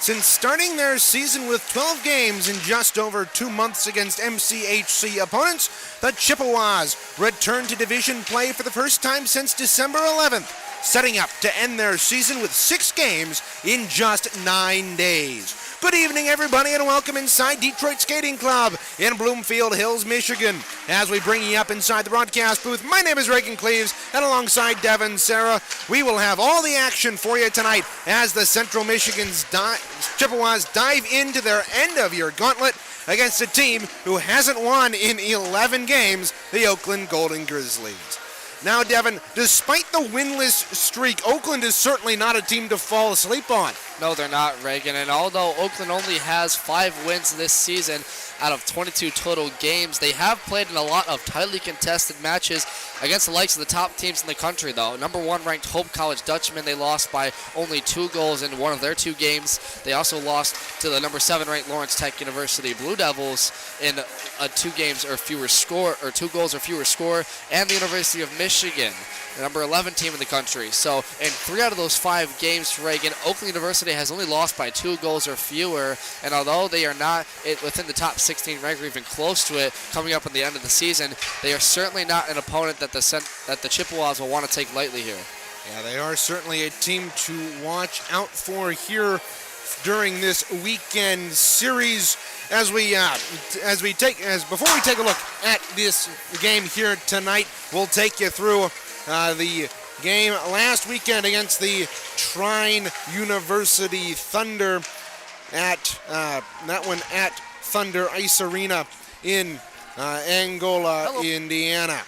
Since starting their season with 12 games in just over 2 months against MCHC opponents, the Chippewas returned to division play for the first time since December 11th, setting up to end their season with 6 games in just 9 days. Good evening, everybody, and welcome inside Detroit Skating Club in Bloomfield Hills, Michigan. As we bring you up inside the broadcast booth, my name is Reagan Cleaves, and alongside Devin Sarah, we will have all the action for you tonight as the Central Michigan Chippewas dive into their end-of-year gauntlet against a team who hasn't won in 11 games, the Oakland Golden Grizzlies. Now, Devin, despite the winless streak, Oakland is certainly not a team to fall asleep on. No, they're not, Reagan. And although Oakland only has 5 wins this season out of 22 total games, they have played in a lot of tightly contested matches against the likes of the top teams in the country, though. Number 1 ranked Hope College Dutchman, they lost by only 2 goals in one of their 2 games. They also lost to the number 7 ranked Lawrence Tech University Blue Devils in a 2 goals or fewer score, and the University of Michigan, the number 11 team in the country. So in 3 out of those 5 games, Reagan, Oakland University has only lost by 2 goals or fewer, and although they are not within the top 16 ranked or even close to it coming up at the end of the season, they are certainly not an opponent that the Chippewas will want to take lightly here. Yeah, they are certainly a team to watch out for here during this weekend series. Before we take a look at this game here tonight, we'll take you through the game last weekend against the Trine University Thunder at Thunder Ice Arena in Angola, Indiana.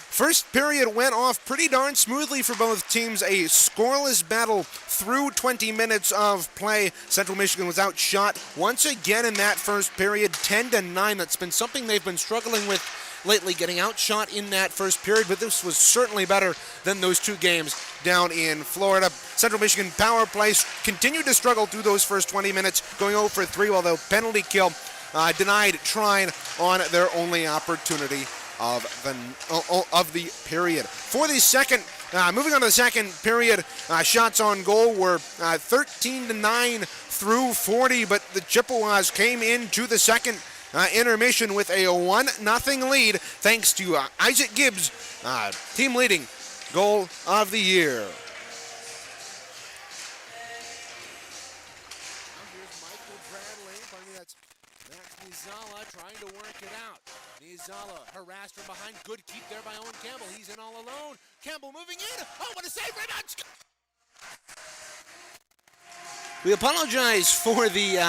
First period went off pretty darn smoothly for both teams. A scoreless battle through 20 minutes of play. Central Michigan was outshot once again in that first period, 10-9. That's been something they've been struggling with lately, getting outshot in that first period, but this was certainly better than those 2 games down in Florida. Central Michigan power play continued to struggle through those first 20 minutes, going 0 for 3, while the penalty kill denied Trine on their only opportunity of the period. For the second, moving on to the second period, shots on goal were 13-9 through 40, but the Chippewas came into the second intermission with a 1-0 lead thanks to Isaac Gibbs, team leading goal of the year. Trying to work it out. Nizala harassed from behind. Good keep there by Owen Campbell. He's in all alone. Campbell moving in. Oh, what a save. Rebound. We apologize for the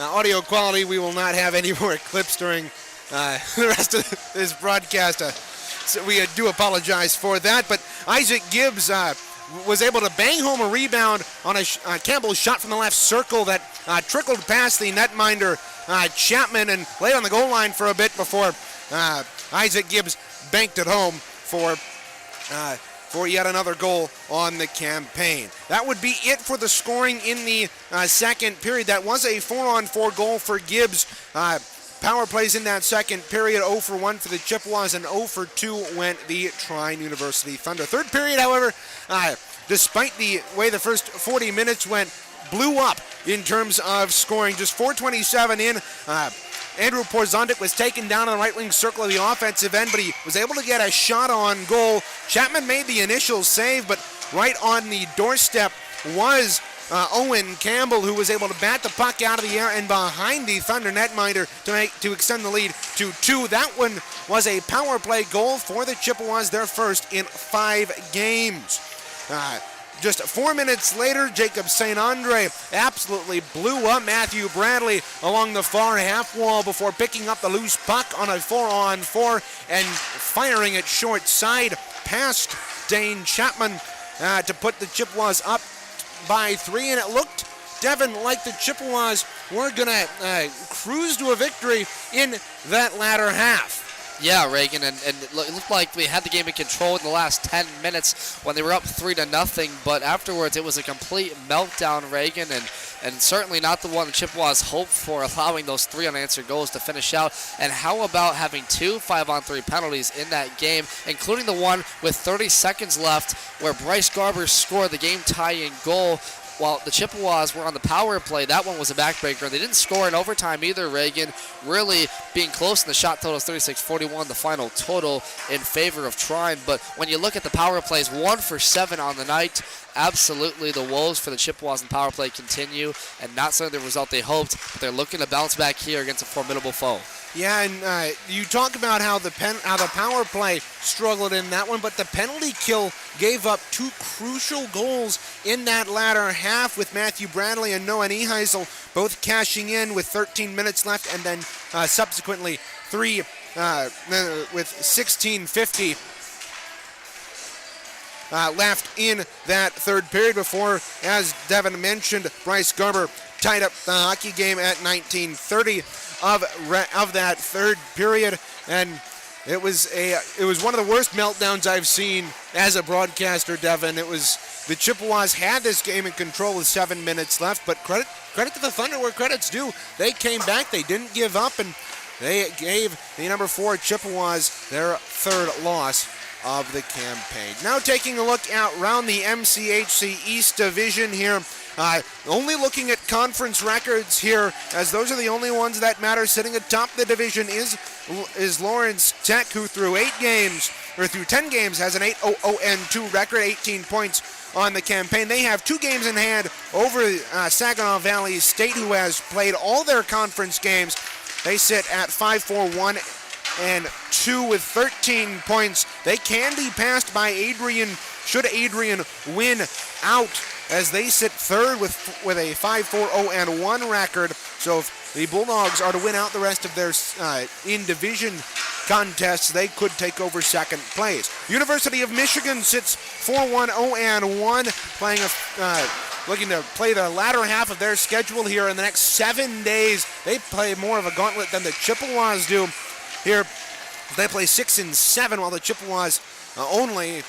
audio quality. We will not have any more clips during the rest of this broadcast. So we do apologize for that. But Isaac Gibbs was able to bang home a rebound on a Campbell shot from the left circle that trickled past the netminder Chapman and laid on the goal line for a bit before Isaac Gibbs banked it home for yet another goal on the campaign. That would be it for the scoring in the second period. That was a 4-on-4 goal for Gibbs. Power plays in that second period, 0 for 1 for the Chippewas, and 0 for 2 went the Trine University Thunder. Third period, however, despite the way the first 40 minutes went, blew up in terms of scoring. Just 4:27 in, Andrew Porzondik was taken down on the right wing circle of the offensive end, but he was able to get a shot on goal. Chapman made the initial save, but right on the doorstep was Owen Campbell, who was able to bat the puck out of the air and behind the Thunder netminder to extend the lead to 2. That one was a power play goal for the Chippewas, their first in 5 games. Just 4 minutes later, Jacob St. Andre absolutely blew up Matthew Bradley along the far half wall before picking up the loose puck on a 4-on-4 and firing it short side past Dane Chapman to put the Chippewas up by 3. And it looked, Devin, like the Chippewas were going to cruise to a victory in that latter half. Yeah, Reagan, and it looked like we had the game in control in the last 10 minutes when they were up 3-0, but afterwards it was a complete meltdown, Reagan, and certainly not the one the Chippewas hoped for, allowing those 3 unanswered goals to finish out. And how about having 2 5-on-3 penalties in that game, including the one with 30 seconds left where Bryce Garber scored the game-tying goal while the Chippewas were on the power play, that one was a backbreaker. They didn't score in overtime either, Reagan, really being close, and the shot total is 36-41, the final total in favor of Trine. But when you look at the power plays, 1 for 7 on the night. Absolutely, the woes for the Chippewas in power play continue, and not certainly the result they hoped, but they're looking to bounce back here against a formidable foe. Yeah, and you talk about how the power play struggled in that one, but the penalty kill gave up 2 crucial goals in that latter half, with Matthew Bradley and Noah Nieheisel both cashing in with 13 minutes left, and then subsequently 3 with 16:50 left in that third period before, as Devin mentioned, Bryce Garber tied up the hockey game at 19:30 of that third period, and it was one of the worst meltdowns I've seen as a broadcaster, Devin. It was the Chippewas had this game in control with 7 minutes left, but credit to the Thunder where credit's due. They came back, they didn't give up, and they gave the number 4 Chippewas their 3rd loss of the campaign. Now taking a look out around the MCHC East Division here. Only looking at conference records here, as those are the only ones that matter. Sitting atop the division is Lawrence Tech, who through 10 games has an 8-0-2 record, 18 points on the campaign. They have 2 games in hand over Saginaw Valley State, who has played all their conference games. They sit at 5-4-1-2 with 13 points. They can be passed by Adrian should Adrian win out, as they sit 3rd with a 5-4-0-1 record. So if the Bulldogs are to win out the rest of their in-division contests, they could take over 2nd place. University of Michigan sits 4-1-0-1, looking to play the latter half of their schedule here in the next 7 days. They play more of a gauntlet than the Chippewas do here. They play 6 and 7, while the Chippewas only,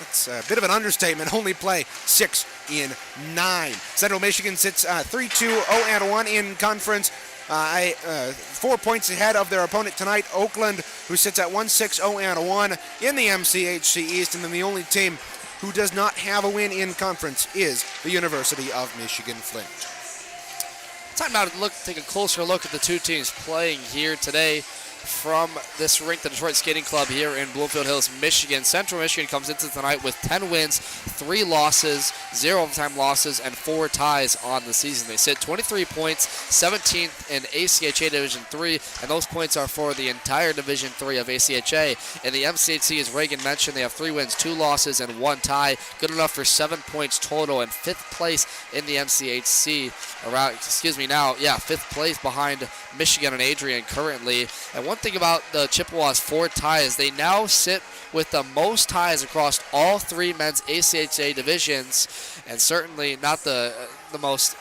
it's a bit of an understatement, only play 6 in 9. Central Michigan sits 3-2-0-1 in conference, 4 points ahead of their opponent tonight, Oakland, who sits at 1-6-0-1 in the MCHC East, and then the only team who does not have a win in conference is the University of Michigan Flint. Time now to take a closer look at the 2 teams playing here today from this rink, the Detroit Skating Club here in Bloomfield Hills, Michigan. Central Michigan comes into tonight with 10 wins, 3 losses, 0 overtime losses, and 4 ties on the season. They sit 23 points, 17th in ACHA Division 3, and those points are for the entire Division 3 of ACHA. In the MCHC, as Reagan mentioned, they have 3 wins, 2 losses, and 1 tie. Good enough for 7 points total, and 5th place in the MCHC. 5th place behind Michigan and Adrian currently. And one thing about the Chippewas' 4 ties, they now sit with the most ties across all 3 men's ACHA divisions, and certainly not the most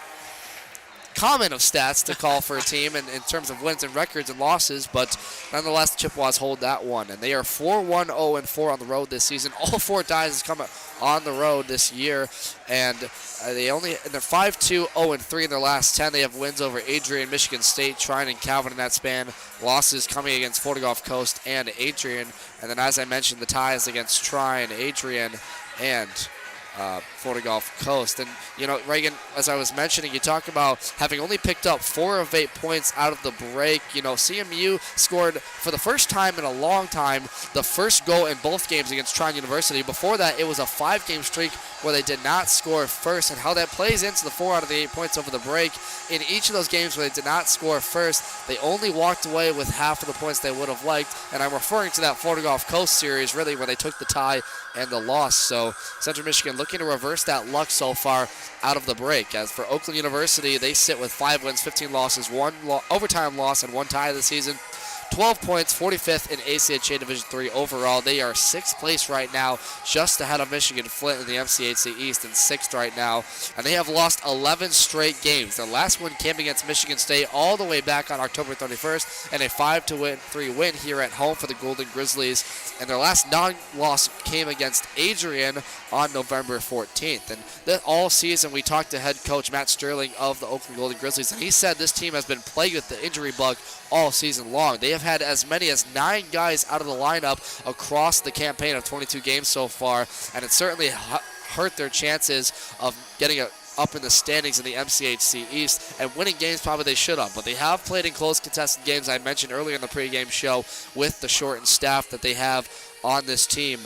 common of stats to call for a team in terms of wins and records and losses, but nonetheless, the Chippewas hold that one, and they are 4-1-0-4 on the road this season. All 4 ties have come on the road this year, and they're 5-2-0-3 in their last 10. They have wins over Adrian, Michigan State, Trine, and Calvin in that span. Losses coming against Florida Gulf Coast and Adrian, and then as I mentioned, the ties against Trine, Adrian, and Florida Gulf Coast. And, Reagan, as I was mentioning, you talk about having only picked up 4 of 8 points out of the break. CMU scored for the first time in a long time the first goal in both games against Trine University. Before that, it was a 5-game streak where they did not score first, and how that plays into the 4 out of the 8 points over the break. In each of those games where they did not score first, they only walked away with half of the points they would have liked, and I'm referring to that Florida Gulf Coast series, really, where they took the tie and the loss. So Central Michigan looking to reverse that luck so far out of the break. As for Oakland University, they sit with 5 wins, 15 losses, 1 overtime loss, and 1 tie this season. 12 points, 45th in ACHA Division 3 overall. They are 6th place right now, just ahead of Michigan Flint in the MCHC East, and 6th right now. And they have lost 11 straight games. Their last one came against Michigan State all the way back on October 31st, and a 5-3 win here at home for the Golden Grizzlies. And their last non-loss came against Adrian on November 14th. And all season, we talked to head coach Matt Sterling of the Oakland Golden Grizzlies, and he said this team has been plagued with the injury bug all season long. They have had as many as 9 guys out of the lineup across the campaign of 22 games so far, and it certainly hurt their chances of getting a up in the standings in the MCHC East and winning games probably they should have. But they have played in close contested games, I mentioned earlier in the pregame show, with the shortened staff that they have on this team.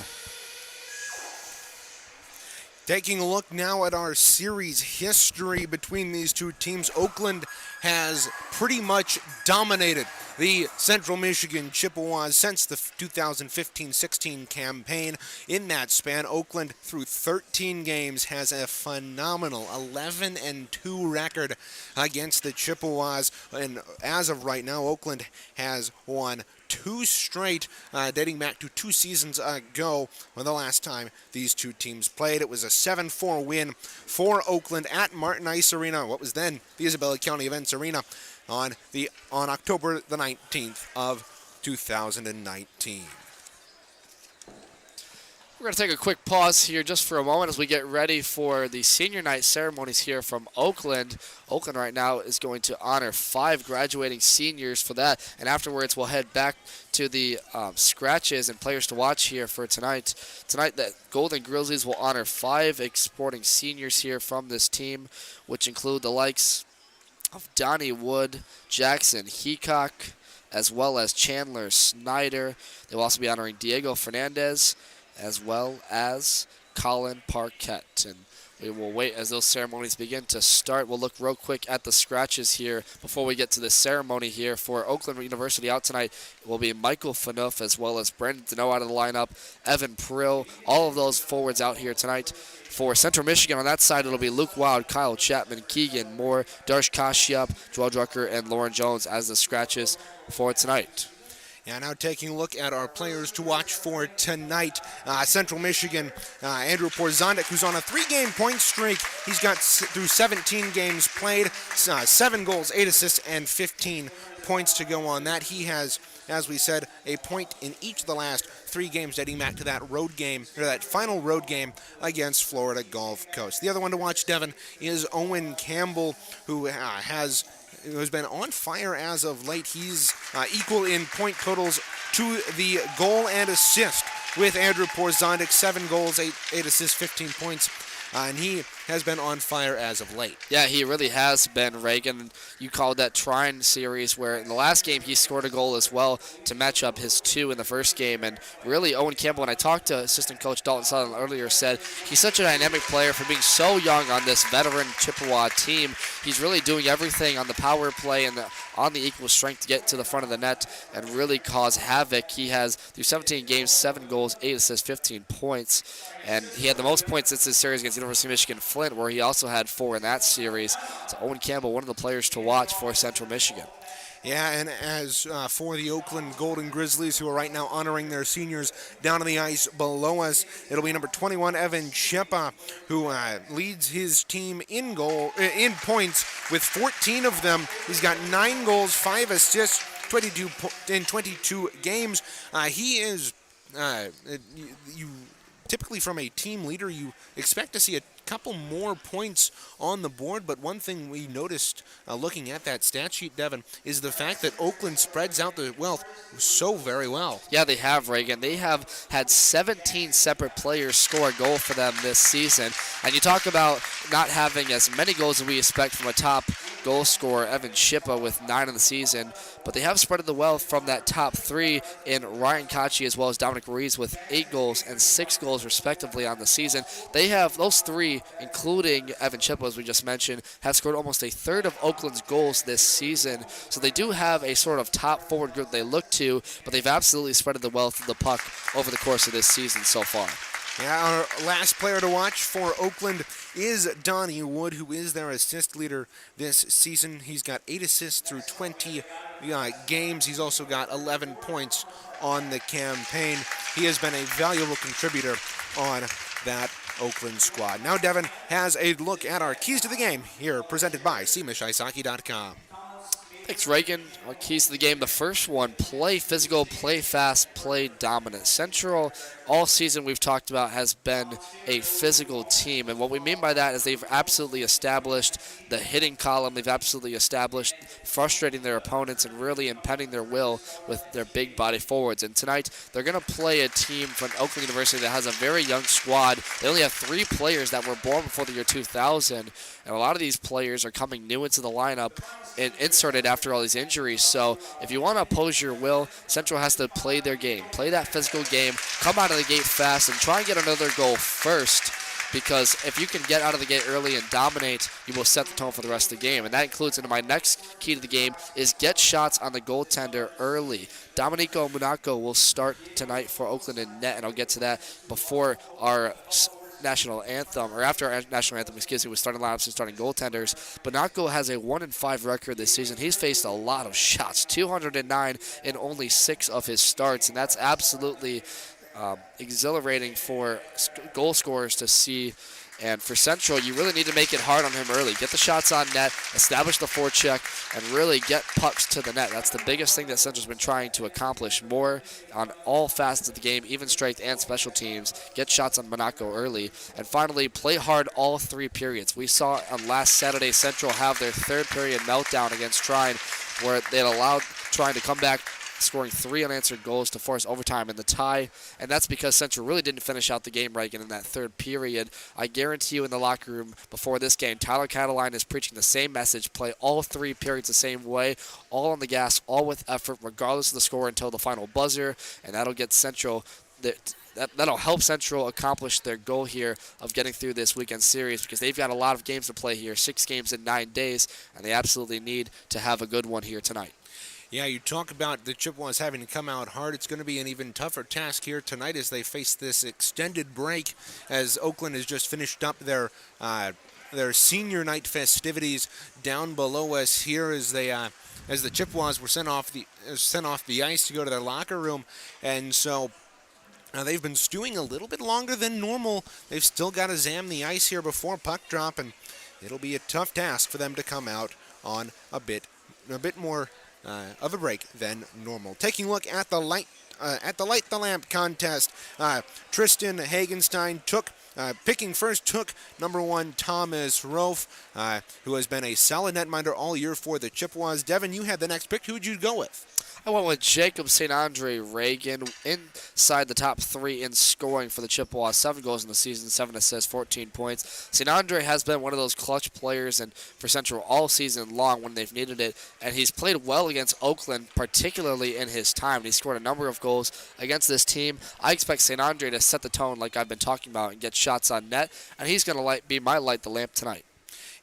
Taking a look now at our series history between these two teams, Oakland has pretty much dominated the Central Michigan Chippewas since the 2015-16 campaign. In that span, Oakland, through 13 games, has a phenomenal 11-2 record against the Chippewas. And as of right now, Oakland has won 2 straight, dating back to 2 seasons ago, when the last time these two teams played. It was a 7-4 win for Oakland at Martin Ice Arena, what was then the Isabella County Events Arena, on October the 19th of 2019. We're going to take a quick pause here just for a moment as we get ready for the senior night ceremonies here from Oakland. Oakland right now is going to honor 5 graduating seniors for that, and afterwards we'll head back to the scratches and players to watch here for tonight. Tonight, the Golden Grizzlies will honor 5 exporting seniors here from this team, which include the likes of Donnie Wood, Jackson Heacock, as well as Chandler Snyder. They will also be honoring Diego Fernandez, as well as Colin Parquette. And we will wait as those ceremonies begin to start. We'll look real quick at the scratches here before we get to the ceremony here. For Oakland University out tonight will be Michael Fanuff, as well as Brendan Deneau out of the lineup, Evan Prill, all of those forwards out here tonight. For Central Michigan on that side, it'll be Luke Wild, Kyle Chapman, Keegan Moore, Darsh Kashyap, Joel Drucker, and Lauren Jones as the scratches for tonight. Yeah, now taking a look at our players to watch for tonight. Central Michigan, Andrew Porzondik, who's on a 3-game point streak. He's got through 17 games played, 7 goals, 8 assists, and 15 points to go on that. He has, as we said, a point in each of the last 3 games dating back to that road game, or that final road game against Florida Gulf Coast. The other one to watch, Devin, is Owen Campbell, who has been on fire as of late. He's equal in point totals to the goal and assist with Andrew Porzondik, 7 goals, 8 assists, 15 points. And he has been on fire as of late. Yeah, he really has been, Reagan. You called that Trine series where in the last game he scored a goal as well to match up his 2 in the first game. And really, Owen Campbell, when I talked to assistant coach Dalton Sutherland earlier, said he's such a dynamic player for being so young on this veteran Chippewa team. He's really doing everything on the power play and on the equal strength to get to the front of the net and really cause havoc. He has, through 17 games, 7 goals, 8 assists, 15 points. And he had the most points since this series against University of Michigan Flint, where he also had 4 in that series. So Owen Campbell, one of the players to watch for Central Michigan. Yeah, and as for the Oakland Golden Grizzlies, who are right now honoring their seniors down on the ice below us, it'll be number 21, Evan Chippa, who leads his team in points with 14 of them. He's got 9 goals, 5 assists, 22 games. He is, you typically from a team leader, you expect to see a couple more points on the board, but one thing we noticed looking at that stat sheet, Devin, is the fact that Oakland spreads out the wealth so very well. Yeah, they have, Reagan. They have had 17 separate players score a goal for them this season, and you talk about not having as many goals as we expect from a top goal scorer, Evan Chippa, with 9 in the season, but they have spread the wealth from that top 3 in Ryan Kachi as well as Dominic Ruiz with 8 goals and 6 goals respectively on the season. They have those 3, including Evan Chippa, as we just mentioned, have scored almost a third of Oakland's goals this season. So they do have a sort of top forward group they look to, but they've absolutely spread the wealth of the puck over the course of this season so far. Yeah, our last player to watch for Oakland is Donnie Wood, who is their assist leader this season. He's got 8 assists through 20 games. He's also got 11 points on the campaign. He has been a valuable contributor on that Oakland squad. Now Devin has a look at our keys to the game here, presented by SeamishIceHockey.com. Thanks, Reagan. Our keys to the game. The first one, play physical, play fast, play dominant. Central, all season we've talked about, has been a physical team. And what we mean by that is they've absolutely established the hitting column. They've absolutely established frustrating their opponents and really impeding their will with their big body forwards. And tonight, they're going to play a team from Oakland University that has a very young squad. They only have 3 players that were born before the year 2000. And a lot of these players are coming new into the lineup and inserted after all these injuries. So if you want to oppose your will, Central has to play their game, play that physical game, come out of the gate fast, and try and get another goal first. Because if you can get out of the gate early and dominate, you will set the tone for the rest of the game. And that includes, into my next key to the game, is get shots on the goaltender early. Domenico Monaco will start tonight for Oakland in net, and I'll get to that before our national anthem, or after our national anthem, excuse me, with starting lineups and starting goaltenders. Monaco has a 1-5 record this season. He's faced a lot of shots, 209 in only 6 of his starts, and that's absolutely exhilarating for goal scorers to see. And for Central, you really need to make it hard on him early. Get the shots on net, establish the forecheck, and really get pucks to the net. That's the biggest thing that Central's been trying to accomplish more on all facets of the game, even strength and special teams. Get shots on Monaco early. And finally, play hard all 3 periods. We saw on last Saturday Central have their 3rd period meltdown against Trine, where they allowed Trine to come back, scoring 3 unanswered goals to force overtime in the tie, and that's because Central really didn't finish out the game right in that 3rd period. I guarantee you in the locker room before this game, Tyler Cataline is preaching the same message: play all 3 periods the same way, all on the gas, all with effort, regardless of the score until the final buzzer, and that'll get Central that'll help Central accomplish their goal here of getting through this weekend series, because they've got a lot of games to play here, 6 games in 9 days, and they absolutely need to have a good one here tonight. Yeah, you talk about the Chippewas having to come out hard. It's going to be an even tougher task here tonight as they face this extended break, as Oakland has just finished up their senior night festivities down below us here as the Chippewas were sent off the ice to go to their locker room, and so they've been stewing a little bit longer than normal. They've still got to zam the ice here before puck drop, and it'll be a tough task for them to come out on a bit more of a break than normal. Taking a look at the Light the Lamp contest, Tristan Hagenstein picking first took number 1 Thomas Rofe, who has been a solid netminder all year for the Chippewas. Devin, you had the next pick. Who would you go with? I went with Jacob St. Andre Reagan, inside the top 3 in scoring for the Chippewas. 7 goals in the season, 7 assists, 14 points. St. Andre has been one of those clutch players and for Central all season long when they've needed it, and he's played well against Oakland, particularly in his time. He scored a number of goals against this team. I expect St. Andre to set the tone like I've been talking about and get shots on net, and he's going to be my light the lamp tonight.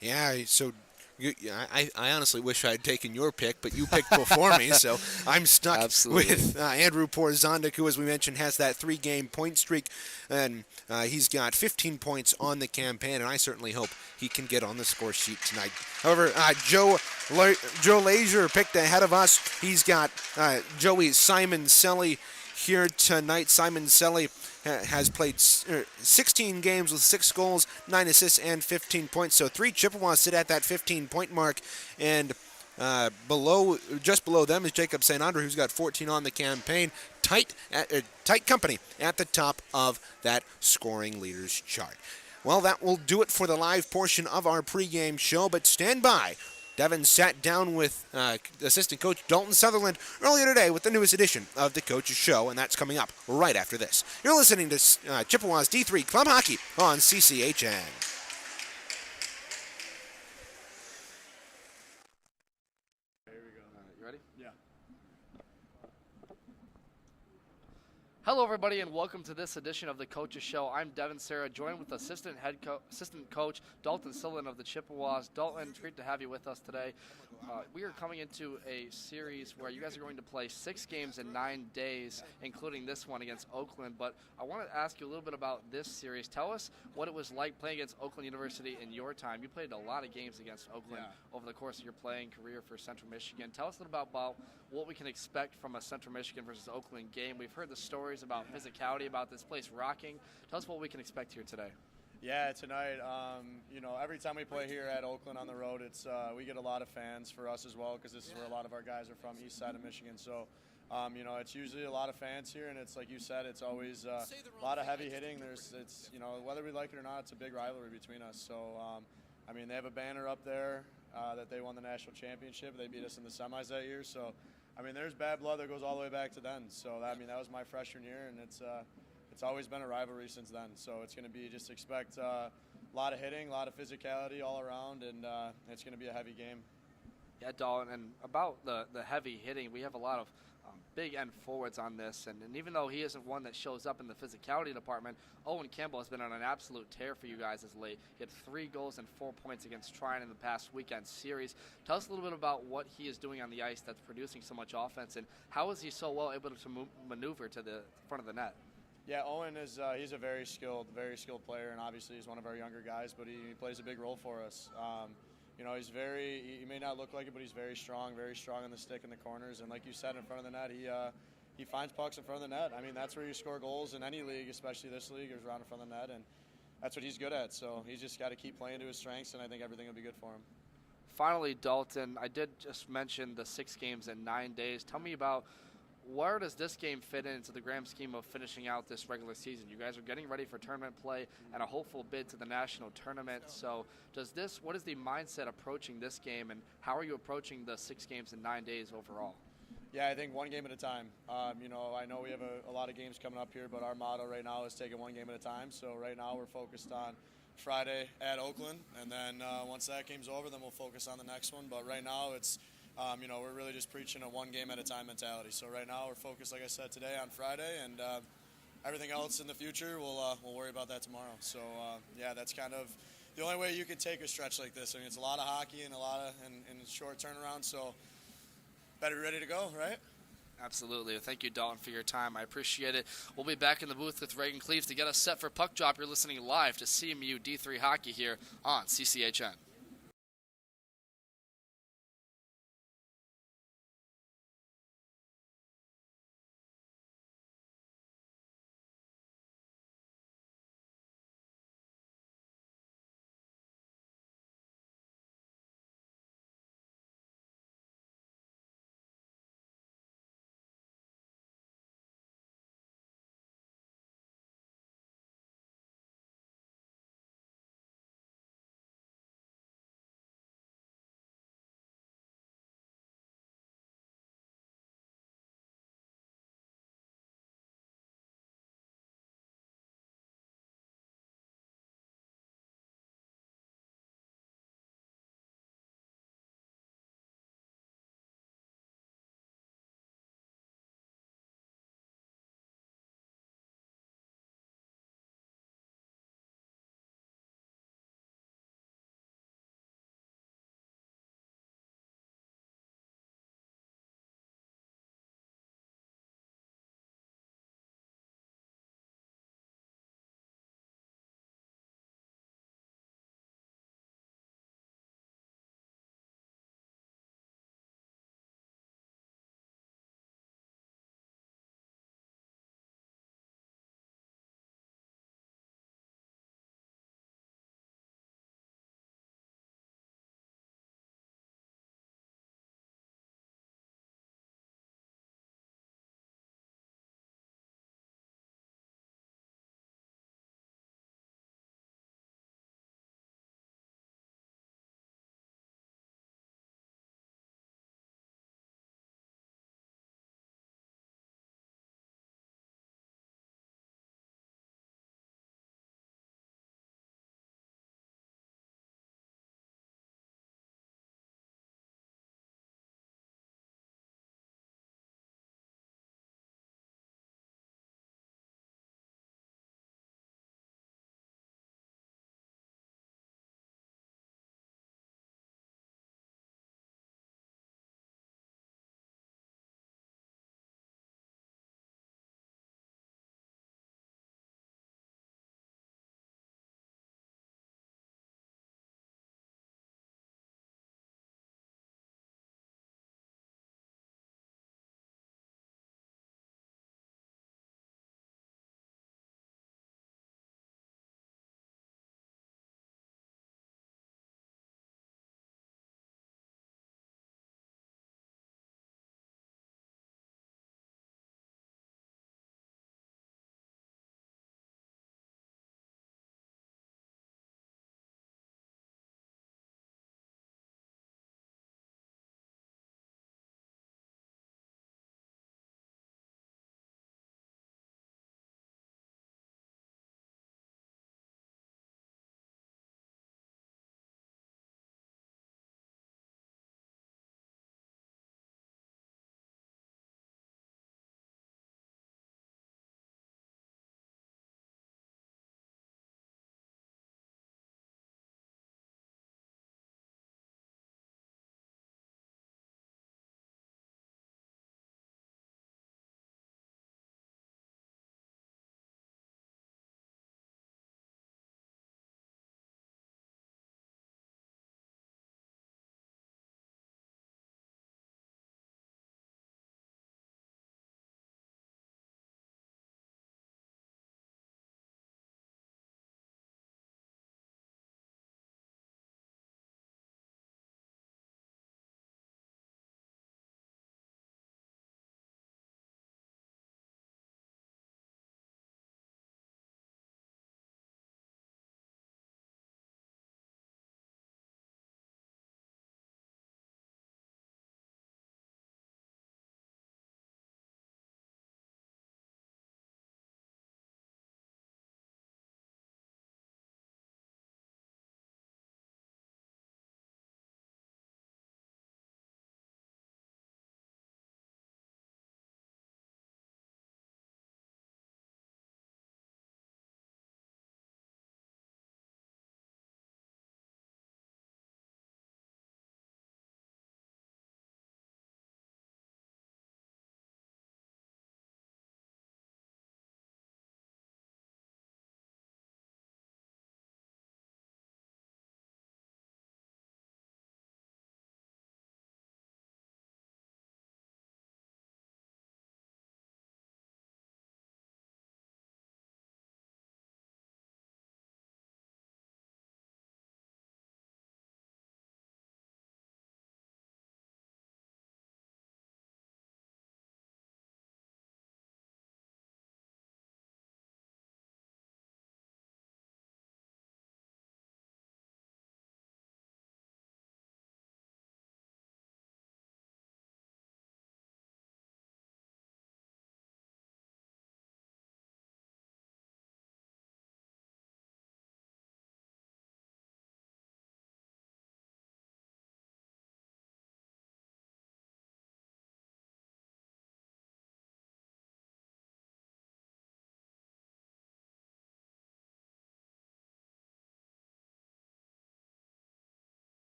Yeah, so I honestly wish I had taken your pick, but you picked before me, so I'm stuck with Andrew Porzondik, who, as we mentioned, has that 3-game point streak, and he's got 15 points on the campaign, and I certainly hope he can get on the score sheet tonight. However, Joe Lazier picked ahead of us. He's got Joey Simon Selly here tonight. Simon Selly has played 16 games with 6 goals, 9 assists, and 15 points. So 3 Chippewas sit at that 15-point mark, and just below them is Jacob St. Andre, who's got 14 on the campaign. Tight company at the top of that scoring leaders chart. Well, that will do it for the live portion of our pregame show, but stand by. Devin sat down with assistant coach Dalton Sutherland earlier today with the newest edition of the Coach's Show, and that's coming up right after this. You're listening to Chippewas D3 Club Hockey on CCHN. You ready? Yeah. Hello, everybody, and welcome to this edition of the Coach's Show. I'm Devin Serra, joined with assistant coach Dalton Sutherland of the Chippewas. Dalton, it's great to have you with us today. We are coming into a series where you guys are going to play 6 games in 9 days, including this one against Oakland. But I want to ask you a little bit about this series. Tell us what it was like playing against Oakland University in your time. You played a lot of games against Oakland over the course of your playing career for Central Michigan. Tell us a little about what we can expect from a Central Michigan versus Oakland game. We've heard the stories about physicality, about this place rocking. Tell us what we can expect here today. Yeah, tonight, every time we play here at Oakland on the road, it's we get a lot of fans for us as well because this is where a lot of our guys are from, east side of Michigan. So, it's usually a lot of fans here, and it's like you said, it's always a lot of heavy hitting. Whether we like it or not, it's a big rivalry between us. So, they have a banner up there that they won the national championship. They beat us in the semis that year. So, there's bad blood that goes all the way back to then. So, that was my freshman year, and it's always been a rivalry since then. So it's going to be just expect a lot of hitting, a lot of physicality all around, and it's going to be a heavy game. Yeah, Dalton, and about the heavy hitting, we have a lot of big end forwards on this, and even though he isn't one that shows up in the physicality department, Owen Campbell has been on an absolute tear for you guys as late. He had 3 goals and 4 points against Tryon in the past weekend series. Tell us a little bit about what he is doing on the ice that's producing so much offense, and how is he so well able to maneuver to the front of the net? Yeah, Owen is he's a very skilled player, and obviously he's one of our younger guys, but he plays a big role for us. He may not look like it, but he's very strong on the stick in the corners, and like you said, in front of the net, he finds pucks in front of the net. That's where you score goals in any league, especially this league, is around in front of the net, and that's what he's good at. So he's just got to keep playing to his strengths, and I think everything will be good for him. Finally, Dalton, I did just mention the 6 games in 9 days. Tell me about where does this game fit into the grand scheme of finishing out this regular season? You guys are getting ready for tournament play and a hopeful bid to the national tournament. So what is the mindset approaching this game, and how are you approaching the 6 games in 9 days overall? Yeah, I think one game at a time. I know we have a lot of games coming up here, but our motto right now is taking one game at a time. So right now we're focused on Friday at Oakland, and then once that game's over, then we'll focus on the next one. But right now it's we're really just preaching a one game at a time mentality. So right now we're focused, like I said, today on Friday, and everything else in the future we'll worry about that tomorrow. So that's kind of the only way you can take a stretch like this. It's a lot of hockey and a lot of and short turnaround. So better be ready to go, right? Absolutely. Thank you, Dalton, for your time. I appreciate it. We'll be back in the booth with Reagan Cleaves to get us set for Puck Drop. You're listening live to CMU D3 Hockey here on CCHN.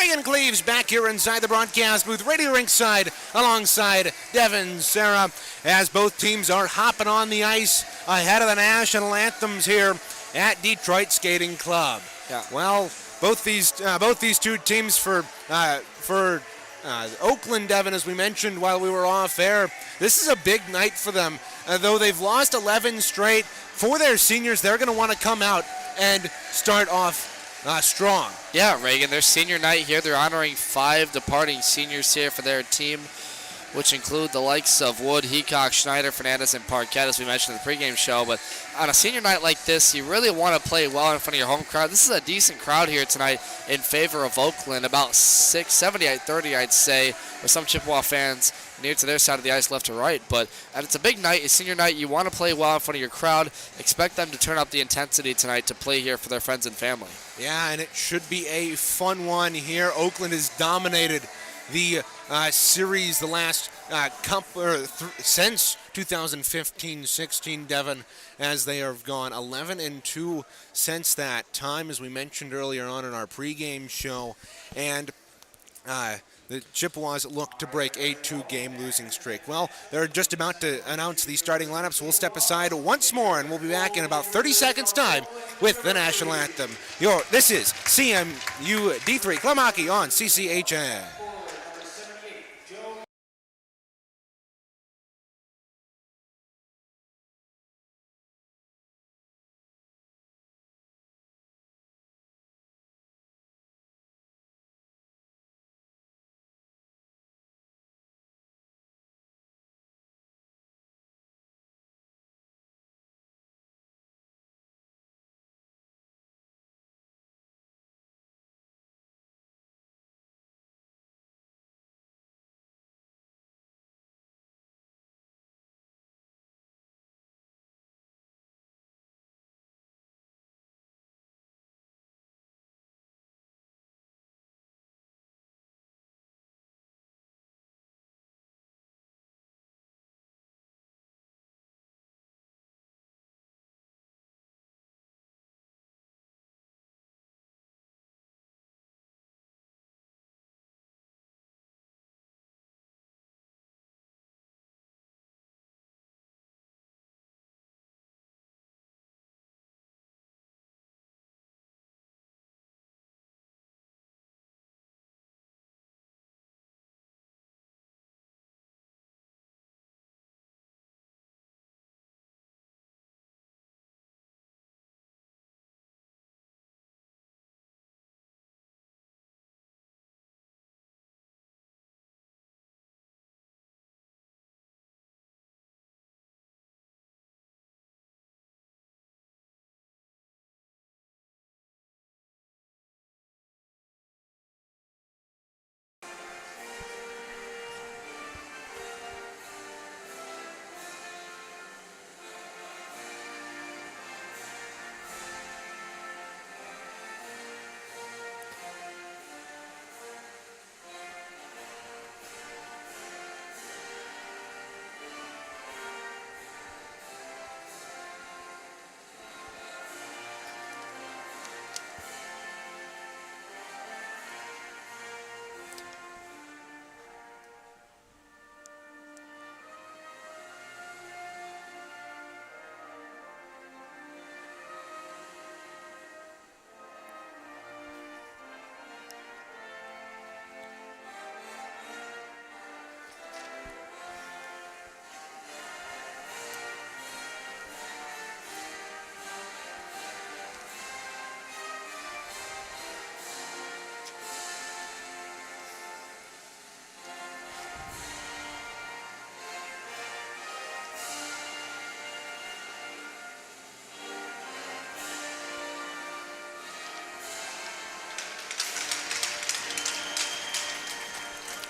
Reagan Cleaves back here inside the broadcast booth, Radio Rinkside, alongside Devin Sarah, as both teams are hopping on the ice ahead of the national anthems here at Detroit Skating Club. Yeah. Well, both these two teams for Oakland, Devin, as we mentioned while we were off air, this is a big night for them. Though they've lost 11 straight, for their seniors, they're going to want to come out and start off strong. Yeah, Reagan, their senior night here. They're honoring 5 departing seniors here for their team, which include the likes of Wood, Heacock, Schneider, Fernandez, and Parquette, as we mentioned in the pregame show. But on a senior night like this, you really want to play well in front of your home crowd. This is a decent crowd here tonight in favor of Oakland, about 78-30, I'd say, with some Chippewa fans near to their side of the ice, left to right. But it's a big night, a senior night. You want to play well in front of your crowd. Expect them to turn up the intensity tonight to play here for their friends and family. Yeah, and it should be a fun one here. Oakland has dominated the series the last since 2015-16, Devin, as they have gone 11-2 since that time, as we mentioned earlier on in our pregame show. And the Chippewas look to break a 2-game losing streak. Well, they're just about to announce the starting lineups. We'll step aside once more, and we'll be back in about 30 seconds' time with the national anthem. This is CMU D3 Club Hockey on CCHN.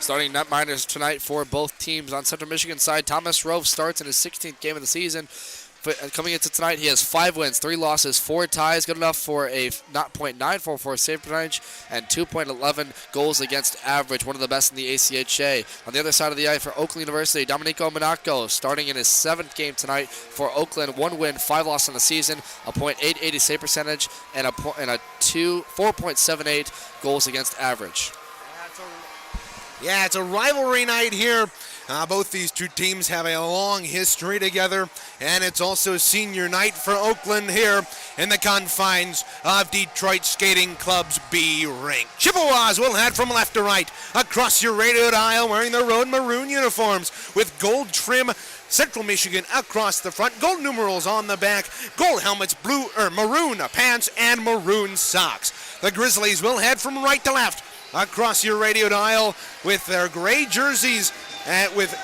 Starting netminders tonight for both teams. On Central Michigan side, Thomas Rove starts in his 16th game of the season. Coming into tonight, he has 5 wins, 3 losses, 4 ties, good enough for a .944 save percentage and 2.11 goals against average, one of the best in the ACHA. On the other side of the ice for Oakland University, Domenico Monaco starting in his 7th game tonight for Oakland, 1 win, 5 losses on the season, a .880 save percentage and a 4.78 goals against average. Yeah, it's a rivalry night here. Both these two teams have a long history together, and it's also senior night for Oakland here in the confines of Detroit Skating Club's B rink. Chippewas will head from left to right across your radio dial wearing their road maroon uniforms with gold trim Central Michigan across the front, gold numerals on the back, gold helmets, maroon pants, and maroon socks. The Grizzlies will head from right to left across your radio dial with their gray jerseys with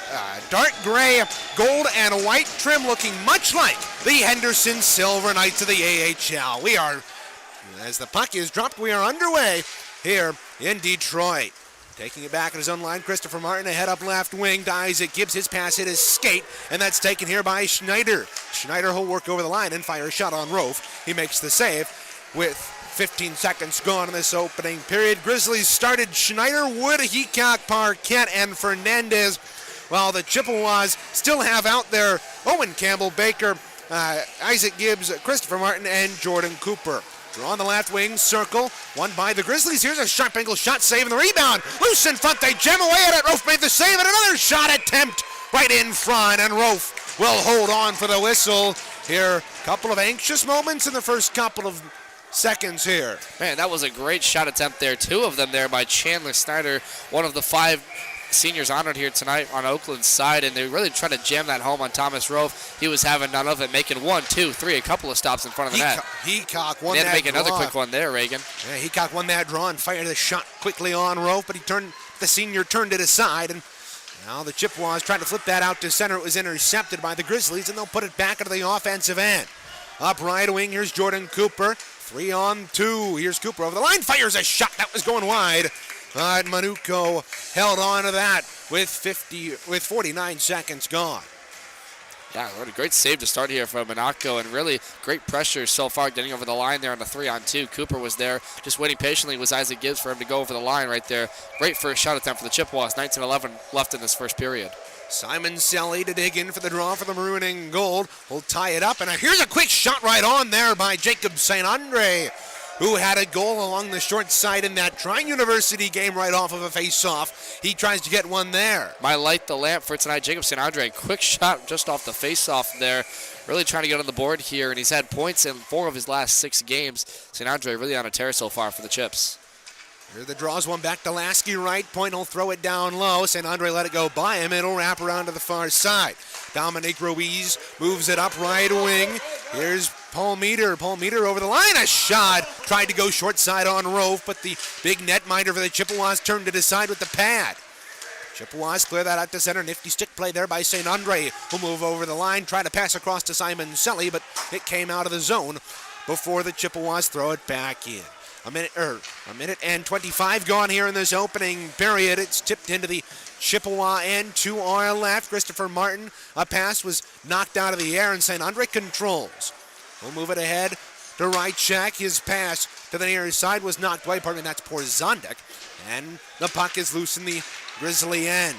dark gray, gold, and white trim looking much like the Henderson Silver Knights of the AHL. We are, as the puck is dropped, we are underway here in Detroit. Taking it back at his own line, Christopher Martin ahead up left wing to Isaac Gibbs. His pass hit his skate, and that's taken here by Schneider. Schneider will work over the line and fire a shot on Rofe. He makes the save with 15 seconds gone in this opening period. Grizzlies started Schneider, Wood, Heacock, Parkett, and Fernandez, while the Chippewas still have out there Owen Campbell, Baker, Isaac Gibbs, Christopher Martin, and Jordan Cooper. Draw on the left wing, circle, won by the Grizzlies. Here's a sharp angle shot, save, and the rebound. Loose in front, they jam away at it. Rofe made the save, and another shot attempt right in front, and Rofe will hold on for the whistle here. Couple of anxious moments in the first couple of seconds here. Man, that was a great shot attempt there. Two of them there by Chandler Snyder, one of the 5 seniors honored here tonight on Oakland's side, and they really tried to jam that home on Thomas Rofe. He was having none of it, making 1, 2, 3, a couple of stops in front of the net. Heacock won they that had to make draw. another quick one there, Reagan. Yeah, Heacock won that draw and fired the shot quickly on Rofe, but the senior turned it aside, and now the Chippewas tried to flip that out to center. It was intercepted by the Grizzlies, and they'll put it back into the offensive end. Up right wing, here's Jordan Cooper. 3-on-2. Here's Cooper over the line, fires a shot that was going wide. Manuko held on to that with 49 seconds gone. Yeah, what a great save to start here from Monaco, and really great pressure so far getting over the line there on the 3-on-2. Cooper was there, just waiting patiently was Isaac Gibbs for him to go over the line right there. Great first shot attempt for the Chippewas. 19-11 left in this first period. Simon Selly to dig in for the draw for the maroon and gold. Will tie it up, and here's a quick shot right on there by Jacob St. Andre, who had a goal along the short side in that Trine University game right off of a face-off. He tries to get one there. Might light the lamp for tonight. Jacob St. Andre, quick shot just off the face-off there. Really trying to get on the board here, and he's had points in 4 of his last 6 games. St. Andre really on a tear so far for the Chips. Here the draws one back to Lasky, right point. He'll throw it down low. St. Andre let it go by him. It'll wrap around to the far side. Dominic Ruiz moves it up right wing. Here's Paul Meter. Paul Meter over the line. A shot. Tried to go short side on Rofe, but the big netminder for the Chippewas turned it aside with the pad. Chippewas clear that out to center. Nifty stick play there by St. Andre, who'll move over the line. Try to pass across to Simon Selly, but it came out of the zone before the Chippewas throw it back in. A minute and 25 gone here in this opening period. It's tipped into the Chippewa end to our left. Christopher Martin, a pass was knocked out of the air, and St. Andre controls. We'll move it ahead to right check. His pass to the near side was knocked away. Pardon me, that's Porzondek. And the puck is loose in the Grizzly end.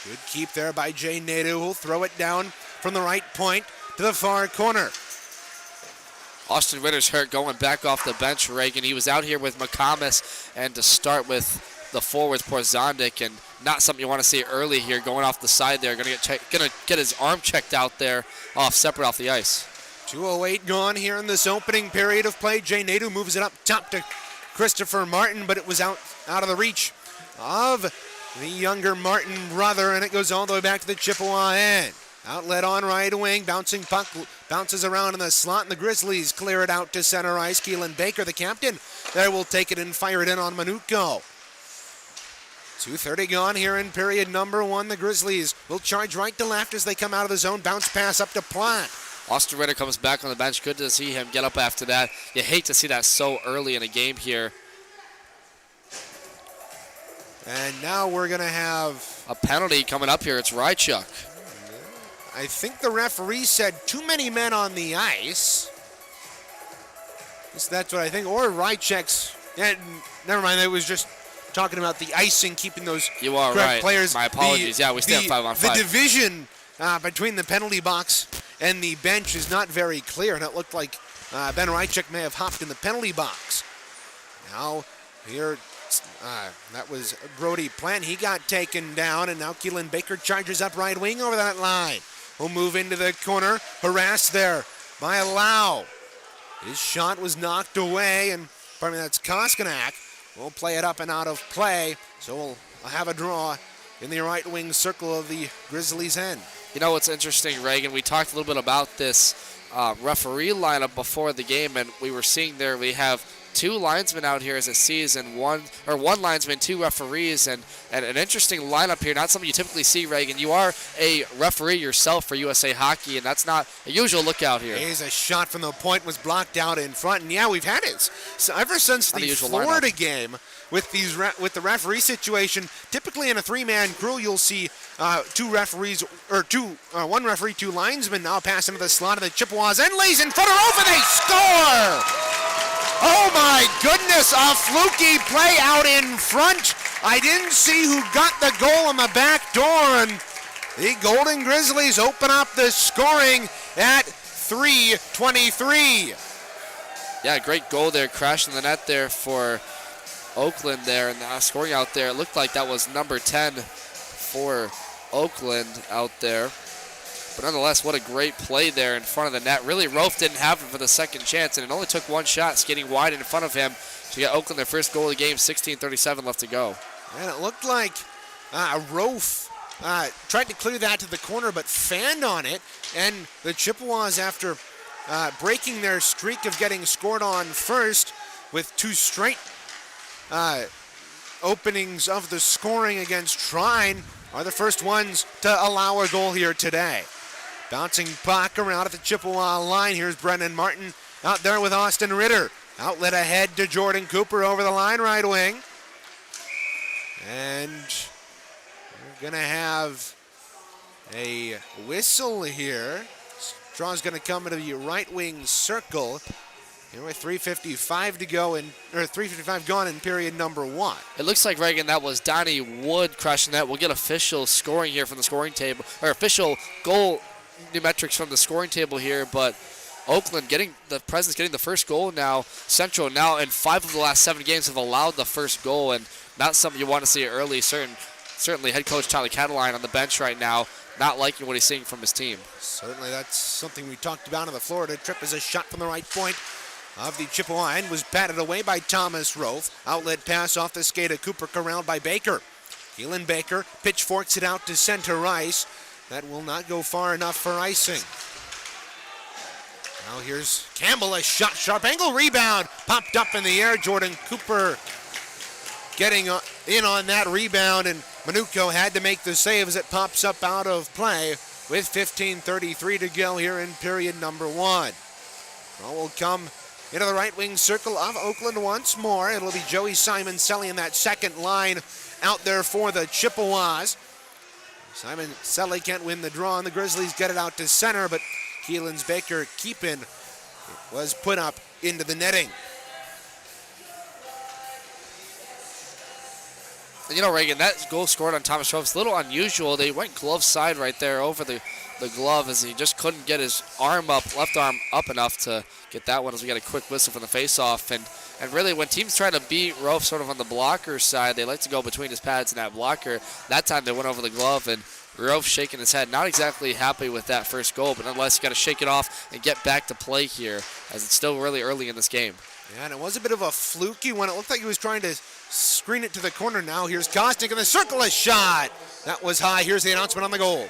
Good keep there by Jay Nadeau, who'll throw it down from the right point to the far corner. Austin Ritter's hurt going back off the bench, Reagan. He was out here with McComas, and to start with the forwards, Porzondek, and not something you want to see early here, going off the side there. Going to get his arm checked out there, separate off the ice. 2:08 gone here in this opening period of play. Jay Nadeau moves it up top to Christopher Martin, but it was out of the reach of the younger Martin brother, and it goes all the way back to the Chippewa end. Outlet on right wing, bouncing puck bounces around in the slot, and the Grizzlies clear it out to center ice. Keelan Baker, the captain, there will take it and fire it in on Manuko. 2:30 gone here in period number 1. The Grizzlies will charge right to left as they come out of the zone. Bounce pass up to Platt. Austin Ritter comes back on the bench. Good to see him get up after that. You hate to see that so early in a game here. And now we're going to have a penalty coming up here. It's Rychuk. I think the referee said too many men on the ice. That's what I think. Or Rychuk's. Yeah, never mind. It was just talking about the icing, keeping those correct players. My apologies. We stand 5-on-5. The division between the penalty box and the bench is not very clear, and it looked like Ben Rychuk may have hopped in the penalty box. Now Here, that was Brody Plant. He got taken down, and now Keelan Baker charges up right wing over that line. Will move into the corner, harassed there by Lau. His shot was knocked away, and that's Koskanak. We'll play it up and out of play, so we'll have a draw in the right wing circle of the Grizzlies' end. You know what's interesting, Reagan? We talked a little bit about this referee lineup before the game, and we were seeing there we have 2 linesmen out here as it sees, and one linesman, 2 referees, and an interesting lineup here. Not something you typically see, Reagan. You are a referee yourself for USA Hockey, and that's not a usual look out here. Here's a shot from the point, was blocked out in front, and yeah, we've had it ever since the Florida game with the referee situation. Typically in a 3-man crew, you'll see 2 referees, or 1 referee, 2 linesmen. Now pass into the slot of the Chippewas, and lays in front of over, they score! Oh my goodness, a fluky play out in front. I didn't see who got the goal on the back door, and the Golden Grizzlies open up the scoring at 3:23. Yeah, great goal there, crashing the net there for Oakland there, and scoring out there. It looked like that was number 10 for Oakland out there. But nonetheless, what a great play there in front of the net. Really, Rofe didn't have him for the second chance, and it only took 1 shot, skating wide in front of him to get Oakland their first goal of the game, 16:37 left to go. And it looked like Rofe tried to clear that to the corner, but fanned on it. And the Chippewas, after breaking their streak of getting scored on first with 2 straight openings of the scoring against Trine, are the first ones to allow a goal here today. Bouncing puck around at the Chippewa line. Here's Brendan Martin out there with Austin Ritter. Outlet ahead to Jordan Cooper over the line, right wing. And we're going to have a whistle here. Straw's going to come into the right wing circle. Here with 3:55 to go, or 3:55 gone in period number 1. It looks like, Reagan, that was Donnie Wood crushing that. We'll get official scoring here from the scoring table, or official goal numerics from the scoring table here, but Oakland getting the first goal now. Central now in 5 of the last 7 games have allowed the first goal, and not something you want to see early. Certainly head coach Charlie Cataline on the bench right now, not liking what he's seeing from his team. Certainly that's something we talked about on the Florida trip, as a shot from the right point of the Chippewa end was batted away by Thomas Rofe. Outlet pass off the skate of Cooper, corralled by Baker. Keelan Baker pitchforks it out to center ice. That will not go far enough for icing. Now here's Campbell, a shot, sharp angle rebound, popped up in the air. Jordan Cooper getting in on that rebound, and Manuko had to make the save as it pops up out of play with 15:33 to go here in period number 1. Well, will come into the right wing circle of Oakland once more. It'll be Joey Simon Selly in that second line out there for the Chippewas. Simon Selly can't win the draw, and the Grizzlies get it out to center, but Keelan's Baker keep-in was put up into the netting. And you know, Reagan, that goal scored on Thomas Rofe is a little unusual. They went glove side right there over the glove, as he just couldn't get his left arm up enough to get that one, as we got a quick whistle from the faceoff. And really, when teams try to beat Rofe sort of on the blocker side, they like to go between his pads and that blocker. That time they went over the glove, and Rofe shaking his head, not exactly happy with that first goal, but nonetheless, you got to shake it off and get back to play here, as it's still really early in this game. Yeah, and it was a bit of a fluky one. It looked like he was trying to screen it to the corner. Now here's Kostick in the circle, a shot. That was high. Here's the announcement on the goal.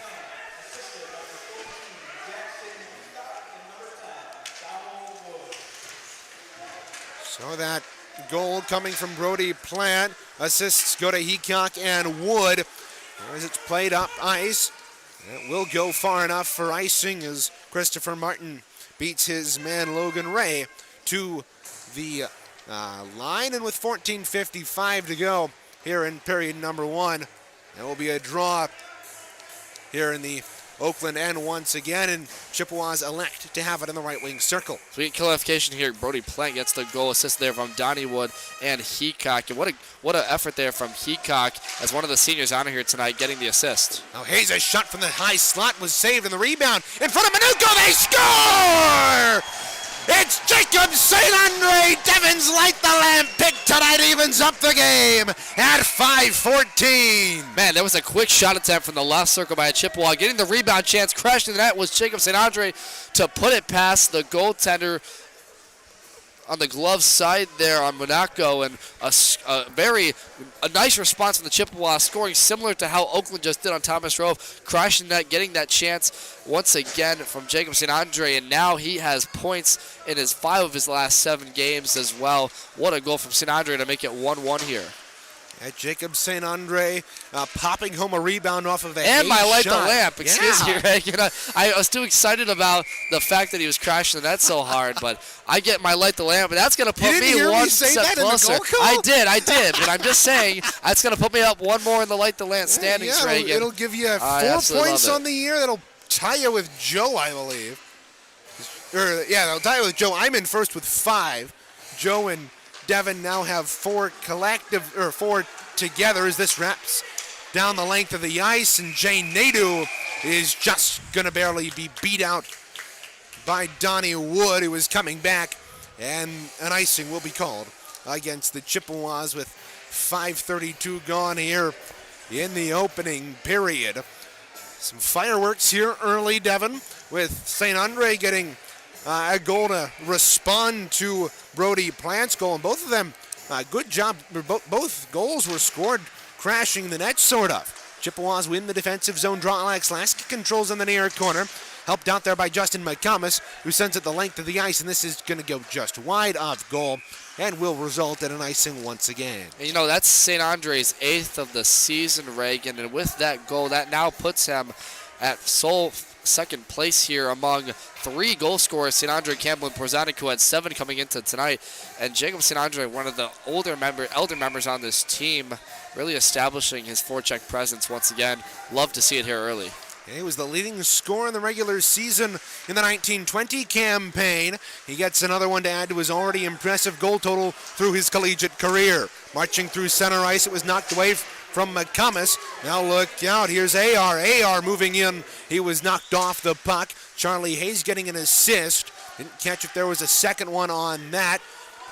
So that goal coming from Brody Plant. Assists go to Heacock and Wood. As it's played up ice, it will go far enough for icing, as Christopher Martin beats his man Logan Ray to the line. And with 14:55 to go here in period number 1, there will be a draw here in the Oakland end once again, and Chippewas elect to have it in the right wing circle. Sweet clarification here. Brody Plant gets the goal assist there from Donnie Wood and Heacock. And what an effort there from Heacock, as one of the seniors on here tonight, getting the assist. Now Hayes, a shot from the high slot was saved, and the rebound in front of Manuko. They score! It's Jacob St. Andre. Devon's light the lamp pick tonight evens up the game at 5-14. Man, that was a quick shot attempt from the left circle by a Chippewa. Getting the rebound chance, crashing the net was Jacob St. Andre to put it past the goaltender on the glove side there on Monaco, and a nice response from the Chippewa, scoring similar to how Oakland just did on Thomas Rove, crashing that, getting that chance once again from Jacob St. Andre, and now he has points in his 5 of his last 7 games as well. What a goal from St. Andre to make it 1-1 here. At Jacob St. Andre popping home a rebound off of a And my light shot. the lamp, excuse me, Reagan. I was too excited about the fact that he was crashing the net so hard, but I get my light the lamp, and that's going to put me one step closer. I did, but I'm just saying that's going to put me up one more in the light the lamp standings, Reagan. It'll give you 4 points on the year. That'll tie you with Joe, I believe. That'll tie you with Joe. I'm in first with 5. Joe and Devon now have 4 together as this wraps down the length of the ice, and Jay Nadeau is just going to barely be beat out by Donnie Wood, who is coming back, and an icing will be called against the Chippewas with 5:32 gone here in the opening period. Some fireworks here early, Devon, with St. Andre getting a goal to respond to Brody Plant's goal, and both of them, good job. Both goals were scored crashing the net, sort of. Chippewas win the defensive zone draw. Alex Lasky controls in the near corner, helped out there by Justin McComas, who sends it the length of the ice, and this is going to go just wide of goal and will result in an icing once again. And that's St. Andre's 8th of the season, Reagan, and with that goal, that now puts him at sole second place here among 3 goal scorers, St. Andre, Campbell, and Porzanik, who had 7 coming into tonight. And Jacob St. Andre, one of the elder members on this team, really establishing his forecheck presence once again. Love to see it here early. He was the leading scorer in the regular season in the 1920 campaign. He gets another one to add to his already impressive goal total through his collegiate career. Marching through center ice, it was knocked away from McComas. Now look out, here's AR. AR moving in. He was knocked off the puck. Charlie Hayes getting an assist. Didn't catch if there was a second one on that.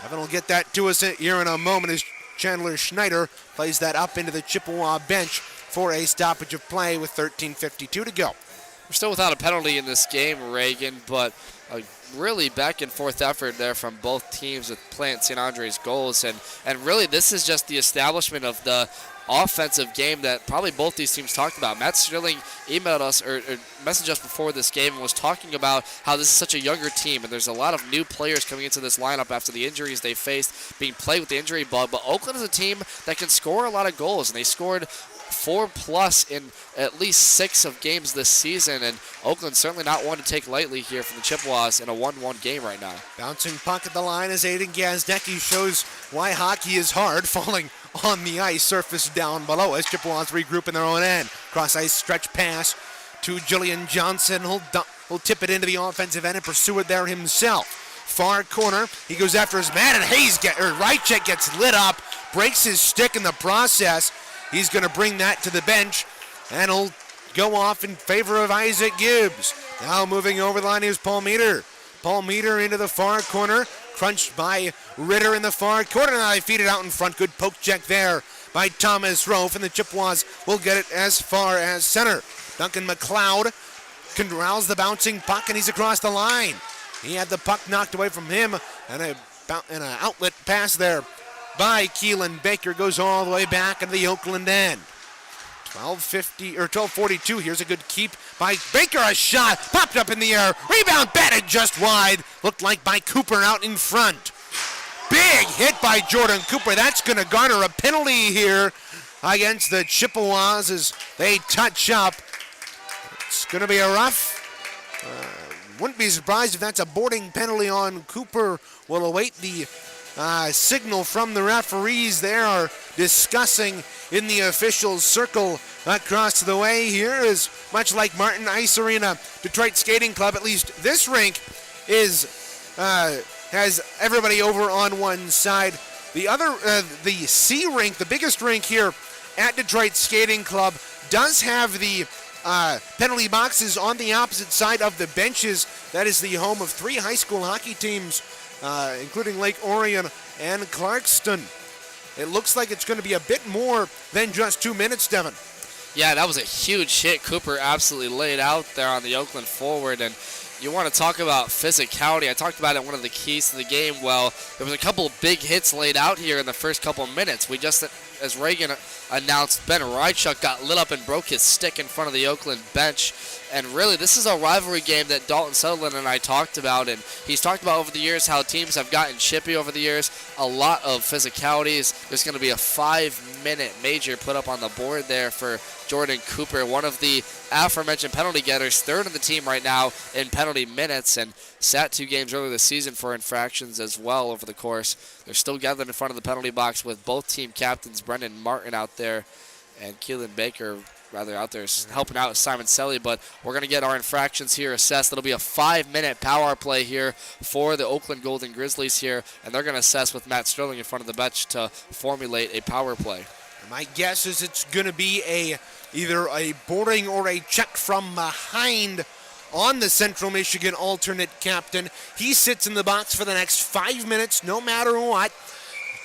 Evan will get that to us here in a moment as Chandler Schneider plays that up into the Chippewa bench for a stoppage of play with 13:52 to go. We're still without a penalty in this game, Reagan, but a really back and forth effort there from both teams with Plant St. Andre's goals. And really this is just the establishment of the offensive game that probably both these teams talked about. Matt Sterling emailed us or messaged us before this game and was talking about how this is such a younger team and there's a lot of new players coming into this lineup after the injuries they faced, being plagued with the injury bug. But Oakland is a team that can score a lot of goals, and they scored 4+ in at least 6 of games this season, and Oakland certainly not one to take lightly here from the Chippewas in a 1-1 game right now. Bouncing puck at the line as Aiden Gazdecki shows why hockey is hard, falling on the ice, surface down below as Chippewas regroup in their own end. Cross ice stretch pass to Julian Johnson. He'll tip it into the offensive end and pursue it there himself. Far corner, he goes after his man, and Rychek gets lit up, breaks his stick in the process. He's going to bring that to the bench, and he'll go off in favor of Isaac Gibbs. Now moving over the line, here's Paul Meter. Paul Meter into the far corner, crunched by Ritter in the far corner. Now they feed it out in front. Good poke check there by Thomas Rofe, and the Chippewas will get it as far as center. Duncan McLeod corrals the bouncing puck, and he's across the line. He had the puck knocked away from him, and an outlet pass there by Keelan Baker goes all the way back into the Oakland end. 12:42. Here's a good keep by Baker. A shot popped up in the air. Rebound batted just wide. Looked like by Cooper out in front. Big hit by Jordan Cooper. That's going to garner a penalty here against the Chippewas as they touch up. It's going to be a rough. Wouldn't be surprised if that's a boarding penalty on Cooper. We'll await the signal from the referees. They are discussing in the official circle across the way. Here is much like Martin Ice Arena, Detroit Skating Club. At least this rink has everybody over on one side. The other, the C rink, the biggest rink here at Detroit Skating Club, does have the penalty boxes on the opposite side of the benches. That is the home of 3 high school hockey teams, including Lake Orion and Clarkston. It looks like it's going to be a bit more than just 2 minutes, Devin. Yeah, that was a huge hit. Cooper absolutely laid out there on the Oakland forward, and you want to talk about physicality. I talked about it, one of the keys to the game. Well, there was a couple of big hits laid out here in the first couple of minutes. We just, as Reagan announced, Ben Rychuk got lit up and broke his stick in front of the Oakland bench. And really, this is a rivalry game that Dalton Sutherland and I talked about. And he's talked about over the years how teams have gotten chippy over the years. A lot of physicalities. There's going to be a 5-minute major put up on the board there for Jordan Cooper, one of the aforementioned penalty getters, third in the team right now in penalty minutes, and sat 2 games earlier this season for infractions as well over the course. They're still gathered in front of the penalty box with both team captains, Brendan Martin out there and Keelan Baker rather out there helping out Simon Selly, but we're going to get our infractions here assessed. It'll be a 5-minute power play here for the Oakland Golden Grizzlies here, and they're going to assess with Matt Sterling in front of the bench to formulate a power play. My guess is it's going to be either a boarding or a check from behind on the Central Michigan alternate captain. He sits in the box for the next 5 minutes, no matter what.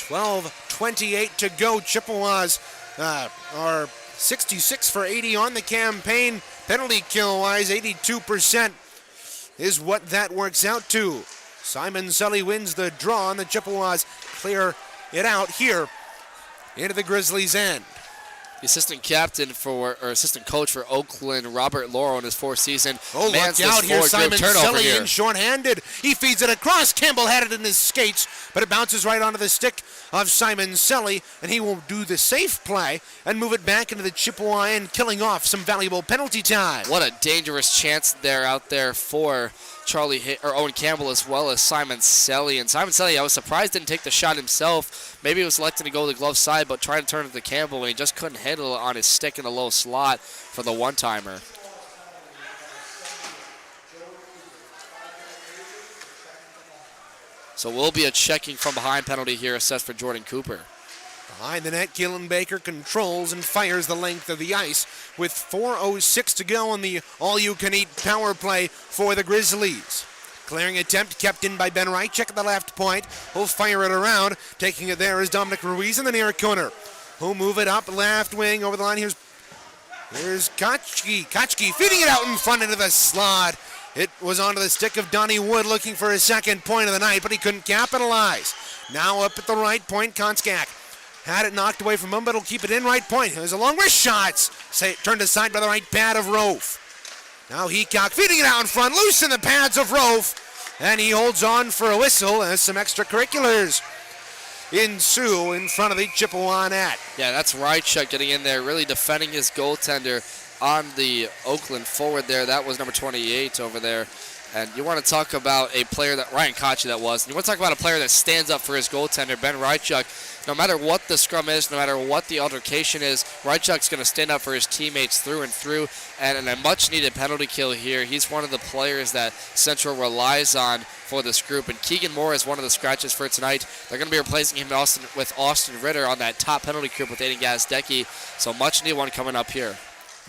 12:28 to go. Chippewas are 66 for 80 on the campaign. Penalty kill-wise, 82% is what that works out to. Simon Sully wins the draw, and the Chippewas clear it out here into the Grizzlies' end. The assistant coach for Oakland, Robert Lauro, in his 4th season. Oh, look out here, Simon Sully in short-handed. He feeds it across. Campbell had it in his skates, but it bounces right onto the stick of Simon Sully, and he will do the safe play and move it back into the Chippewa end, killing off some valuable penalty time. What a dangerous chance there out there for Owen Campbell as well as Simon Selly. And Simon Selly, I was surprised didn't take the shot himself. Maybe he was electing to go to the glove side, but tried to turn it to Campbell, and he just couldn't handle it on his stick in the low slot for the one-timer. So will be a checking from behind penalty here assessed for Jordan Cooper. Behind the net, Keelan Baker controls and fires the length of the ice with 4:06 to go on the all-you-can-eat power play for the Grizzlies. Clearing attempt kept in by Ben Rychuk at the left point. He'll fire it around. Taking it there is Dominic Ruiz in the near corner. Who'll move it up left wing over the line. Here's Kochke. Kochke feeding it out in front into the slot. It was onto the stick of Donnie Wood looking for his second point of the night, but he couldn't capitalize. Now up at the right point, Konskak had it knocked away from him, but he'll keep it in right point. There's a long wrist shot. Turned aside by the right pad of Rofe. Now Heacock feeding it out in front, loose in the pads of Rofe, and he holds on for a whistle as some extracurriculars ensue in front of the Chippewa net. Yeah, that's Rychuk getting in there, really defending his goaltender on the Oakland forward there. That was number 28 over there. And you want to talk about a player that, Ryan Kochke that was, and you want to talk about a player that stands up for his goaltender, Ben Rychuk. No matter what the scrum is, no matter what the altercation is, Rychuk's going to stand up for his teammates through and through, and in a much-needed penalty kill here, he's one of the players that Central relies on for this group. And Keegan Moore is one of the scratches for tonight. They're going to be replacing him with Austin Ritter on that top penalty group with Aiden Gazdecki, so much-needed one coming up here.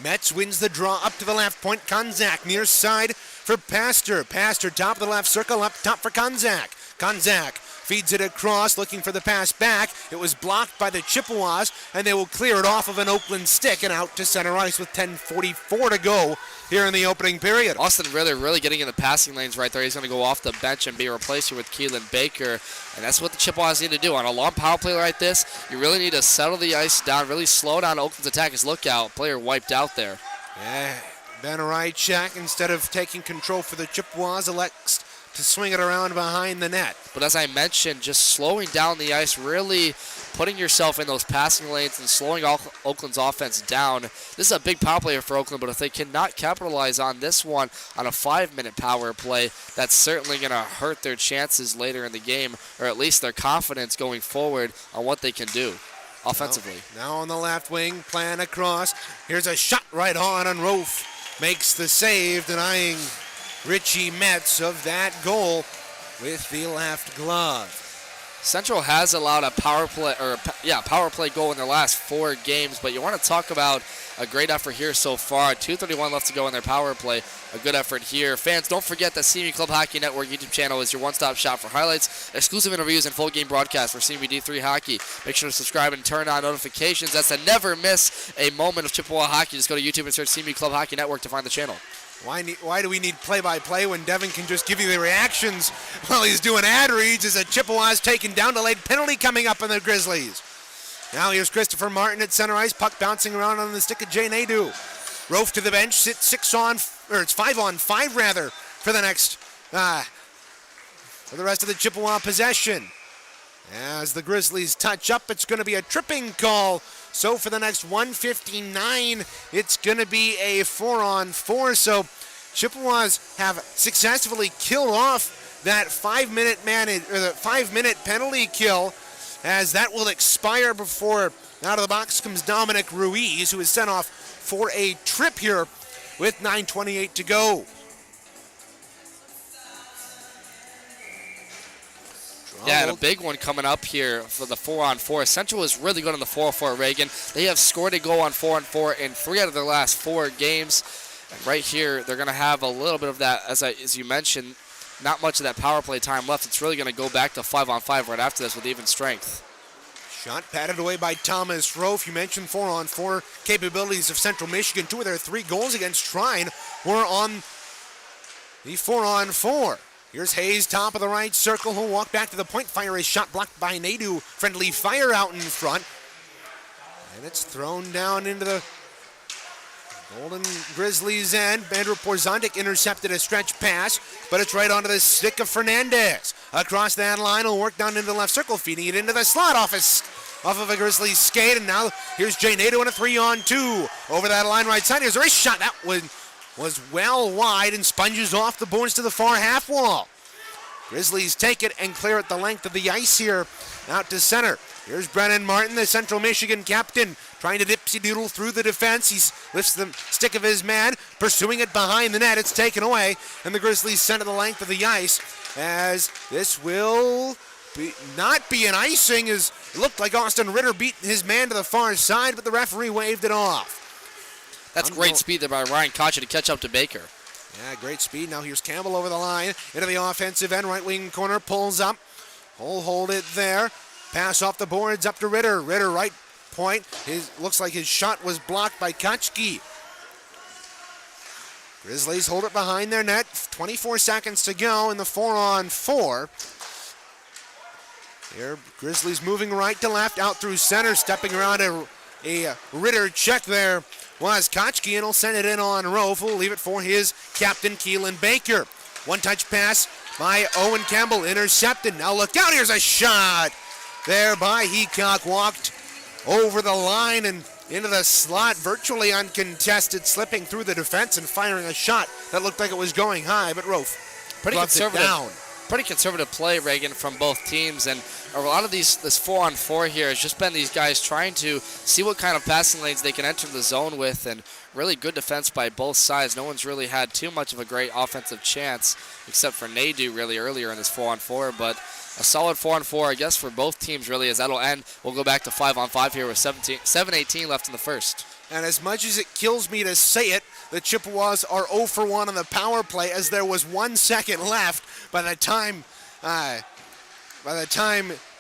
Metz wins the draw up to the left point. Konzak near side for Pastor. Pastor top of the left circle, up top for Konzak. Konzak feeds it across, looking for the pass back. It was blocked by the Chippewas, and they will clear it off of an Oakland stick and out to center ice with 10:44 to go here in the opening period. Austin Ritter really getting in the passing lanes right there. He's going to go off the bench and be replaced here with Keelan Baker, and that's what the Chippewas need to do. On a long power play like this, you really need to settle the ice down, really slow down Oakland's attack. His lookout player wiped out there. Yeah, Ben Rychuk, instead of taking control for the Chippewas, elects to swing it around behind the net. But as I mentioned, just slowing down the ice, really putting yourself in those passing lanes and slowing Oakland's offense down. This is a big power play for Oakland, but if they cannot capitalize on this one on a 5-minute power play, that's certainly going to hurt their chances later in the game, or at least their confidence going forward on what they can do offensively. Now on the left wing, plan across. Here's a shot right on, and Rofe makes the save, denying Richie Metz of that goal with the left glove. Central has allowed a power play goal in their last 4 games, but you want to talk about a great effort here so far. 2:31 left to go in their power play. A good effort here. Fans, don't forget that CMU Club Hockey Network YouTube channel is your one-stop shop for highlights, exclusive interviews, and full game broadcasts for CMU D3 hockey. Make sure to subscribe and turn on notifications. That's to never miss a moment of Chippewa hockey. Just go to YouTube and search CMU Club Hockey Network to find the channel. Why do we need play-by-play when Devin can just give you the reactions while he's doing ad reads? As a Chippewas taken down, delayed penalty coming up on the Grizzlies. Now here's Christopher Martin at center ice, puck bouncing around on the stick of Jay Nadeau. Rofe to the bench, sits 5-on-5 rather for the next for the rest of the Chippewa possession. As the Grizzlies touch up, it's going to be a tripping call. So for the next 1:59, it's going to be a 4-on-4. So Chippewas have successfully killed off that 5-minute the 5-minute penalty kill, as that will expire before out of the box comes Dominic Ruiz, who is sent off for a trip here with 9:28 to go. Yeah, and a big one coming up here for the 4-on-4. Central is really good on the 4-on-4, Reagan. They have scored a goal on 4-on-4 in 3 out of their last 4 games. And right here, they're going to have a little bit of that, as you mentioned, not much of that power play time left. It's really going to go back to 5-on-5 right after this with even strength. Shot patted away by Thomas Rofe. You mentioned 4-on-4 capabilities of Central Michigan. 2 of their 3 goals against Trine were on the 4-on-4. Here's Hayes, top of the right circle. He'll walk back to the point. Fire is shot blocked by Nadeau. Friendly fire out in front. And it's thrown down into the Golden Grizzlies end. Andrew Porzondik intercepted a stretch pass, but it's right onto the stick of Fernandez. Across that line, he'll work down into the left circle, feeding it into the slot off of a Grizzlies skate. And now here's Jay Nadeau in a 3-on-2. Over that line right side. Here's a wrist shot. That was well wide and sponges off the boards to the far half wall. Grizzlies take it and clear it the length of the ice here out to center. Here's Brennan Martin, the Central Michigan captain, trying to dipsy-doodle through the defense. He lifts the stick of his man, pursuing it behind the net. It's taken away, and the Grizzlies send it the length of the ice, as this will not be an icing, as it looked like Austin Ritter beat his man to the far side, but the referee waved it off. That's great speed there by Ryan Kocha to catch up to Baker. Yeah, great speed. Now here's Campbell over the line into the offensive end, right wing corner, pulls up. Hold it there. Pass off the boards up to Ritter. Ritter right point. Looks like his shot was blocked by Kochki. Grizzlies hold it behind their net. 24 seconds to go in the 4-on-4. Here, Grizzlies moving right to left, out through center, stepping around a Ritter check there was Kochki, and he'll send it in on Rofe. We'll leave it for his captain, Keelan Baker. One-touch pass by Owen Campbell, intercepted. Now look out, here's a shot there by Heacock, walked over the line and into the slot, virtually uncontested, slipping through the defense and firing a shot that looked like it was going high, but Rofe pretty conservative play, Reagan, from both teams. And a lot of this 4-on-4 here has just been these guys trying to see what kind of passing lanes they can enter the zone with, and really good defense by both sides. No one's really had too much of a great offensive chance, except for Nadeau really earlier in this 4-on-4, but a solid 4-on-4, I guess, for both teams, really, as that'll end. We'll go back to 5-on-5 here with 7:18 left in the first. And as much as it kills me to say it, the Chippewas are 0 for 1 on the power play, as there was 1 second left by the time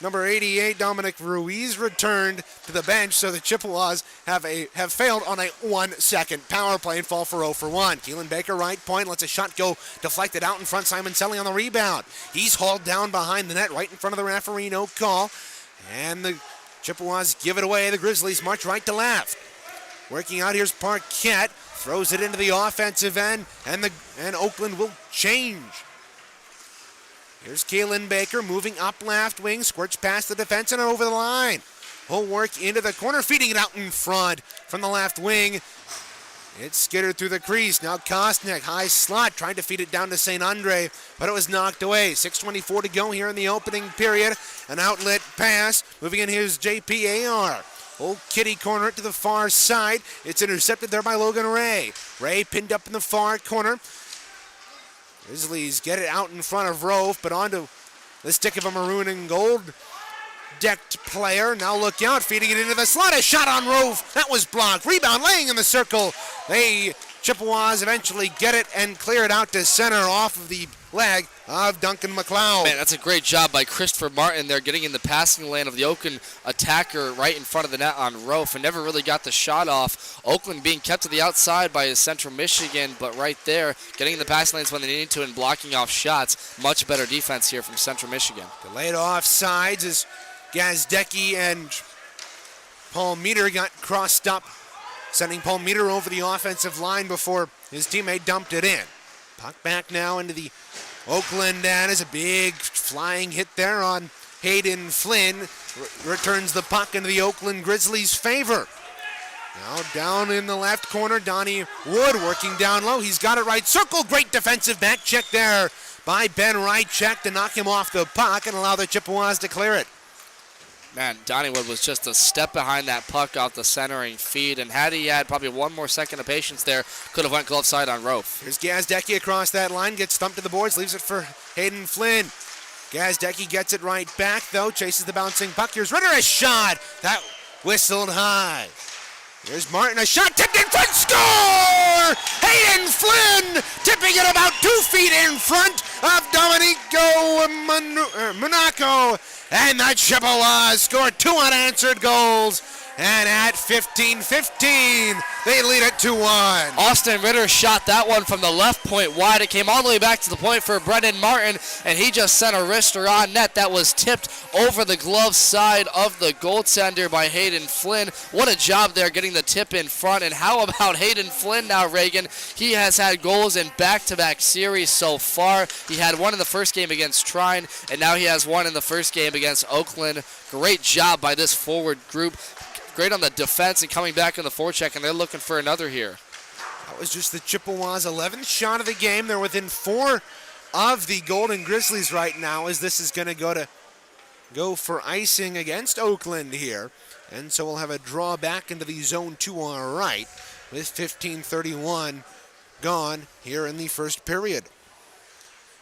number 88, Dominic Ruiz, returned to the bench. So the Chippewas have failed on a 1-second power play and fall for 0 for 1. Keelan Baker, right point, lets a shot go deflected out in front. Simon Selly on the rebound. He's hauled down behind the net, right in front of the referee, no call. And the Chippewas give it away. The Grizzlies march right to left. Working out, here's Parquette, throws it into the offensive end, and Oakland will change. Here's Keelan Baker moving up left wing, squirts past the defense and over the line. He'll work into the corner, feeding it out in front from the left wing. It's skittered through the crease. Now Kostnik, high slot, trying to feed it down to St. Andre, but it was knocked away. 6:24 to go here in the opening period. An outlet pass. Moving in, here's JPAR. Old kitty corner to the far side. It's intercepted there by Logan Ray. Ray pinned up in the far corner. Grizzlies get it out in front of Rofe, but onto the stick of a maroon and gold decked player. Now look out, feeding it into the slot. A shot on Rove. That was blocked. Rebound laying in the circle. Chippewas eventually get it and clear it out to center off of the leg of Duncan McLeod. Man, that's a great job by Christopher Martin there, getting in the passing lane of the Oakland attacker right in front of the net on Rofe, and never really got the shot off. Oakland being kept to the outside by Central Michigan, but right there, getting in the passing lanes when they need to and blocking off shots. Much better defense here from Central Michigan. Delayed offsides as Gazdecki and Paul Meter got crossed up, sending Paul Meter over the offensive line before his teammate dumped it in. Puck back now into the Oakland end as a big flying hit there on Hayden Flynn. Returns the puck into the Oakland Grizzlies' favor. Now down in the left corner, Donnie Wood working down low. He's got it right circle. Great defensive back check there by Ben Rychek to knock him off the puck and allow the Chippewas to clear it. Man, Donnie Wood was just a step behind that puck off the centering feed, and had he had probably one more second of patience there, could have went glove side on Rofe. Here's Gazdecki across that line, gets thumped to the boards, leaves it for Hayden Flynn. Gazdecki gets it right back, though, chases the bouncing puck. Here's Ritter, a shot! That whistled high. Here's Martin, a shot, tipped in front, score! Hayden Flynn tipping it about 2 feet in front of Domenico Monaco. And the Chippewas scored 2 unanswered goals. And at 15-15, they lead it 2-1. Austin Ritter shot that one from the left point wide. It came all the way back to the point for Brendan Martin, and he just sent a wrister on net that was tipped over the glove side of the goaltender by Hayden Flynn. What a job there getting the tip in front. And how about Hayden Flynn now, Reagan? He has had goals in back-to-back series so far. He had one in the first game against Trine, and now he has one in the first game against Oakland. Great job by this forward group. Great on the defense and coming back in the forecheck, and they're looking for another here. That was just the Chippewas' 11th shot of the game. They're within 4 of the Golden Grizzlies right now, as this is going to go for icing against Oakland here. And so we'll have a draw back into the zone to our right with 15:31 gone here in the first period.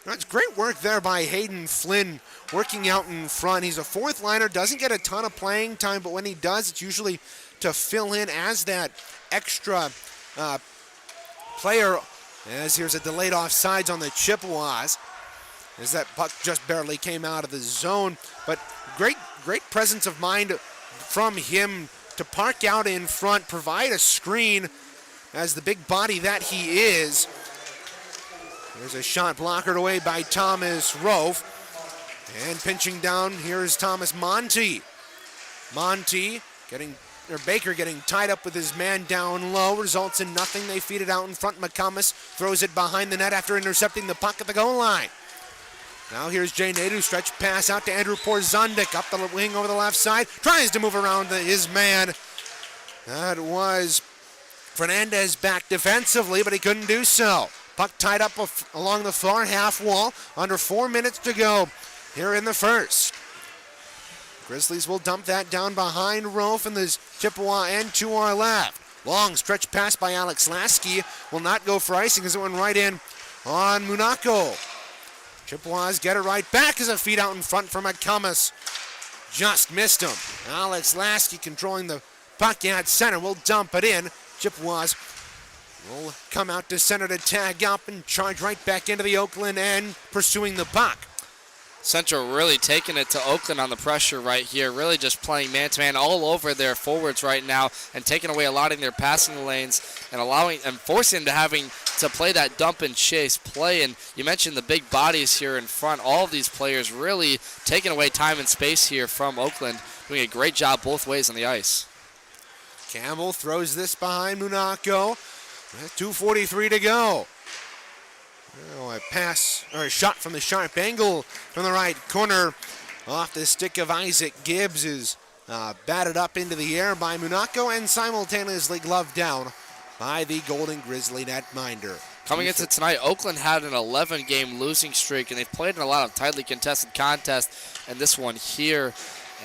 That's great work there by Hayden Flynn, working out in front. He's a fourth liner, doesn't get a ton of playing time, but when he does, it's usually to fill in as that extra player. As here's a delayed offsides on the Chippewas, as that puck just barely came out of the zone. But great presence of mind from him to park out in front, provide a screen as the big body that he is. There's a shot blockered away by Thomas Rofe. And pinching down, here's Thomas Monty. Baker getting tied up with his man down low, results in nothing. They feed it out in front. McComas throws it behind the net after intercepting the puck at the goal line. Now here's Jay Nadu, stretch pass out to Andrew Porzundik, up the wing over the left side, tries to move around his man. That was Fernandez back defensively, but he couldn't do so. Puck tied up along the far half wall. Under 4 minutes to go here in the first. Grizzlies will dump that down behind Rofe and the Chippewa end to our left. Long stretch pass by Alex Lasky will not go for icing as it went right in on Monaco. Chippewas get it right back as a feed out in front from McComas. Just missed him. Alex Lasky controlling the puck at center will dump it in. Chippewas will come out to center to tag up and charge right back into the Oakland end, pursuing the puck. Central really taking it to Oakland on the pressure right here, really just playing man-to-man all over their forwards right now and taking away a lot in their passing lanes and forcing them to having to play that dump and chase play. And you mentioned the big bodies here in front. All of these players really taking away time and space here from Oakland, doing a great job both ways on the ice. Campbell throws this behind Monaco. 2:43 to go. Oh, a shot from the sharp angle from the right corner off the stick of Isaac Gibbs is batted up into the air by Monaco and simultaneously gloved down by the Golden Grizzly netminder. Coming into tonight, Oakland had an 11-game losing streak, and they've played in a lot of tightly contested contests, and this one here.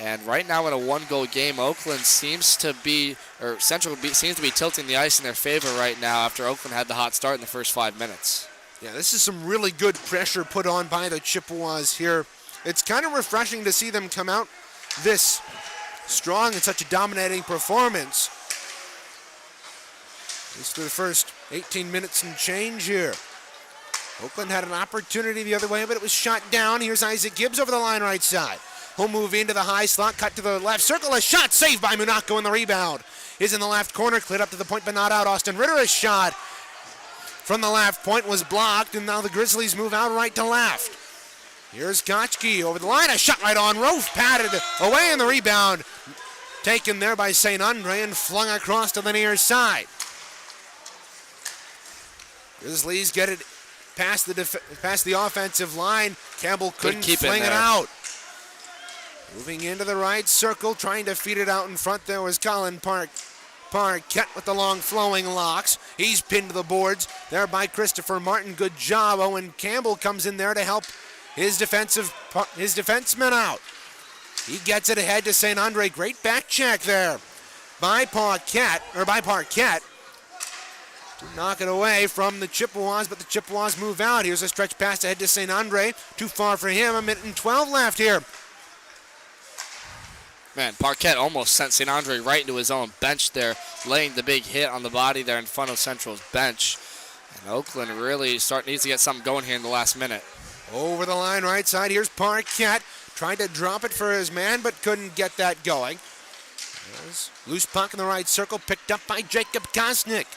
And right now in a one-goal game, Oakland seems to be tilting the ice in their favor right now after Oakland had the hot start in the first 5 minutes. Yeah, this is some really good pressure put on by the Chippewas here it's kind of refreshing to see them come out this strong and such a dominating performance. Just through the first 18 minutes and change here. Oakland had an opportunity the other way, but it was shot down. Here's Isaac Gibbs over the line right side. He'll move into the high slot, cut to the left circle. A shot saved by Monaco, and the rebound is in the left corner, cleared up to the point, but not out. Austin Ritter, a shot from the left point was blocked, and now the Grizzlies move out right to left. Here's Kochke over the line, a shot right on Rofe, patted away, and the rebound taken there by St. Andre and flung across to the near side. Grizzlies get it past the offensive line. Campbell couldn't fling it out. Moving into the right circle, trying to feed it out in front. There was Colin Parquette with the long flowing locks. He's pinned to the boards there by Christopher Martin. Good job. Owen Campbell comes in there to help his defenseman out. He gets it ahead to St. Andre. Great back check there by Parquette. To knock it away from the Chippewas, but the Chippewas move out. Here's a stretch pass ahead to St. Andre. Too far for him. 1:12 left here. Man, Parquette almost sent St. Andre right into his own bench there, laying the big hit on the body there in front of Central's bench. And Oakland really needs to get something going here in the last minute. Over the line right side, here's Parquette. Tried to drop it for his man, but couldn't get that going. There's loose puck in the right circle, picked up by Jacob Kosnick.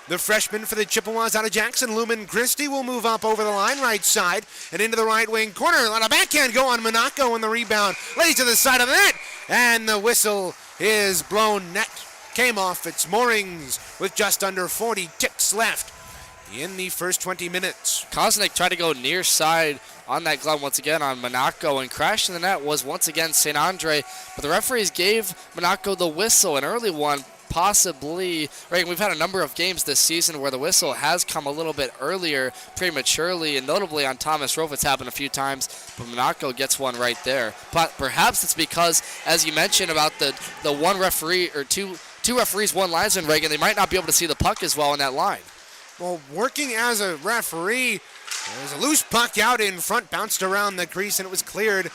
The freshman for the Chippewas out of Jackson, Lumen Christie, will move up over the line right side and into the right wing corner. Let a backhand go on Monaco, and the rebound lays to the side of the net. And the whistle is blown. Net came off its moorings with just under 40 ticks left in the first 20 minutes. Kosnick tried to go near side on that glove once again on Monaco, and crashing the net was once again St. Andre. But the referees gave Monaco the whistle, an early one. Possibly, right, we've had a number of games this season where the whistle has come a little bit earlier prematurely, and notably on Thomas Rofe it's happened a few times, but Monaco gets one right there. But perhaps it's because, as you mentioned about the one referee or two referees, one linesman, Reagan, they might not be able to see the puck as well on that line. Well, working as a referee, there's a loose puck out in front, bounced around the crease, and it was cleared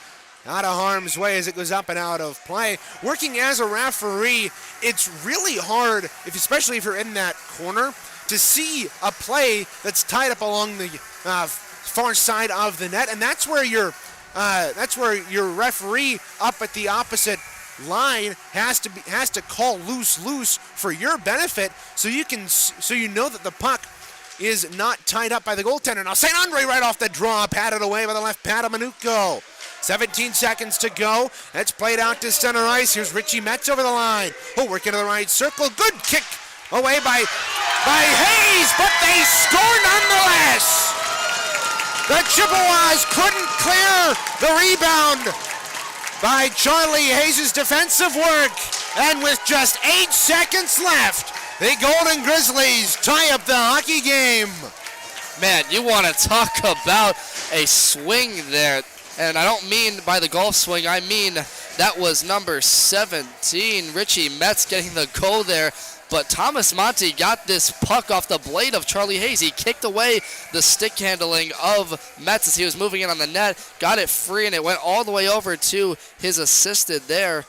out of harm's way as it goes up and out of play. Working as a referee, it's really hard, especially if you're in that corner, to see a play that's tied up along the far side of the net, and that's where your referee up at the opposite line has to call loose for your benefit, so you know that the puck is not tied up by the goaltender. Now St. Andre right off the draw, patted away by the left pad of Monaco. 17 seconds to go. That's played out to center ice. Here's Richie Metz over the line. He'll work into the right circle. Good kick away by Hayes, but they score nonetheless. The Chippewas couldn't clear the rebound by Charlie Hayes' defensive work. And with just 8 seconds left, the Golden Grizzlies tie up the hockey game. Man, you want to talk about a swing there. And I don't mean by the golf swing, I mean that was number 17, Richie Metz, getting the goal there. But Thomas Monty got this puck off the blade of Charlie Hayes. He kicked away the stick handling of Metz as he was moving in on the net, got it free, and it went all the way over to his assisted there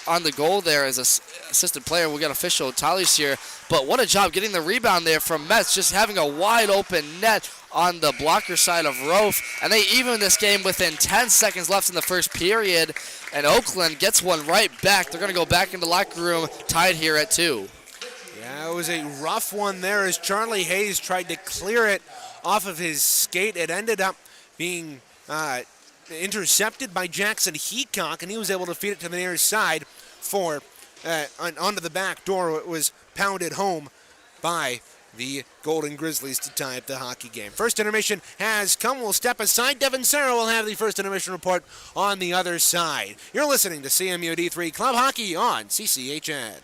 on the goal there as assistant player. We'll get official tallies here. But what a job getting the rebound there from Metz, just having a wide open net on the blocker side of Rofe. And they even this game within 10 seconds left in the first period. And Oakland gets one right back. They're going to go back into the locker room tied here at 2. Yeah, it was a rough one there as Charlie Hayes tried to clear it off of his skate. It ended up being intercepted by Jackson Heacock, and he was able to feed it to the near side onto the back door. It was pounded home by the Golden Grizzlies to tie up the hockey game. First intermission has come. We'll step aside. Devin Serra will have the first intermission report on the other side. You're listening to CMU D3 Club Hockey on CCHN.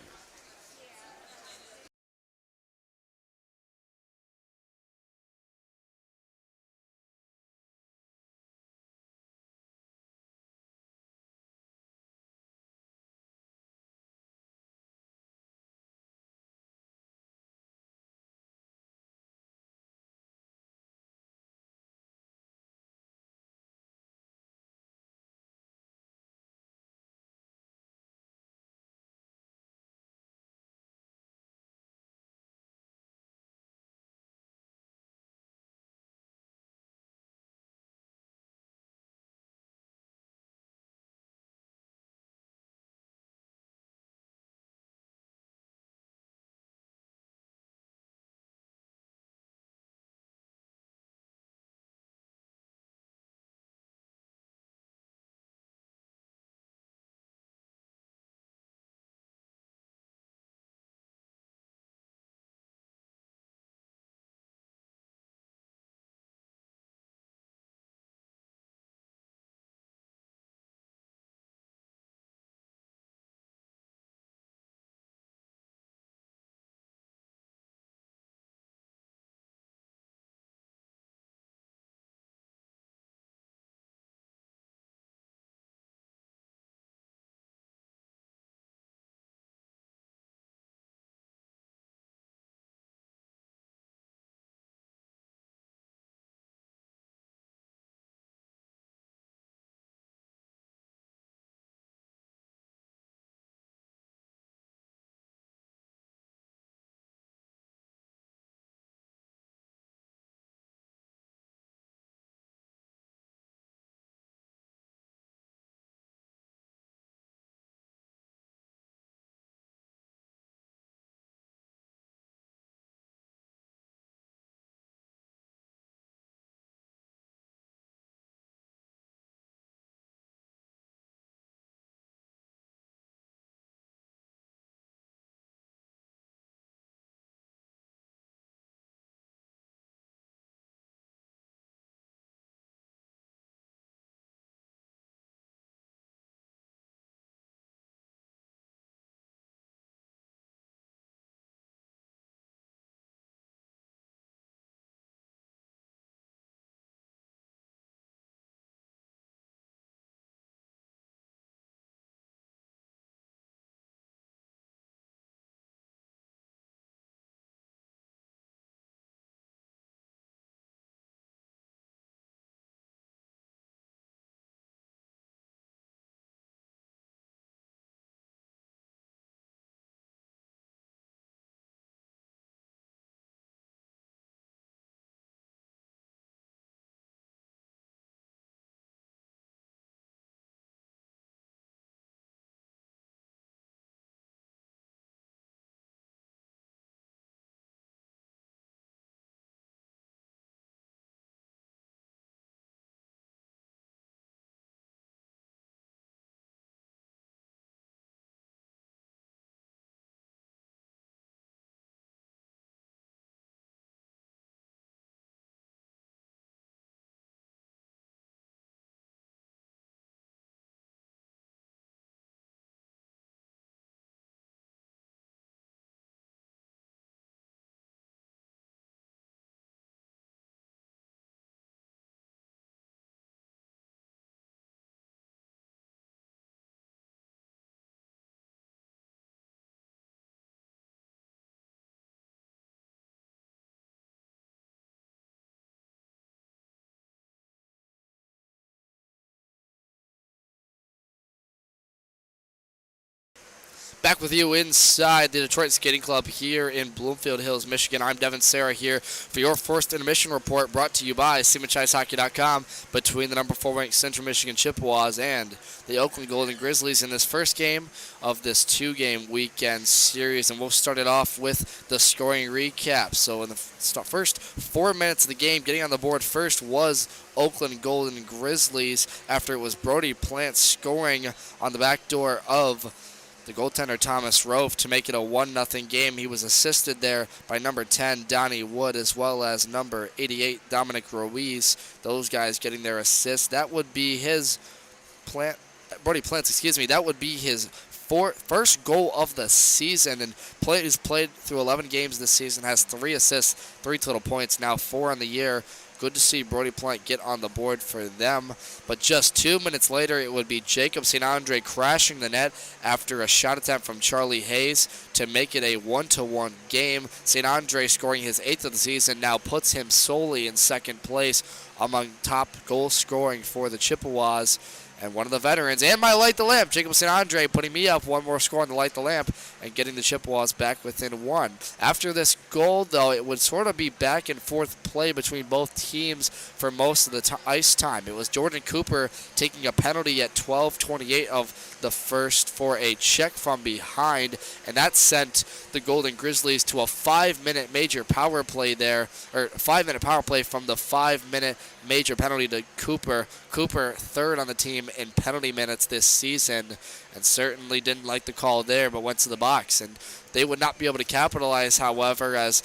Back with you inside the Detroit Skating Club here in Bloomfield Hills, Michigan. I'm Devin Sarah here for your first intermission report brought to you by MCHC.com between the number 4 ranked Central Michigan Chippewas and the Oakland Golden Grizzlies in this first game of this 2-game weekend series. And we'll start it off with the scoring recap. So in the first 4 minutes of the game, getting on the board first was Oakland Golden Grizzlies after it was Brody Plant scoring on the back door of the goaltender Thomas Rove to make it a 1-0 game. He was assisted there by number 10, Donnie Wood, as well as number 88, Dominic Ruiz. Those guys getting their assists. That would be Brody Plant's, that would be his first goal of the season. And he's played through 11 games this season, has 3 assists, 3 total points, now 4 on the year. Good to see Brody Plant get on the board for them. But just 2 minutes later, it would be Jacob St. Andre crashing the net after a shot attempt from Charlie Hayes to make it a 1-1 game. St. Andre scoring his 8th of the season now puts him solely in second place among top goal scoring for the Chippewas. And one of the veterans, and my Light the Lamp, Jacob St. Andre, putting me up one more score on the Light the Lamp and getting the Chippewas back within 1. After this goal, though, it would sort of be back and forth play between both teams for most of the ice time. It was Jordan Cooper taking a penalty at 12:28 of the first for a check from behind, and that sent the Golden Grizzlies to a 5-minute major power play there, or 5-minute power play from the 5-minute major penalty to Cooper. Cooper third on the team in penalty minutes this season, and certainly didn't like the call there, but went to the box. And they would not be able to capitalize, however, as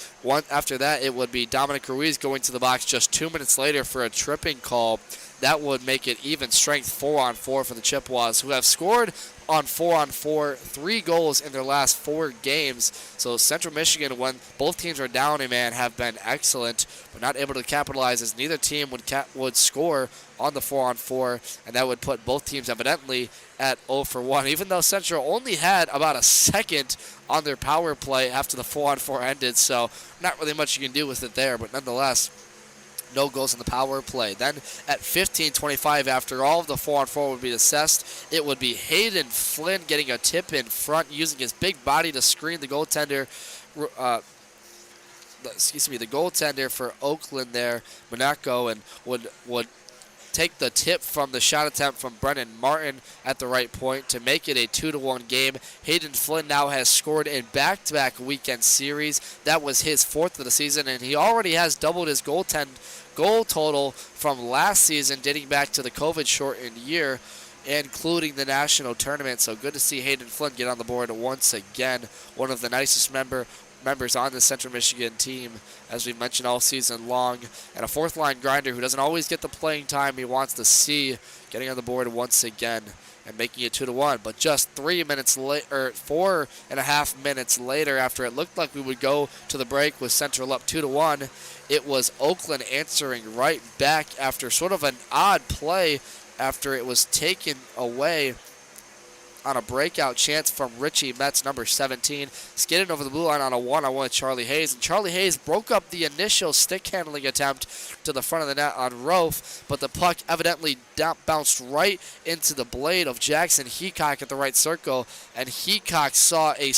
after that it would be Dominic Ruiz going to the box just 2 minutes later for a tripping call. That would make it even strength 4-on-4 for the Chippewas, who have scored on 4-on-4, 3 goals in their last 4 games. So Central Michigan, when both teams are down a man, have been excellent, but not able to capitalize as neither team would score on the 4-on-4, and that would put both teams evidently at 0-for-1, even though Central only had about a second on their power play after the 4-on-4 ended, so not really much you can do with it there, but nonetheless, no goals in the power play. Then at 15:25, after all of the 4-on-4 would be assessed, it would be Hayden Flynn getting a tip in front, using his big body to screen the goaltender. The goaltender for Oakland there, Monaco, and would take the tip from the shot attempt from Brennan Martin at the right point to make it a 2-1 game. Hayden Flynn now has scored in back-to-back weekend series. That was his 4th of the season, and he already has doubled his goal total from last season, dating back to the COVID-shortened year, including the national tournament. So good to see Hayden Flynn get on the board once again. One of the nicest members on the Central Michigan team, as we've mentioned all season long, and a 4th-line grinder who doesn't always get the playing time he wants to see, getting on the board once again and making it 2-1. But just 4.5 minutes later, after it looked like we would go to the break with Central up 2-1, it was Oakland answering right back after sort of an odd play after it was taken away on a breakout chance from Richie Metz, number 17, skidded over the blue line on a 1-on-1 with Charlie Hayes. And Charlie Hayes broke up the initial stick handling attempt to the front of the net on Rofe, but the puck evidently bounced right into the blade of Jackson Heacock at the right circle, and Heacock saw a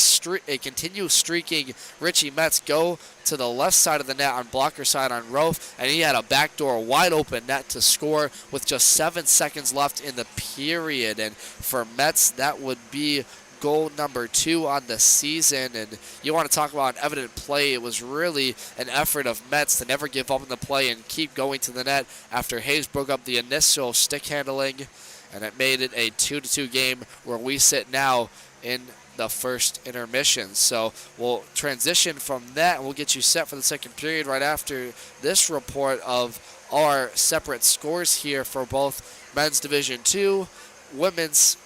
continuous streaking Richie Metz go to the left side of the net on blocker side on Rofe, and he had a backdoor wide open net to score with just 7 seconds left in the period. And for Metz, that would be goal number 2 on the season. And you want to talk about an evident play. It was really an effort of Metz to never give up in the play and keep going to the net after Hayes broke up the initial stick handling, and it made it a 2-2 game where we sit now in the first intermission. So we'll transition from that and we'll get you set for the second period right after this report of our separate scores here for both men's Division II, women's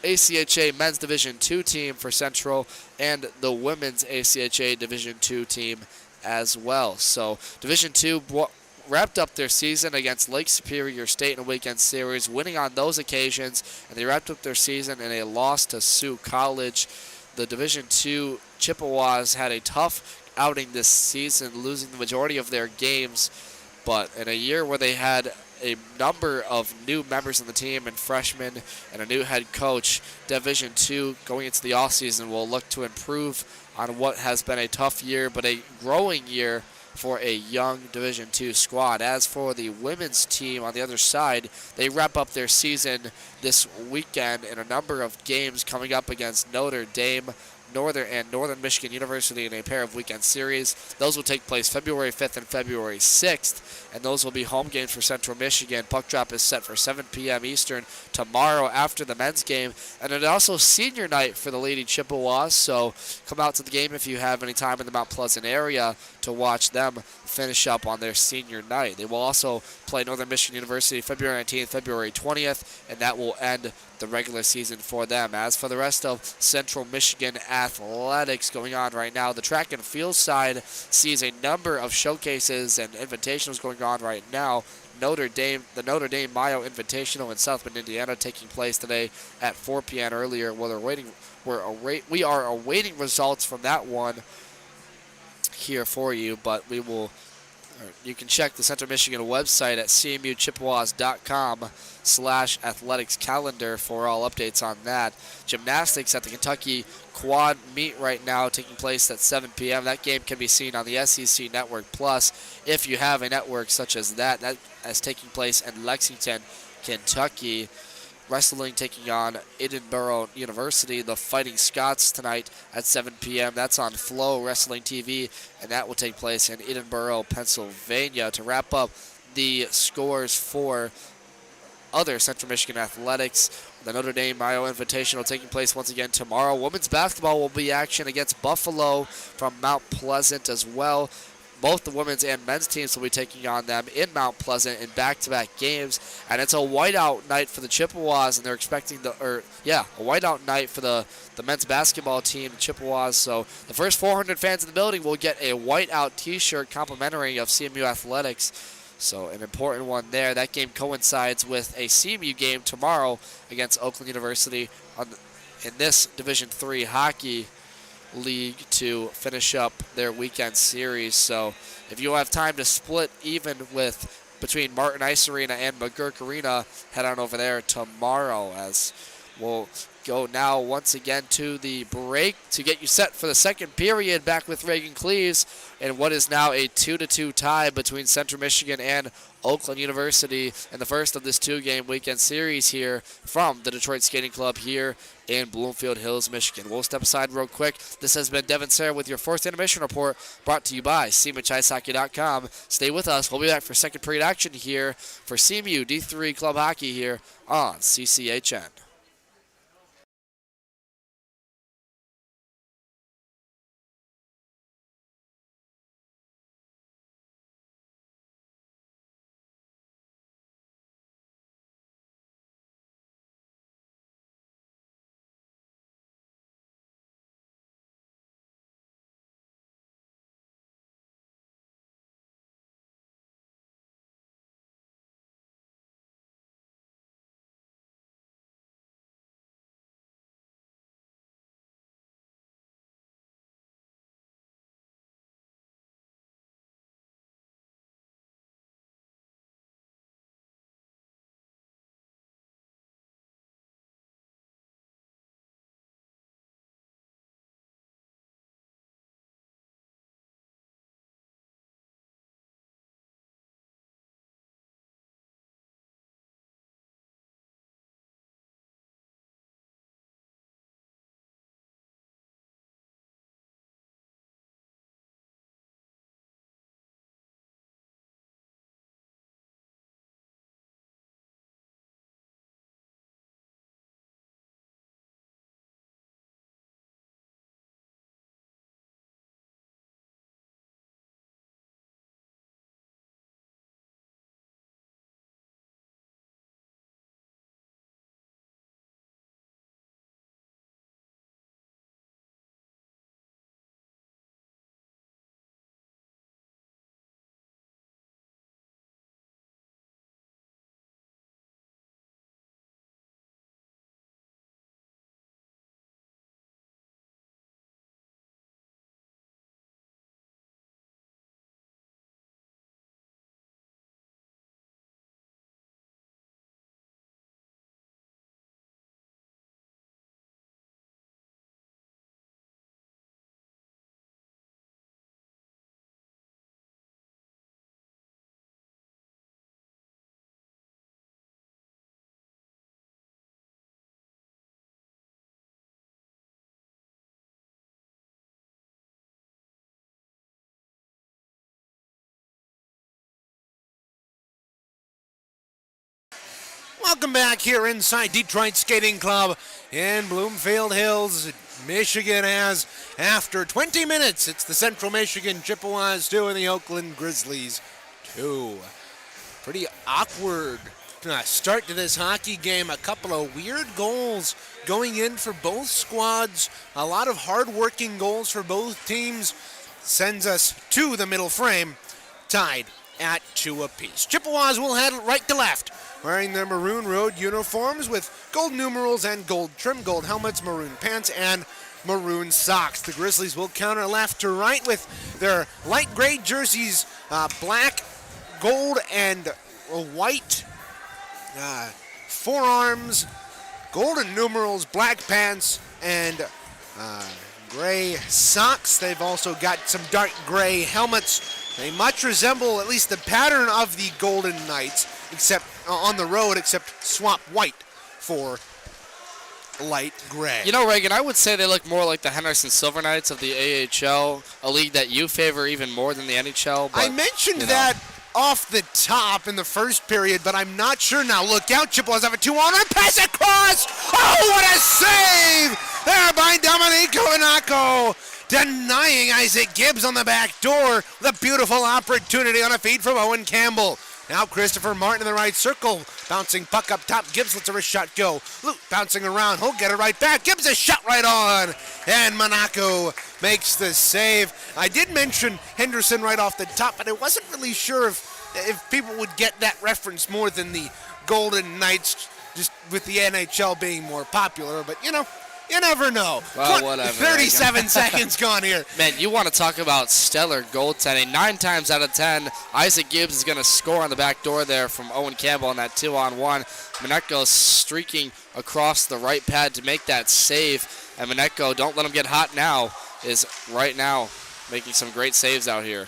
ACHA men's Division II team for Central, and the women's ACHA Division II team as well. So Division II wrapped up their season against Lake Superior State in a weekend series, winning on those occasions, and they wrapped up their season in a loss to Sioux College. The Division II Chippewas had a tough outing this season, losing the majority of their games, but in a year where they had a number of new members of the team and freshmen and a new head coach. Division II going into the offseason will look to improve on what has been a tough year, but a growing year for a young Division II squad. As for the women's team on the other side, they wrap up their season this weekend in a number of games coming up against Notre Dame, Northern Michigan University in a pair of weekend series. Those will take place February 5th and February 6th, and those will be home games for Central Michigan. Puck drop is set for 7 p.m. Eastern tomorrow after the men's game, and it's also senior night for the Lady Chippewas, so come out to the game if you have any time in the Mount Pleasant area to watch them finish up on their senior night. They will also play Northern Michigan University February 19th, February 20th, and that will end the regular season for them. As for the rest of Central Michigan athletics going on right now, the track and field side sees a number of showcases and invitationals going on right now. The Notre Dame Mayo Invitational in South Bend, Indiana, taking place today at 4 p.m. earlier. We are awaiting results from that one here for you, but you can check the Central Michigan website at cmuchippewas.com/athletics calendar for all updates on that. Gymnastics at the Kentucky Quad meet right now, taking place at 7 p.m. That game can be seen on the SEC Network Plus if you have a network such as that. That is taking place in Lexington, Kentucky. Wrestling taking on Edinburgh University, the Fighting Scots, tonight at 7 p.m. That's on Flow Wrestling TV, and that will take place in Edinburgh, Pennsylvania. To wrap up the scores for other Central Michigan athletics, the Notre Dame Mayo Invitational taking place once again tomorrow. Women's basketball will be action against Buffalo from Mount Pleasant as well. Both the women's and men's teams will be taking on them in Mount Pleasant in back-to-back games. And it's a whiteout night for the Chippewas, and they're expecting a whiteout night for the men's basketball team, the Chippewas. So the first 400 fans in the building will get a whiteout T-shirt complimentary of CMU Athletics. So an important one there. That game coincides with a CMU game tomorrow against Oakland University in this Division III hockey league to finish up their weekend series. So if you have time to split even between Martin Ice Arena and McGurk Arena, head on over there tomorrow, as we'll go now once again to the break to get you set for the second period, back with Reagan Cleaves in what is now a 2-2 tie between Central Michigan and Oakland University in the first of this two-game weekend series here from the Detroit Skating Club here in Bloomfield Hills, Michigan. We'll step aside real quick. This has been Devin Sarah with your fourth intermission report, brought to you by CMHIceHockey.com. Stay with us. We'll be back for second period action here for CMU D3 Club Hockey here on CCHN. Welcome back here inside Detroit Skating Club in Bloomfield Hills, Michigan. As after 20 minutes, it's the Central Michigan Chippewas 2 and the Oakland Grizzlies 2. Pretty awkward start to this hockey game. A couple of weird goals going in for both squads. A lot of hard-working goals for both teams. Sends us to the middle frame, tied at 2 apiece. Chippewas will head right to left, wearing their maroon road uniforms with gold numerals and gold trim, gold helmets, maroon pants, and maroon socks. The Grizzlies will counter left to right with their light gray jerseys, black, gold, and white forearms, golden numerals, black pants, and gray socks. They've also got some dark gray helmets. They much resemble at least the pattern of the Golden Knights, except on the road, except swap white for light gray. You know, Reagan, I would say they look more like the Henderson Silver Knights of the AHL, a league that you favor even more than the NHL. But, I mentioned that off the top in the first period, but I'm not sure now. Look out, Chippewas have a 2-on-1 pass across. Oh, what a save there by Domenico Monaco, denying Isaac Gibbs on the back door with a beautiful opportunity on a feed from Owen Campbell. Now Christopher Martin in the right circle, bouncing puck up top. Gibbs lets a wrist shot go. Luke bouncing around, he'll get it right back. Gibbs a shot right on, and Monaco makes the save. I did mention Henderson right off the top, but I wasn't really sure if people would get that reference more than the Golden Knights, just with the NHL being more popular, but you know, you never know. Well, whatever. 37 seconds gone here. Man, you want to talk about stellar goaltending. 9 times out of 10, Isaac Gibbs is going to score on the back door there from Owen Campbell on that 2-on-1. Monetko streaking across the right pad to make that save. And Monetko, don't let him get hot now, is right now making some great saves out here.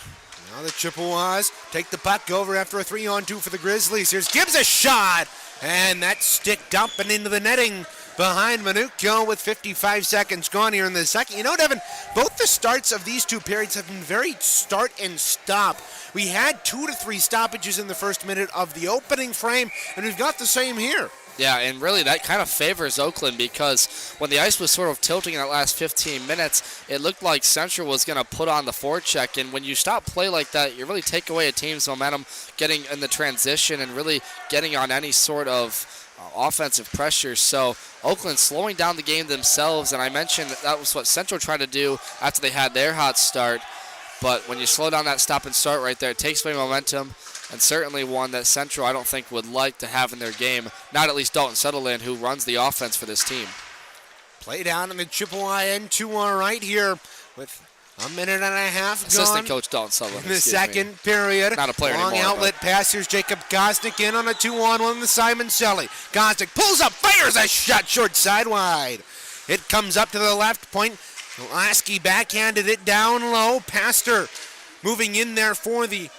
Now the Chippewas take the puck over after a 3-on-2 for the Grizzlies. Here's Gibbs a shot, and that stick dumping into the netting behind Manuccio with 55 seconds gone here in the second. You know, Devin, both the starts of these two periods have been very start and stop. We had 2 to 3 stoppages in the first minute of the opening frame, and we've got the same here. Yeah, and really that kind of favors Oakland because when the ice was sort of tilting in that last 15 minutes, it looked like Central was going to put on the forecheck. And when you stop play like that, you really take away a team's momentum getting in the transition and really getting on any sort of offensive pressure. So Oakland slowing down the game themselves, and I mentioned that was what Central tried to do after they had their hot start. But when you slow down that stop and start right there, it takes away momentum, and certainly one that Central I don't think would like to have in their game. Not at least Dalton Sutherland, who runs the offense for this team. Play down in the Chippewa end to our right here with a minute and a half Assistant gone Coach Dalton Sutherland in the second period. Not a player Long anymore, outlet pass. Here's Jacob Gosnick in on a 2-on-1 with Simon Selly. Gosnick pulls up, fires a shot short side wide. It comes up to the left point. Lasky backhanded it down low. Pastor moving in there for the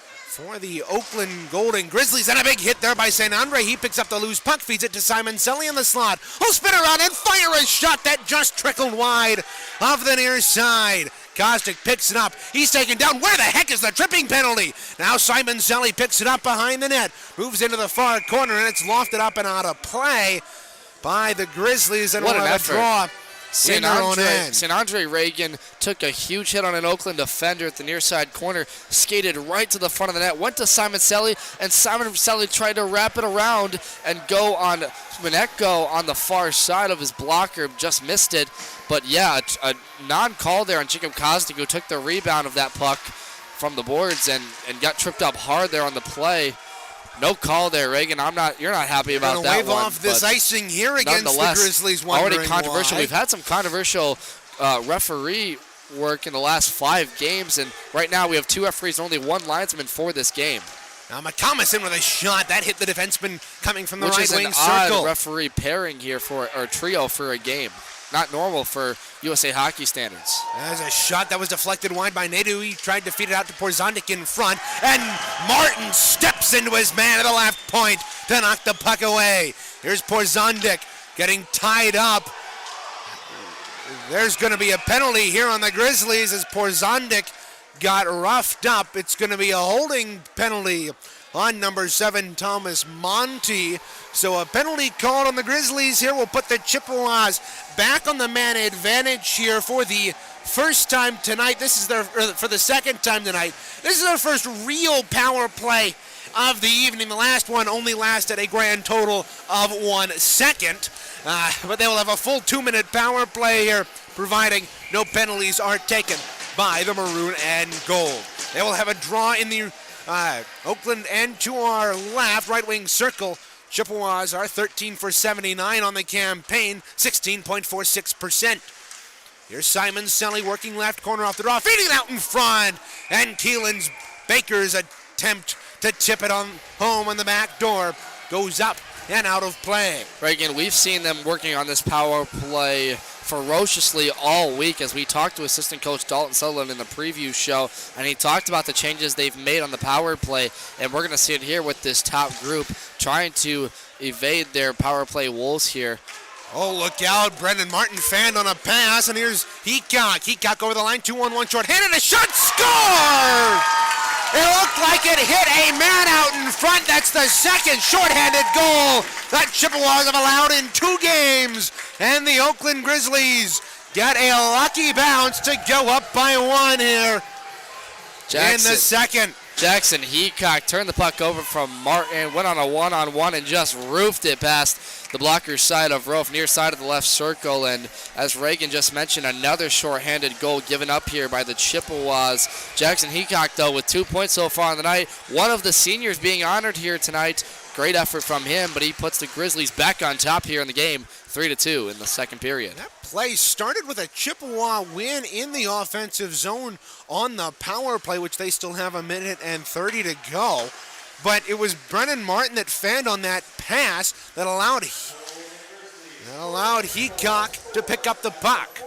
Oakland Golden Grizzlies, and a big hit there by St. Andre. He picks up the loose puck, feeds it to Simon Selly in the slot. He'll spin around and fire a shot that just trickled wide of the near side. Kostic picks it up. He's taken down. Where the heck is the tripping penalty? Now Simon Selly picks it up behind the net, moves into the far corner, and it's lofted up and out of play by the Grizzlies, and what we'll an have effort. a draw. St. Andre Reagan took a huge hit on an Oakland defender at the near side corner, skated right to the front of the net, went to Simon Selly, and Simon Selly tried to wrap it around and go on Monetko on the far side of his blocker, just missed it. But yeah, a non-call there on Jacob Kostic, who took the rebound of that puck from the boards and got tripped up hard there on the play. No call there, Reagan. You're not happy about that wave one. Off this icing here against the Grizzlies. Already controversial. Why. We've had some controversial referee work in the last 5 games, and right now we have 2 referees and only 1 linesman for this game. Now McComas in with a shot that hit the defenseman coming from the right wing Which is an circle. odd referee pairing here or trio for a game. Not normal for USA hockey standards. There's a shot that was deflected wide by Nadu. He tried to feed it out to Porzondik in front, and Martin steps into his man at the left point to knock the puck away. Here's Porzondik getting tied up. There's going to be a penalty here on the Grizzlies as Porzondik got roughed up. It's going to be a holding penalty on number 7, Thomas Monty. So a penalty called on the Grizzlies here will put the Chippewas back on the man advantage here for the first time tonight. This is for the second time tonight. This is their first real power play of the evening. The last one only lasted a grand total of 1 second. But they will have a full 2-minute power play here, providing no penalties are taken by the maroon and gold. They will have a draw in the Oakland end to our left, right wing circle. Chippewas are 13 for 79 on the campaign, 16.46%. Here's Simon Selly working left corner off the draw, feeding it out in front. And Keelan's Baker's attempt to tip it on home on the back door goes up and out of play. Reagan, we've seen them working on this power play ferociously all week as we talked to assistant coach Dalton Sutherland in the preview show, and he talked about the changes they've made on the power play, and we're going to see it here with this top group trying to evade their power play wolves here. Oh, look out. Brendan Martin fanned on a pass, and here's Heacock. Heacock over the line, 2-on-1 short-handed, a shot, score! It looked like it hit a man out in front. That's the second shorthanded goal that Chippewas have allowed in 2 games. And the Oakland Grizzlies get a lucky bounce to go up by 1 here in the second. Jackson Heacock turned the puck over from Martin, went on a one-on-one and just roofed it past the blocker's side of Rofe, near side of the left circle. And as Reagan just mentioned, another shorthanded goal given up here by the Chippewas. Jackson Heacock, though, with 2 points so far on the night. One of the seniors being honored here tonight. Great effort from him, but he puts the Grizzlies back on top here in the game, 3-2 in the second period. That play started with a Chippewa win in the offensive zone on the power play, which they still have 1:30 to go. But it was Brennan Martin that fanned on that pass that allowed Heacock to pick up the puck.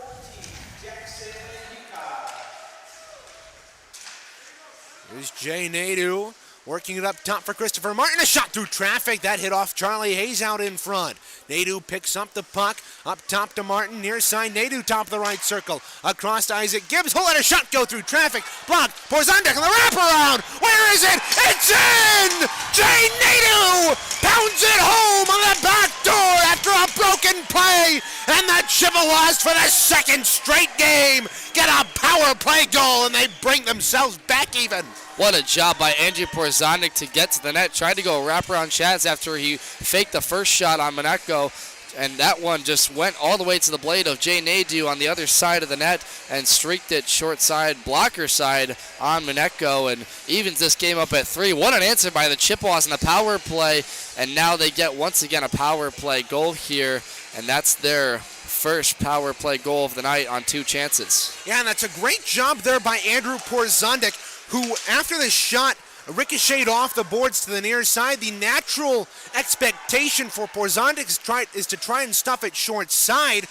Here's Jay Nadeau working it up top for Christopher Martin. A shot through traffic. That hit off Charlie Hayes out in front. Nadeau picks up the puck. Up top to Martin. Near side. Nadeau top of the right circle. Across to Isaac Gibbs. He'll let a shot go through traffic. Blocked. Porzondek on the wraparound. Where is it? It's in! Jay Nadeau pounds it home on the back door after a broken play. And the Chippewas, for the second straight game, get a power play goal, and they bring themselves back even. What a job by Andrew Porzondek to get to the net. Tried to go wraparound Chaz after he faked the first shot on Monetko, and that one just went all the way to the blade of Jay Nadeau on the other side of the net and streaked it short side, blocker side on Monetko, and evens this game up at 3. What an answer by the Chippewas in the power play, and now they get once again a power play goal here, and that's their first power play goal of the night on 2 chances. Yeah, and that's a great job there by Andrew Porzondek, who, after the shot ricocheted off the boards to the near side, the natural expectation for Porzondek is to try and stuff it short side,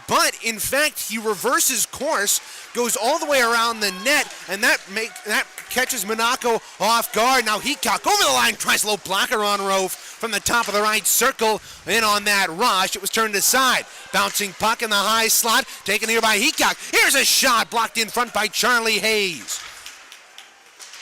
but in fact he reverses course, goes all the way around the net, and that catches Monaco off guard. Now Heacock over the line, tries a low blocker on Rofe from the top of the right circle. In on that rush, it was turned aside. Bouncing puck in the high slot, taken here by Heacock. Here's a shot blocked in front by Charlie Hayes.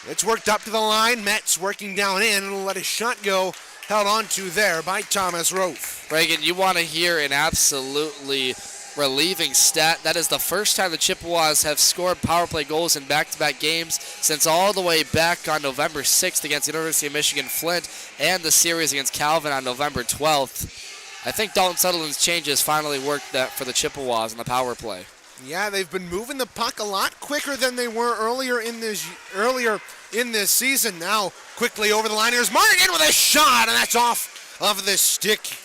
It's worked up to the line. Metz working down in and will let a shot go. Held on to there by Thomas Rofe. Reagan, you want to hear an absolutely relieving stat. That is the first time the Chippewas have scored power play goals in back-to-back games since all the way back on November 6th against the University of Michigan Flint and the series against Calvin on November 12th. I think Dalton Sutherland's changes finally worked that for the Chippewas in the power play. Yeah, they've been moving the puck a lot quicker than they were earlier in this season. Now, quickly over the line. Here's Martin in with a shot, and that's off of the stick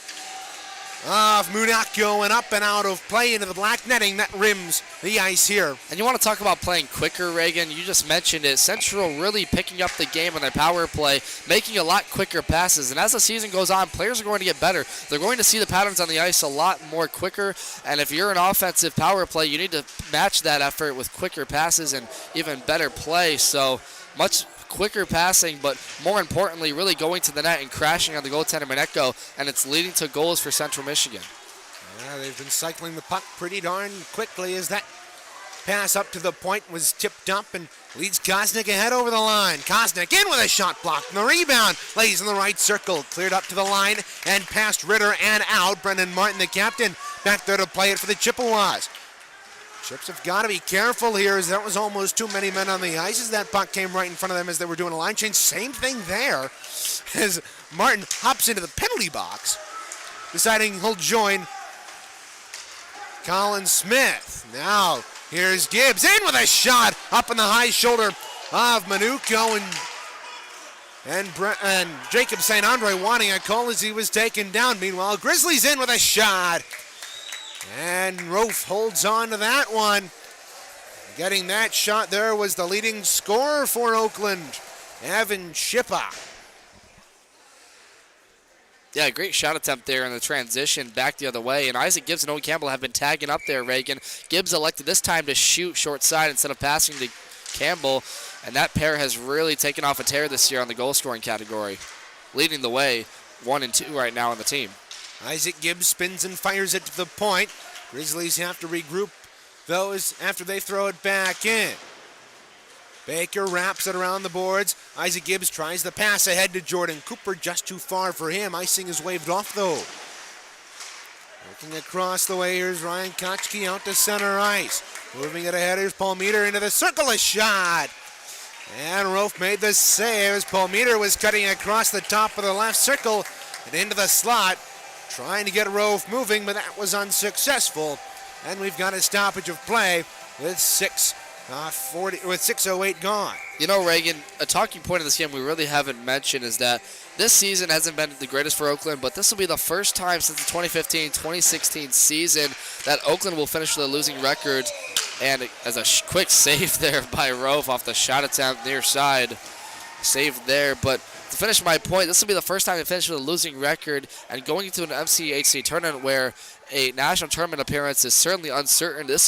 of Munako and up and out of play into the black netting that rims the ice here. And you want to talk about playing quicker, Reagan? You just mentioned it. Central really picking up the game on their power play, making a lot quicker passes. And as the season goes on, players are going to get better. They're going to see the patterns on the ice a lot more quicker. And if you're an offensive power play, you need to match that effort with quicker passes and even better play. So much quicker passing, but more importantly, really going to the net and crashing on the goaltender Monetko, and it's leading to goals for Central Michigan. Yeah, they've been cycling the puck pretty darn quickly as that pass up to the point was tipped up and leads Kosnick ahead over the line. Kosnick in with a shot block. And the rebound lays in the right circle. Cleared up to the line and past Ritter and out. Brendan Martin, the captain, back there to play it for the Chippewas. Chips have got to be careful here, as that was almost too many men on the ice as that puck came right in front of them as they were doing a line change. Same thing there as Martin hops into the penalty box, deciding he'll join Colin Smith. Now, here's Gibbs in with a shot up in the high shoulder of Manuko, and Jacob St. Andre wanting a call as he was taken down. Meanwhile, Grizzlies in with a shot. And Rofe holds on to that one. Getting that shot there was the leading scorer for Oakland, Evan Schippa. Yeah, great shot attempt there in the transition back the other way. And Isaac Gibbs and Owen Campbell have been tagging up there, Reagan. Gibbs elected this time to shoot short side instead of passing to Campbell. And that pair has really taken off a tear this year on the goal scoring category. Leading the way, 1 and 2 right now on the team. Isaac Gibbs spins and fires it to the point. Grizzlies have to regroup those after they throw it back in. Baker wraps it around the boards. Isaac Gibbs tries the pass ahead to Jordan Cooper, just too far for him. Icing is waved off though. Looking across the way, here's Ryan Kochke out to center ice. Moving it ahead, here's Paul Meter into the circle, a shot. And Rofe made the save as Paul Meter was cutting across the top of the left circle and into the slot, trying to get Rofe moving, but that was unsuccessful. And we've got a stoppage of play with 6:08 gone. You know, Reagan, a talking point in this game we really haven't mentioned is that this season hasn't been the greatest for Oakland, but this will be the first time since the 2015-2016 season that Oakland will finish with a losing record. And as a quick save there by Rofe off the shot attempt near side, saved there. But to finish my point, this will be the first time they finish with a losing record, and going into an MCHC tournament where a national tournament appearance is certainly uncertain. This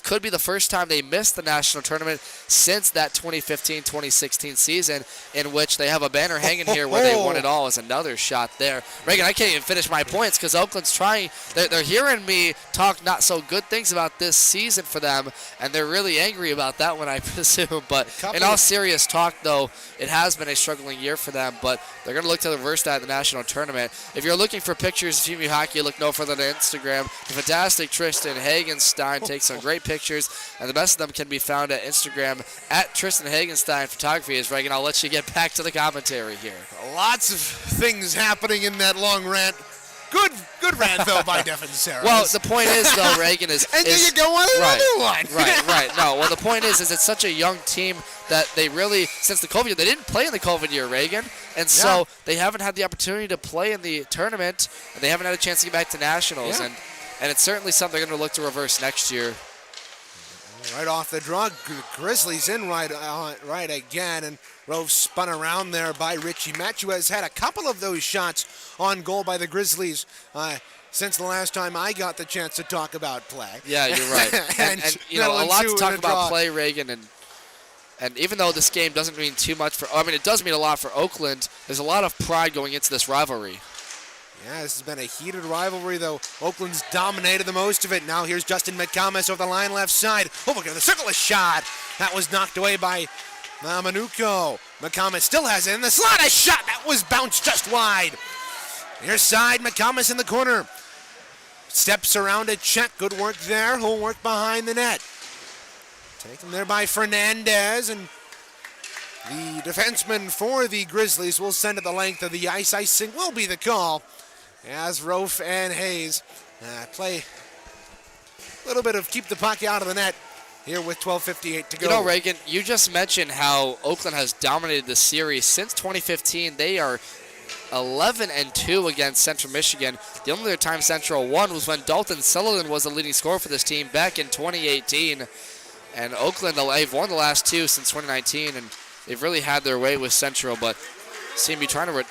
could be the first time they miss the national tournament since that 2015-2016 season, in which they have a banner hanging here where they won it all. Is another shot there. Reagan, I can't even finish my points because Oakland's trying. They're hearing me talk not so good things about this season for them, and they're really angry about that one, I presume. But in all serious talk, though, it has been a struggling year for them, but they're going to look to reverse that in the national tournament. If you're looking for pictures of Team Hockey, look no further than Instagram. The fantastic Tristan Hagenstein takes some great pictures, and the best of them can be found at Instagram at Tristan Hagenstein Photography. Is Reagan, I'll let you get back to the commentary here. Lots of things happening in that long rant. Good rant, though, by Devin Sarah. Well, the point is, though, Reagan, is... and then you go on another one. Right. No, well, the point is it's such a young team that they really, since the COVID year, they didn't play in the COVID year, Reagan, and so they haven't had the opportunity to play in the tournament, and they haven't had a chance to get back to nationals, and it's certainly something they're going to look to reverse next year. Right off the draw, Grizzlies in right again, and Rove spun around there by Richie Metch, who has had a couple of those shots on goal by the Grizzlies since the last time I got the chance to talk about play. Yeah, you're right. and you know, a lot to talk about play, Reagan, and even though this game doesn't mean too much for, I mean, it does mean a lot for Oakland, there's a lot of pride going into this rivalry. Yeah, this has been a heated rivalry, though. Oakland's dominated the most of it. Now here's Justin McComas over the line left side. Oh, look at the circle, a shot. That was knocked away by Manuko. McComas still has it in the slot. A shot that was bounced just wide. Near side, McComas in the corner. Steps around a check. Good work there. Whole work behind the net. Taken there by Fernandez, and the defenseman for the Grizzlies will send it the length of the ice. Icing will be the call as Rofe and Hayes play a little bit of keep the puck out of the net here with 12:58 to go. You know, Reagan, you just mentioned how Oakland has dominated the series since 2015. They are 11-2 against Central Michigan. The only other time Central won was when Dalton Sullivan was the leading scorer for this team back in 2018. And Oakland, they've won the last two since 2019, and they've really had their way with Central, but seem to be trying to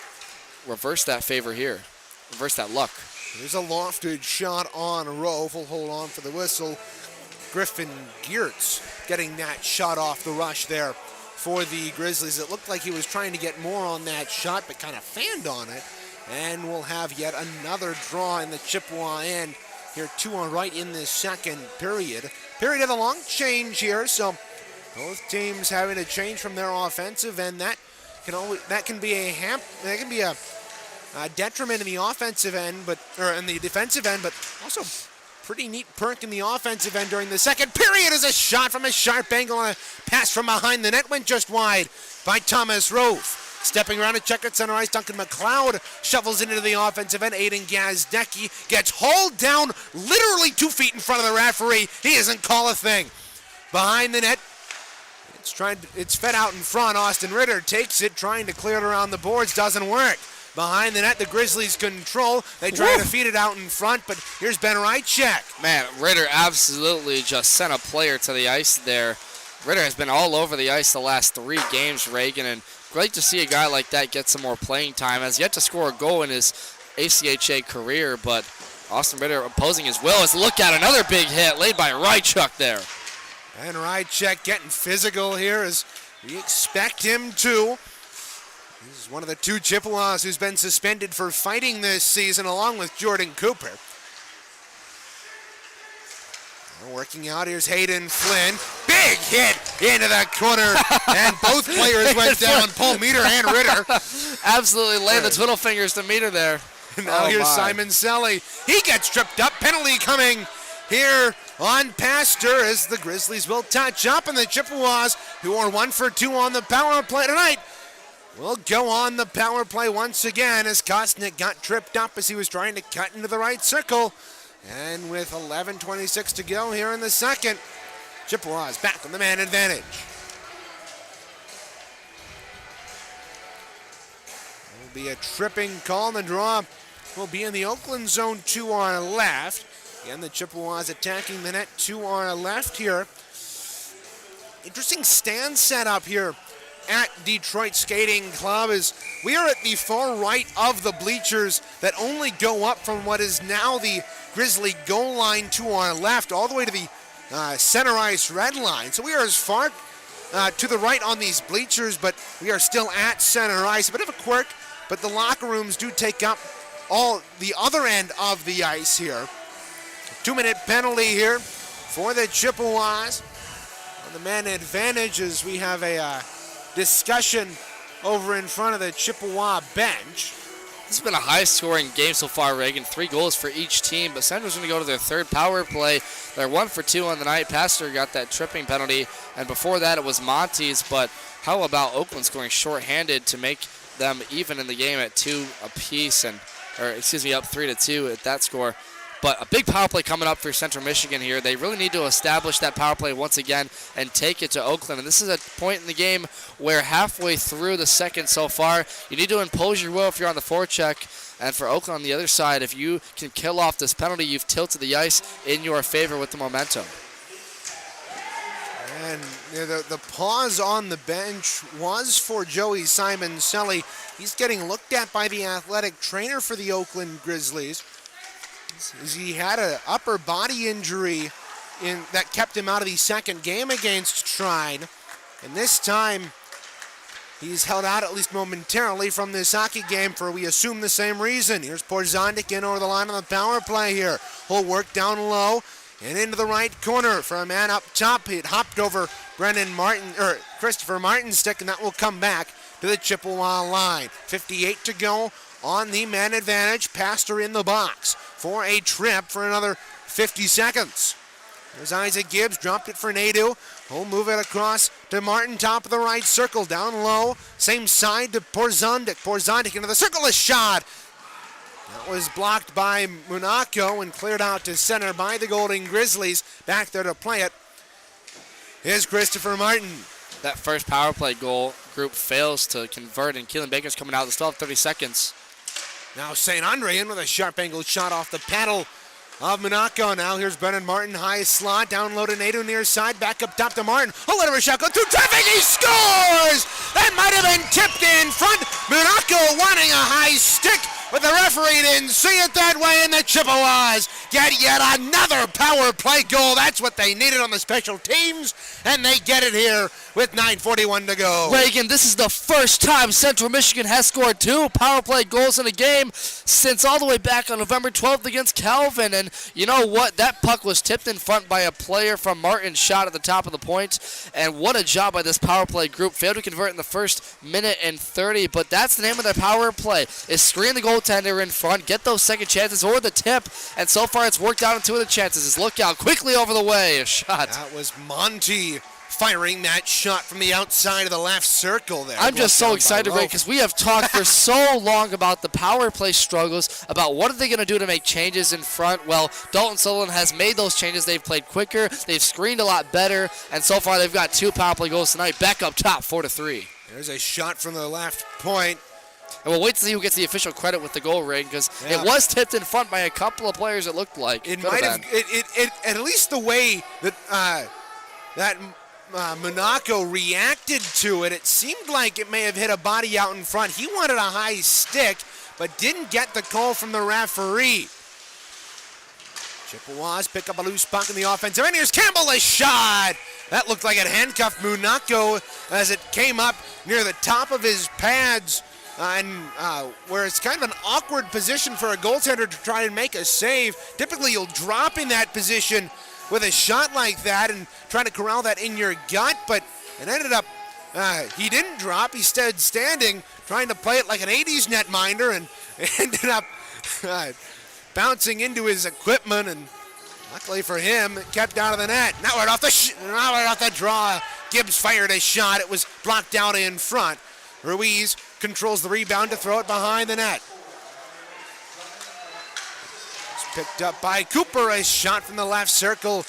reverse that favor here, reverse that luck. There's a lofted shot on Rove. Will hold on for the whistle. Griffin Geertz getting that shot off the rush there for the Grizzlies. It looked like he was trying to get more on that shot, but kind of fanned on it. And we'll have yet another draw in the Chippewa end here 2 right in the second period. Period of the long change here, so both teams having to change from their offensive end. That can be a detriment in the offensive end, or in the defensive end, but also pretty neat perk in the offensive end during the second period as a shot from a sharp angle and a pass from behind the net went just wide by Thomas Rove. Stepping around to check at center ice, Duncan McLeod shovels into the offensive end. Aiden Gazdecki gets hauled down literally 2 feet in front of the referee. He doesn't call a thing. Behind the net, it's fed out in front. Austin Ritter takes it, trying to clear it around the boards. Doesn't work. Behind the net, the Grizzlies control. They try to feed it out in front, but here's Ben Rychek. Man, Ritter absolutely just sent a player to the ice there. Ritter has been all over the ice the last 3 games, Reagan, and great to see a guy like that get some more playing time. Has yet to score a goal in his ACHA career, but Austin Ritter opposing his will. As look at another big hit laid by Rychuk there. And Rychek getting physical here as we expect him to. This is one of the 2 Chippewas who's been suspended for fighting this season, along with Jordan Cooper. Working out, here's Hayden Flynn. Big hit into the corner, and both players went down, Paul Meter and Ritter. Absolutely laid the twiddle fingers to Meter there. Now here's Simon Selly. He gets tripped up. Penalty coming here on Pastor as the Grizzlies will touch up, and the Chippewas, who are 1 for 2 on the power play tonight, will go on the power play once again as Kosnick got tripped up as he was trying to cut into the right circle. And with 11:26 to go here in the second, Chippewas back on the man advantage. Will be a tripping call, and the draw will be in the Oakland zone 2 on our left. Again, the Chippewas attacking the net 2 on our left here. Interesting stand setup here at Detroit Skating Club as we are at the far right of the bleachers that only go up from what is now the Grizzly goal line 2 on our left all the way to the center ice red line. So we are as far to the right on these bleachers, but we are still at center ice. A bit of a quirk, but the locker rooms do take up all the other end of the ice here. 2-minute penalty here for the Chippewas on the man advantage as we have a discussion over in front of the Chippewa bench. This has been a high-scoring game so far, Reagan. 3 goals for each team, but Central's going to go to their 3rd power play. They're 1 for 2 on the night. Pastor got that tripping penalty, and before that it was Monty's, but how about Oakland scoring shorthanded to make them even in the game at 2 apiece, up 3-2 at that score. But a big power play coming up for Central Michigan here. They really need to establish that power play once again and take it to Oakland. And this is a point in the game where halfway through the second so far, you need to impose your will if you're on the forecheck. And for Oakland on the other side, if you can kill off this penalty, you've tilted the ice in your favor with the momentum. And the pause on the bench was for Joey Simon Selly. He's getting looked at by the athletic trainer for the Oakland Grizzlies. He had an upper body injury that kept him out of the second game against Shrine. And this time, he's held out at least momentarily from this hockey game for, we assume, the same reason. Here's Porzondik in over the line on the power play here. He'll work down low and into the right corner for a man up top. It hopped over Christopher Martin's stick, and that will come back to the Chippewa line. 58 to go on the man advantage. Pastor in the box for a trip for another 50 seconds. There's Isaac Gibbs, dropped it for Nadeau. He'll move it across to Martin, top of the right circle, down low. Same side to Porzondik. Porzondik into the circle, a shot. That was blocked by Monaco and cleared out to center by the Golden Grizzlies. Back there to play it is Christopher Martin. That first power play goal group fails to convert, and Keelan Baker's coming out. They still have 30 seconds. Now St. Andre in with a sharp angle shot off the paddle of Monaco. Now here's Brennan Martin, high slot, down low to Nadeau, near side, back up top to Martin. A little shot, go through traffic, he scores! That might have been tipped in front. Monaco wanting a high stick, but the referee didn't see it that way, and the Chippewas get yet another power play goal. That's what they needed on the special teams, and they get it here with 9:41 to go. Reagan, this is the first time Central Michigan has scored 2 power play goals in a game since all the way back on November 12th against Calvin. And you know what? That puck was tipped in front by a player from Martin's shot at the top of the point. And what a job by this power play group. Failed to convert in the first minute and 30. But that's the name of their power play, is screen the goaltender in front, get those second chances or the tip. And so far it's worked out in 2 of the chances. His lookout quickly over the way. A shot. That was Monty firing that shot from the outside of the left circle there. I'm just so excited, Ray, because we have talked for so long about the power play struggles, about what are they going to do to make changes in front. Well, Dalton Sullivan has made those changes. They've played quicker. They've screened a lot better. And so far they've got 2 power play goals tonight. Back up top, 4-3. There's a shot from the left point. And we'll wait to see who gets the official credit with the goal, Ray, because it was tipped in front by a couple of players, it looked like. It might have, at least the way that Monaco reacted to it, it seemed like it may have hit a body out in front. He wanted a high stick, but didn't get the call from the referee. Chippewas pick up a loose puck in the offensive end. Here's Campbell, a shot. That looked like it handcuffed Monaco as it came up near the top of his pads, where it's kind of an awkward position for a goaltender to try and make a save. Typically, you'll drop in that position with a shot like that and trying to corral that in your gut, but it ended up, he didn't drop. He stayed standing, trying to play it like an 80s netminder, and ended up bouncing into his equipment, and luckily for him, it kept out of the net. Now right off the draw, Gibbs fired a shot. It was blocked out in front. Ruiz controls the rebound to throw it behind the net. Picked up by Cooper. A shot from the left circle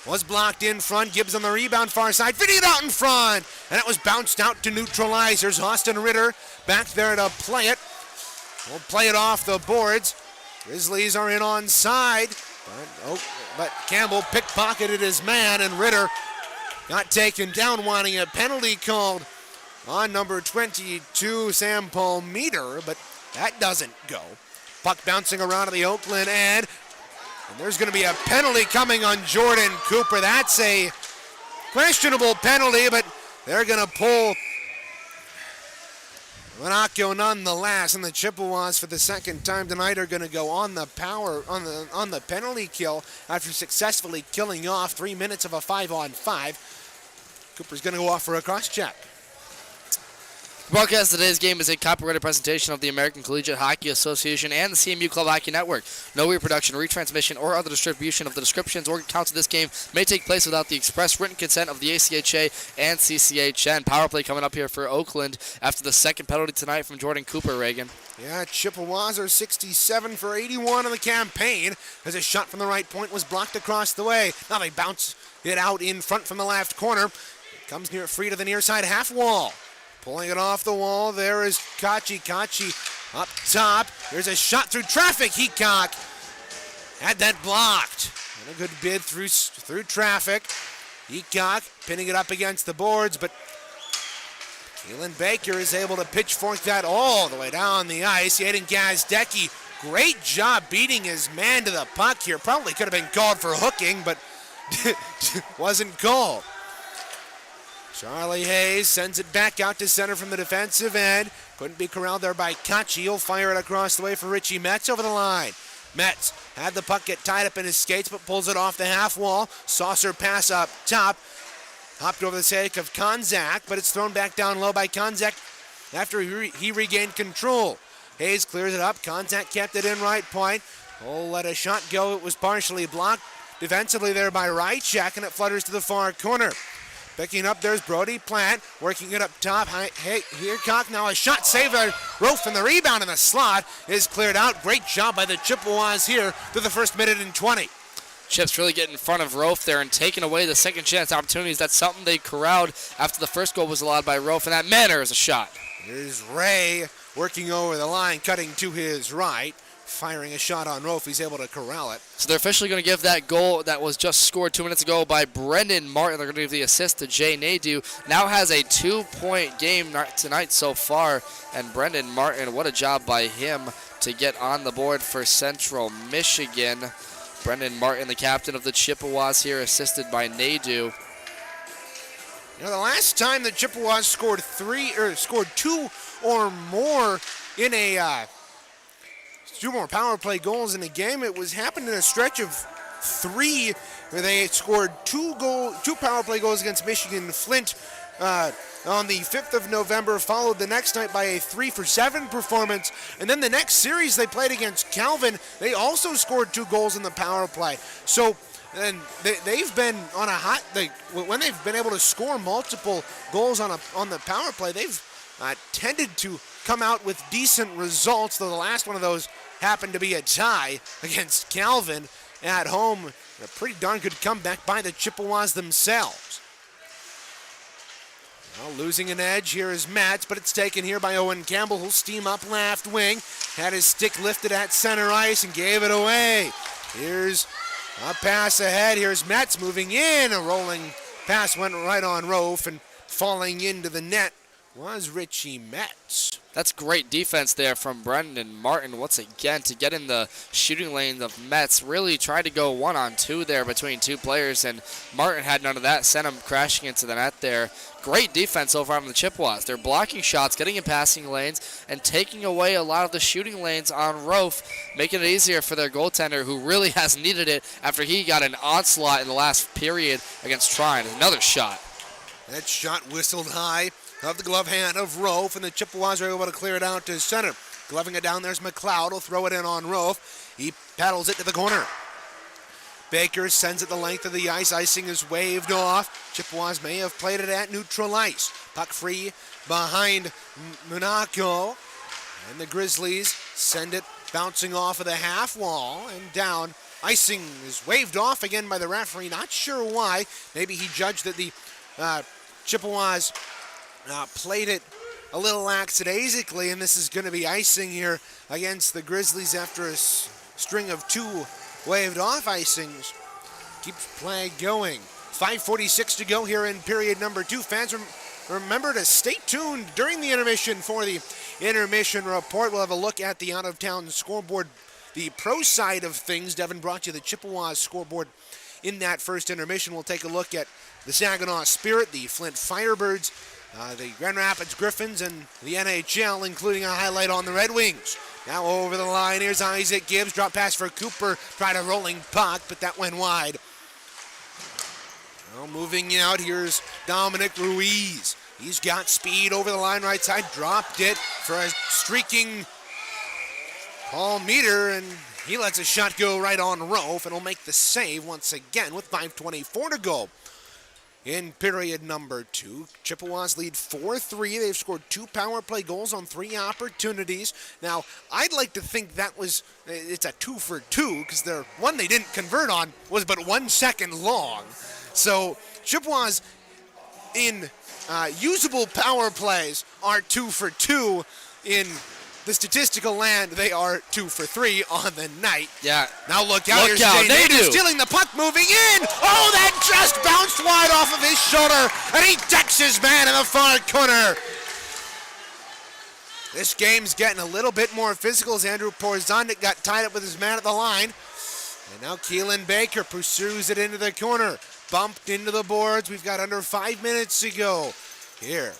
was blocked in front. Gibbs on the rebound, far side, feeding it out in front, and it was bounced out to neutralizers. Austin Ritter back there to play it. We'll play it off the boards. Grizzlies are in onside, but Campbell pickpocketed his man, and Ritter got taken down, wanting a penalty called on number 22, Sam Palmeter, but that doesn't go. Puck bouncing around to the Oakland end. And there's going to be a penalty coming on Jordan Cooper. That's a questionable penalty, but they're going to pull Monaco nonetheless. And the Chippewas, for the second time tonight, are going to go on the penalty kill after successfully killing off 3 minutes of a 5-on-5. Cooper's going to go off for a cross-check. The broadcast of today's game is a copyrighted presentation of the American Collegiate Hockey Association and the CMU Club Hockey Network. No reproduction, retransmission, or other distribution of the descriptions or accounts of this game may take place without the express written consent of the ACHA and CCHN. Power play coming up here for Oakland after the second penalty tonight from Jordan Cooper, Reagan. Yeah, Chippewas are 67 for 81 in the campaign as a shot from the right point was blocked across the way. Now they bounce it out in front from the left corner. It comes near free to the near side half wall. Pulling it off the wall, there is Kachi. Kachi up top. There's a shot through traffic. Heacock had that blocked. And a good bid through traffic. Heacock pinning it up against the boards, but Keelan Baker is able to pitchfork that all the way down the ice. Aiden Gazdecki, great job beating his man to the puck here. Probably could have been called for hooking, but wasn't called. Charlie Hayes sends it back out to center from the defensive end. Couldn't be corralled there by Kachi. He'll fire it across the way for Richie Metz over the line. Metz had the puck get tied up in his skates, but pulls it off the half wall. Saucer pass up top. Hopped over the sake of Konzak, but it's thrown back down low by Konzak after he regained control. Hayes clears it up. Konzak kept it in right point. Oh, let a shot go. It was partially blocked defensively there by Rychek, and it flutters to the far corner. Picking up, there's Brody Plant, working it up top. Heacock now a shot saved by Rofe, and the rebound in the slot is cleared out. Great job by the Chippewas here through the first minute and 20. Chips really getting in front of Rofe there and taking away the second chance opportunities. That's something they corralled after the first goal was allowed by Rofe, and that manner is a shot. Here's Ray working over the line, cutting to his right. Firing a shot on Rofe, he's able to corral it. So they're officially going to give that goal that was just scored 2 minutes ago by Brendan Martin. They're going to give the assist to Jay Nadeau. Now has a 2-point game tonight so far. And Brendan Martin, what a job by him to get on the board for Central Michigan. Brendan Martin, the captain of the Chippewas here, assisted by Nadu. The last time the Chippewas scored two or more in a two more power play goals in a game, it was happened in a stretch of 3 where they scored two power play goals against Michigan Flint on the 5th of November, followed the next night by a 3-for-7 performance. And then the next series they played against Calvin, they also scored 2 goals in the power play. So and they've been on a hot, when they've been able to score multiple goals on the power play, they've tended to come out with decent results, though the last one of those happened to be a tie against Calvin at home. A pretty darn good comeback by the Chippewas themselves. Well, losing an edge here is Metz, but it's taken here by Owen Campbell, who'll steam up left wing. Had his stick lifted at center ice and gave it away. Here's a pass ahead. Here's Metz moving in. A rolling pass went right on Rofe, and falling into the net was Richie Metz. That's great defense there from Brendan Martin once again to get in the shooting lane of Metz. Really tried to go 1-on-2 there between 2 players, and Martin had none of that, sent him crashing into the net there. Great defense so far from the Chippewas. They're blocking shots, getting in passing lanes, and taking away a lot of the shooting lanes on Rofe, making it easier for their goaltender, who really has needed it after he got an onslaught in the last period against Trine. Another shot. That shot whistled high of the glove hand of Rofe, and the Chippewas are able to clear it out to center. Gloving it down, there's McLeod. He'll throw it in on Rofe. He paddles it to the corner. Baker sends it the length of the ice. Icing is waved off. Chippewas may have played it at neutral ice. Puck free behind Monaco. And the Grizzlies send it bouncing off of the half wall and down. Icing is waved off again by the referee. Not sure why. Maybe he judged that the Chippewas played it a little lackadaisically, and this is going to be icing here against the Grizzlies after a string of 2 waved off icings. Keeps play going. 5:46 to go here in period number 2. Fans, remember to stay tuned during the intermission for the intermission report. We'll have a look at the out-of-town scoreboard, the pro side of things. Devin brought you the Chippewas scoreboard in that first intermission. We'll take a look at the Saginaw Spirit, the Flint Firebirds, the Grand Rapids Griffins, and the NHL, including a highlight on the Red Wings. Now over the line, here's Isaac Gibbs. Drop pass for Cooper. Tried a rolling puck, but that went wide. Well, moving out, here's Dominic Ruiz. He's got speed over the line right side. Dropped it for a streaking Paul Meter, and he lets a shot go right on Rofe, and will make the save once again with 5:24 to go. In period number 2, Chippewas lead 4-3. They've scored 2 power play goals on 3 opportunities. Now, I'd like to think it's a 2-for-2, because the one they didn't convert on was but 1 second long. So Chippewas in usable power plays are 2-for-2. In the statistical land, they are 2-for-3 on the night. Yeah. Now look out. Look out. They do. Stealing the puck, moving in. Oh, that just bounced wide off of his shoulder, and he decks his man in the far corner. This game's getting a little bit more physical as Andrew Porzondik got tied up with his man at the line. And now Keelan Baker pursues it into the corner. Bumped into the boards. We've got under 5 minutes to go. Here,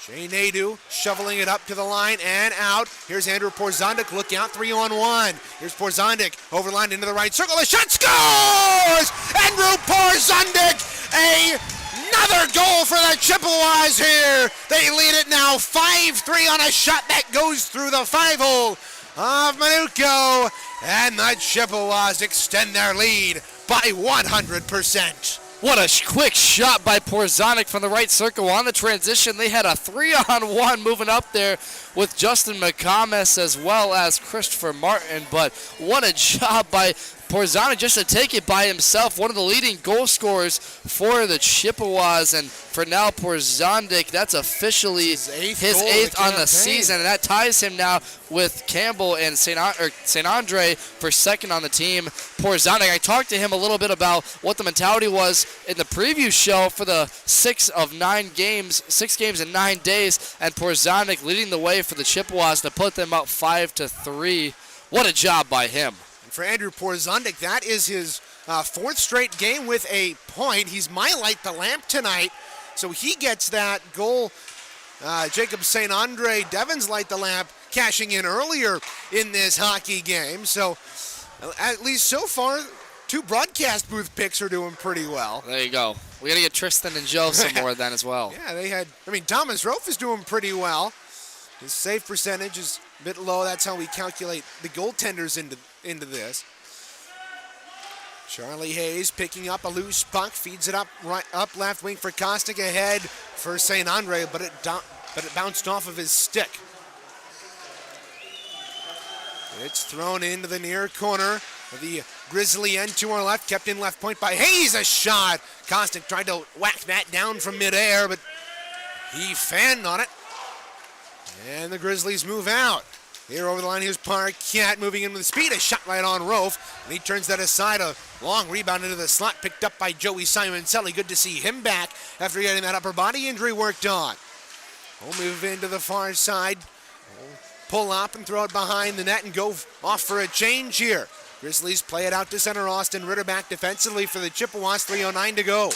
Jay Nadeau shoveling it up to the line and out. Here's Andrew Porzondik. Look out, 3-on-1. Here's Porzondik overlined into the right circle. The shot scores! Andrew Porzondik, another goal for the Chippewas here. They lead it now 5-3 on a shot that goes through the 5-hole of Manuko. And the Chippewas extend their lead by 100%. What a quick shot by Porzondik from the right circle. On the transition, they had a 3-on-1 moving up there with Justin McComas as well as Christopher Martin. But what a job by Porzondik just to take it by himself. One of the leading goal scorers for the Chippewas. And for now, Porzondik, that's officially his eighth on the season. And that ties him now with Campbell and St. Andre for second on the team. Porzondik, I talked to him a little bit about what the mentality was in the preview show for the 6 games in 9 days. And Porzondik leading the way for the Chippewas to put them up 5-3. What a job by him. for Andrew Porzondik. That is his fourth straight game with a point. He's my light the lamp tonight, so he gets that goal. Jacob St. Andre, Devon's light the lamp, cashing in earlier in this hockey game. So at least so far, two broadcast booth picks are doing pretty well. There you go. We got to get Tristan and Joe some more then as well. Yeah, Thomas Rofe is doing pretty well. His save percentage is a bit low. That's how we calculate the goaltenders into this. Charlie Hayes picking up a loose puck, feeds it up left wing for Kostic, ahead for St. Andre, but it bounced off of his stick. It's thrown into the near corner of the Grizzly end to our left, kept in left point by Hayes. A shot. Kostic tried to whack that down from midair, but he fanned on it. And the Grizzlies move out. Here over the line, here's Parquette moving in with speed. A shot right on Rofe, and he turns that aside. A long rebound into the slot, picked up by Joey Simoncelli. Good to see him back after getting that upper body injury worked on. We'll move into the far side. We'll pull up and throw it behind the net and go off for a change here. Grizzlies play it out to center. Austin Ritter back defensively for the Chippewas. 3:09 to go.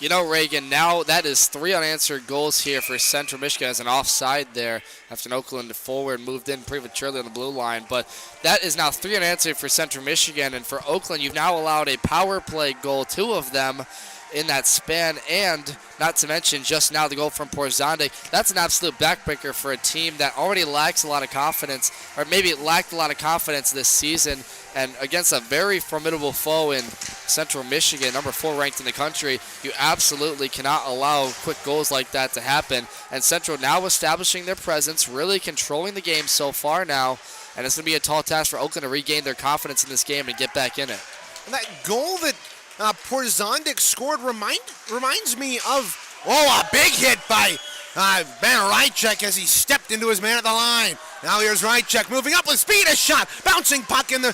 You know, Reagan, now that is 3 unanswered goals here for Central Michigan as an offside there after an Oakland forward moved in prematurely on the blue line. But that is now 3 unanswered for Central Michigan. And for Oakland, you've now allowed a power play goal, 2 of them in that span, and not to mention just now the goal from Porzondik. That's an absolute backbreaker for a team that already lacks a lot of confidence, or maybe it lacked a lot of confidence this season, and against a very formidable foe in Central Michigan, number 4 ranked in the country, you absolutely cannot allow quick goals like that to happen. And Central now establishing their presence, really controlling the game so far now, and it's going to be a tall task for Oakland to regain their confidence in this game and get back in it. And that goal that Porzondik scored reminds me of, a big hit by Ben Rychek as he stepped into his man at the line. Now here's Rychek moving up with speed, a shot, bouncing puck in the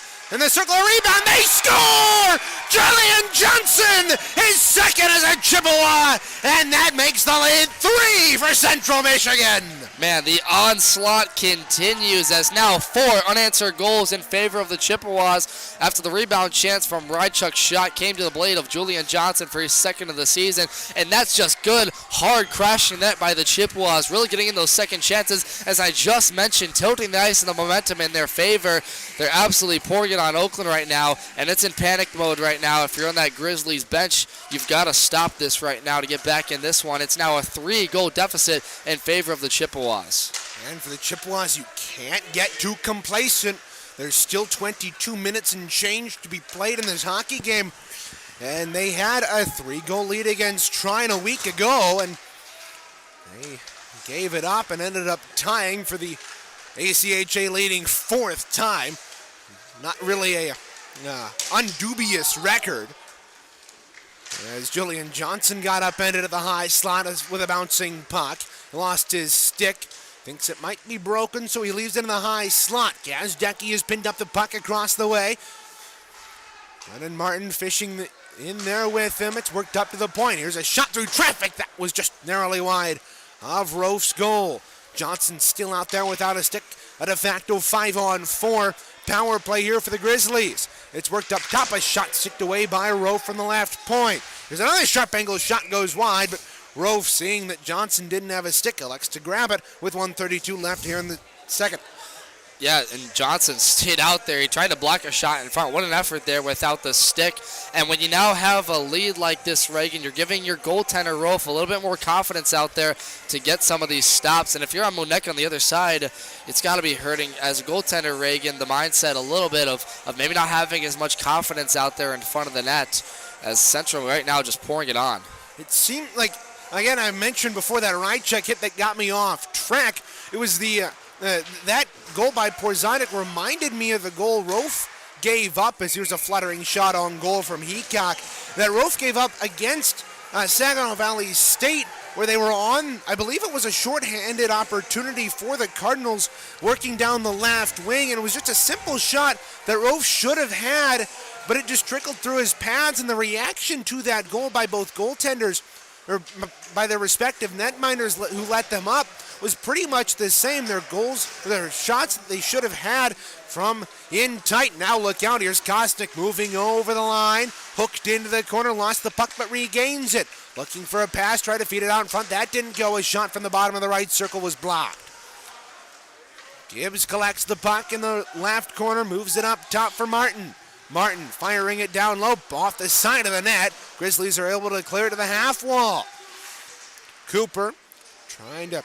circle, a rebound, they score! Julian Johnson, his second as a Chippewa, and that makes the lead 3 for Central Michigan. Man, the onslaught continues as now 4 unanswered goals in favor of the Chippewas after the rebound chance from Rychuk's shot came to the blade of Julian Johnson for his second of the season, and that's just good, hard crashing net by the Chippewas, really getting in those second chances, as I just mentioned, tilting the ice and the momentum in their favor. They're absolutely pouring it on Oakland right now, and it's in panic mode right now. If you're on that Grizzlies bench, you've got to stop this right now to get back in this one. It's now a 3-goal deficit in favor of the Chippewas. And for the Chippewas, you can't get too complacent. There's still 22 minutes and change to be played in this hockey game. And they had a 3-goal lead against Trine a week ago, and they gave it up and ended up tying for the ACHA leading 4th time. Not really a undubious record. As Julian Johnson got upended at the high slot with a bouncing puck. He lost his stick, thinks it might be broken, so he leaves it in the high slot. Gazdecki has pinned up the puck across the way. Brennan Martin fishing in there with him. It's worked up to the point. Here's a shot through traffic that was just narrowly wide of Rofe's goal. Johnson still out there without a stick. A de facto 5-on-4 power play here for the Grizzlies. It's worked up top. A shot sticked away by Rofe from the left point. There's another sharp angle shot goes wide, but Rofe, seeing that Johnson didn't have a stick, elects to grab it with 1:32 left here in the second. Yeah, and Johnson stayed out there. He tried to block a shot in front. What an effort there without the stick. And when you now have a lead like this, Reagan, you're giving your goaltender, Rofe, a little bit more confidence out there to get some of these stops. And if you're on Monek on the other side, it's got to be hurting. As a goaltender, Reagan, the mindset a little bit of maybe not having as much confidence out there in front of the net, as Central right now just pouring it on. It seemed like, again, I mentioned before that Rychek hit that got me off track. It was that goal by Porzondik reminded me of the goal Rofe gave up, as here's a fluttering shot on goal from Heacock that Rofe gave up against Saginaw Valley State, where they were on, I believe it was a shorthanded opportunity for the Cardinals working down the left wing, and it was just a simple shot that Rofe should have had, but it just trickled through his pads, and the reaction to that goal by both goaltenders, or by their respective netminders who let them up, was pretty much the same. Their shots that they should have had from in tight. Now look out, here's Kostic moving over the line, hooked into the corner, lost the puck but regains it. Looking for a pass, try to feed it out in front. That didn't go. A shot from the bottom of the right circle was blocked. Gibbs collects the puck in the left corner, moves it up top for Martin. Martin firing it down low, off the side of the net. Grizzlies are able to clear it to the half wall. Cooper trying to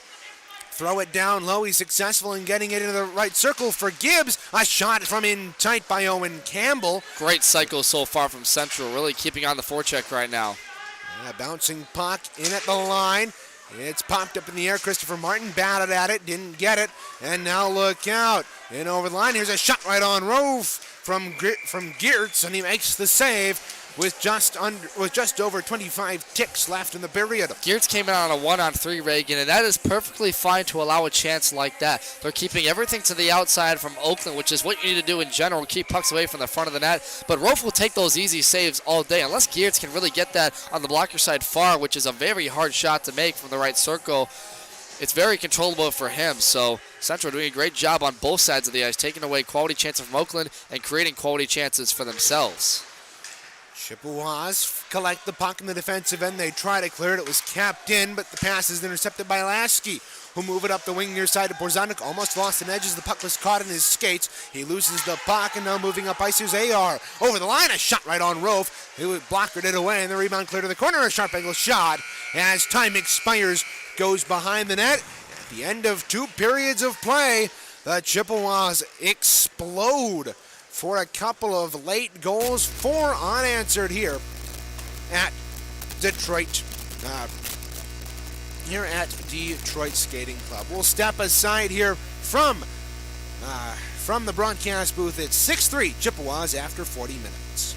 throw it down low. He's successful in getting it into the right circle for Gibbs. A shot from in tight by Owen Campbell. Great cycle so far from Central, really keeping on the forecheck right now. Bouncing puck in at the line. It's popped up in the air. Christopher Martin batted at it, didn't get it. And now look out. In over the line. Here's a shot right on Rove from Geertz, and he makes the save with just over 25 ticks left in the period. Geertz came in on a 1-on-3, Reagan, and that is perfectly fine to allow a chance like that. They're keeping everything to the outside from Oakland, which is what you need to do in general, keep pucks away from the front of the net. But Rolf will take those easy saves all day, unless Geertz can really get that on the blocker side far, which is a very hard shot to make from the right circle. It's very controllable for him, so Central doing a great job on both sides of the ice, taking away quality chances from Oakland and creating quality chances for themselves. Chippewas collect the puck in the defensive end. They try to clear it. It was capped in, but the pass is intercepted by Lasky, who move it up the wing near side to Borzanik. Almost lost an edge as the puck was caught in his skates. He loses the puck, and now moving up ice, here's AR. Over the line, a shot right on Rove. He blockered it away, and the rebound clear to the corner. A sharp angle shot. As time expires, goes behind the net. At the end of 2 periods of play, the Chippewas explode for a couple of late goals, 4 unanswered here at Detroit. Here at Detroit Skating Club. We'll step aside here from the broadcast booth. It's 6-3 Chippewas after 40 minutes.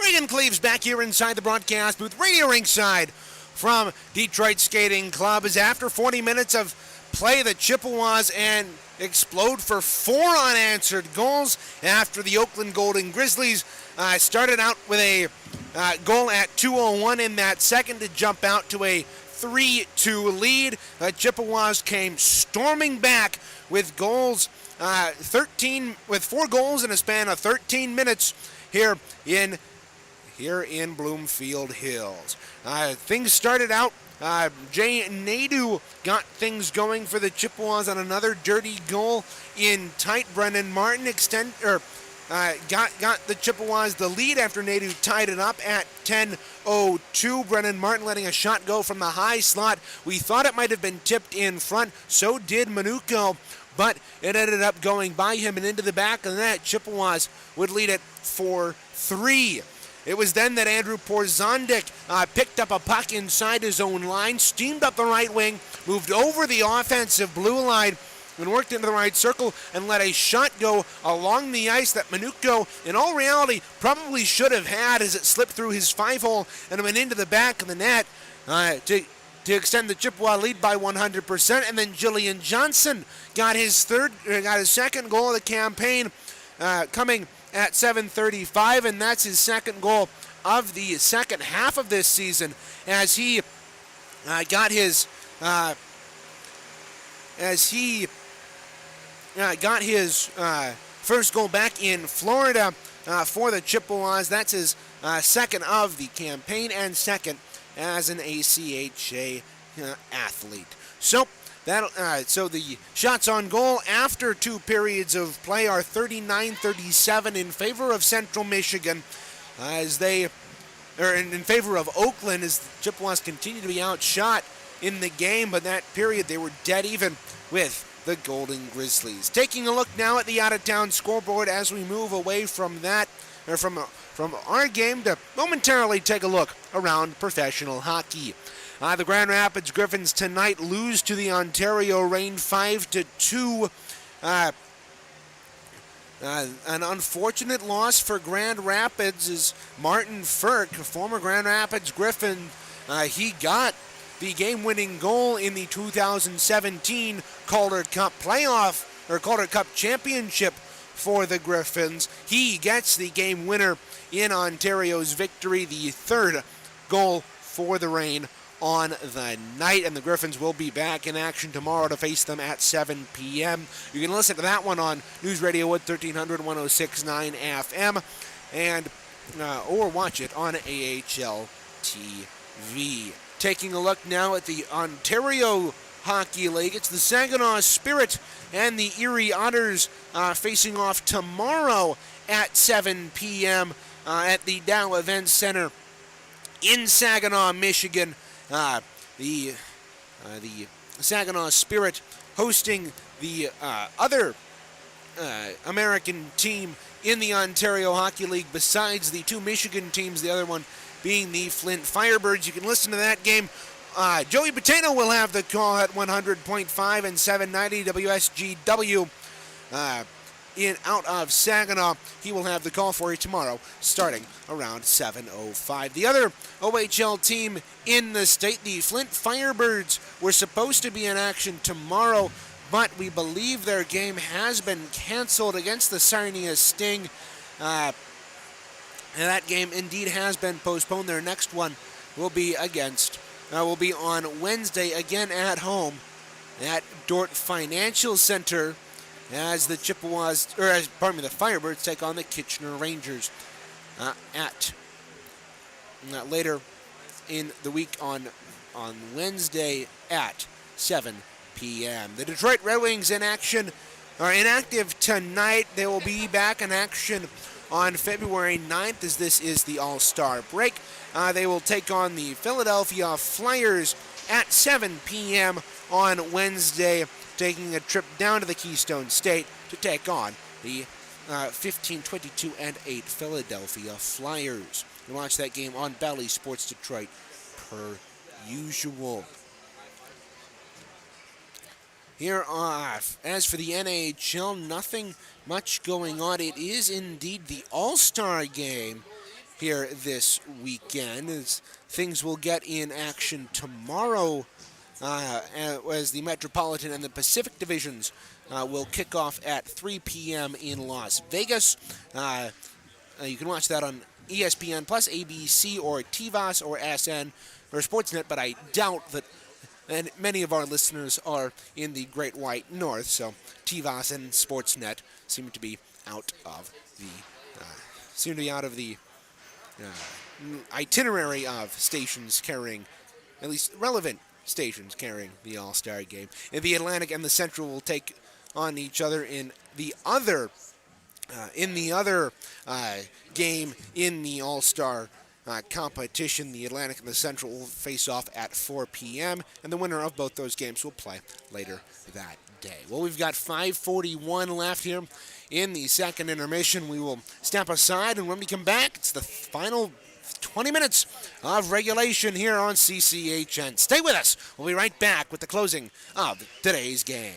Regan Cleaves back here inside the broadcast booth, Radio Ringside from Detroit Skating Club. As after 40 minutes of play, the Chippewas and explode for 4 unanswered goals after the Oakland Golden Grizzlies started out with a goal at 2:01 in that second to jump out to a 3-2 lead. The Chippewas came storming back with goals, 4 goals in a span of 13 minutes here in Bloomfield Hills. Things started out. Jay Nadeau got things going for the Chippewas on another dirty goal in tight. Brendan Martin got the Chippewas the lead after Nadeau tied it up at 10:02. Brendan Martin letting a shot go from the high slot. We thought it might have been tipped in front. So did Manuko, but it ended up going by him and into the back of the net. Chippewas would lead it 4-3. It was then that Andrew Porzondik picked up a puck inside his own line, steamed up the right wing, moved over the offensive blue line, and worked into the right circle and let a shot go along the ice that Manuko, in all reality, probably should have had as it slipped through his 5-hole and went into the back of the net to extend the Chippewa lead by 100%. And then Jillian Johnson got his second goal of the campaign, coming at 7:35, and that's his second goal of the second half of this season, as he got his first goal back in Florida for the Chippewas. That's his second of the campaign and second as an ACHA athlete. So the shots on goal after 2 periods of play are 39-37 in favor of Central Michigan, in favor of Oakland, as the Chippewas continue to be outshot in the game. But that period they were dead even with the Golden Grizzlies. Taking a look now at the out-of-town scoreboard as we move away from that, or from our game, to momentarily take a look around professional hockey. The Grand Rapids Griffins tonight lose to the Ontario Reign 5-2. An unfortunate loss for Grand Rapids is Martin Firk, a former Grand Rapids Griffin. He got the game-winning goal in the 2017 Calder Cup playoff, or Calder Cup championship for the Griffins. He gets the game winner in Ontario's victory, the 3rd goal for the Reign on the night, and the Griffins will be back in action tomorrow to face them at 7 p.m. You can listen to that one on News Radio Wood 1300 106.9 FM, and or watch it on AHL TV. Taking a look now at the Ontario Hockey League, it's the Saginaw Spirit and the Erie Otters facing off tomorrow at 7 p.m. At the Dow Events Center in Saginaw, Michigan. The Saginaw Spirit hosting the other American team in the Ontario Hockey League besides the 2 Michigan teams, the other one being the Flint Firebirds. You can listen to that game. Joey Patano will have the call at 100.5 and 790 WSGW out of Saginaw. He will have the call for you tomorrow starting around 7:05. The other OHL team in the state, the Flint Firebirds, were supposed to be in action tomorrow, but we believe their game has been canceled against the Sarnia Sting. And that game indeed has been postponed. Their next one will be on Wednesday, again at home at Dort Financial Center, as the the Firebirds take on the Kitchener Rangers later in the week on Wednesday at 7 p.m. The Detroit Red Wings are inactive tonight. They will be back in action on February 9th, as this is the All-Star break. They will take on the Philadelphia Flyers at 7 p.m. on Wednesday, taking a trip down to the Keystone State to take on the 15-22-8 Philadelphia Flyers. You watch that game on Bally Sports Detroit per usual. Here, as for the NHL, nothing much going on. It is indeed the All-Star game here this weekend. As things will get in action tomorrow as the Metropolitan and the Pacific divisions will kick off at 3 p.m. in Las Vegas. You can watch that on ESPN Plus, ABC, or TVAS, or SN, or Sportsnet, but I doubt that many of our listeners are in the Great White North, so TVAS and Sportsnet seem to be out of the itinerary of stations carrying, at least relevant stations carrying the All-Star game. And the Atlantic and the Central will take on each other in the other game in the All-Star competition. The Atlantic and the Central will face off at 4 p.m., and the winner of both those games will play later that day. Well, we've got 5:41 left here in the second intermission. We will step aside, and when we come back, it's the final 20 minutes of regulation here on CCHN. Stay with us. We'll be right back with the closing of today's game.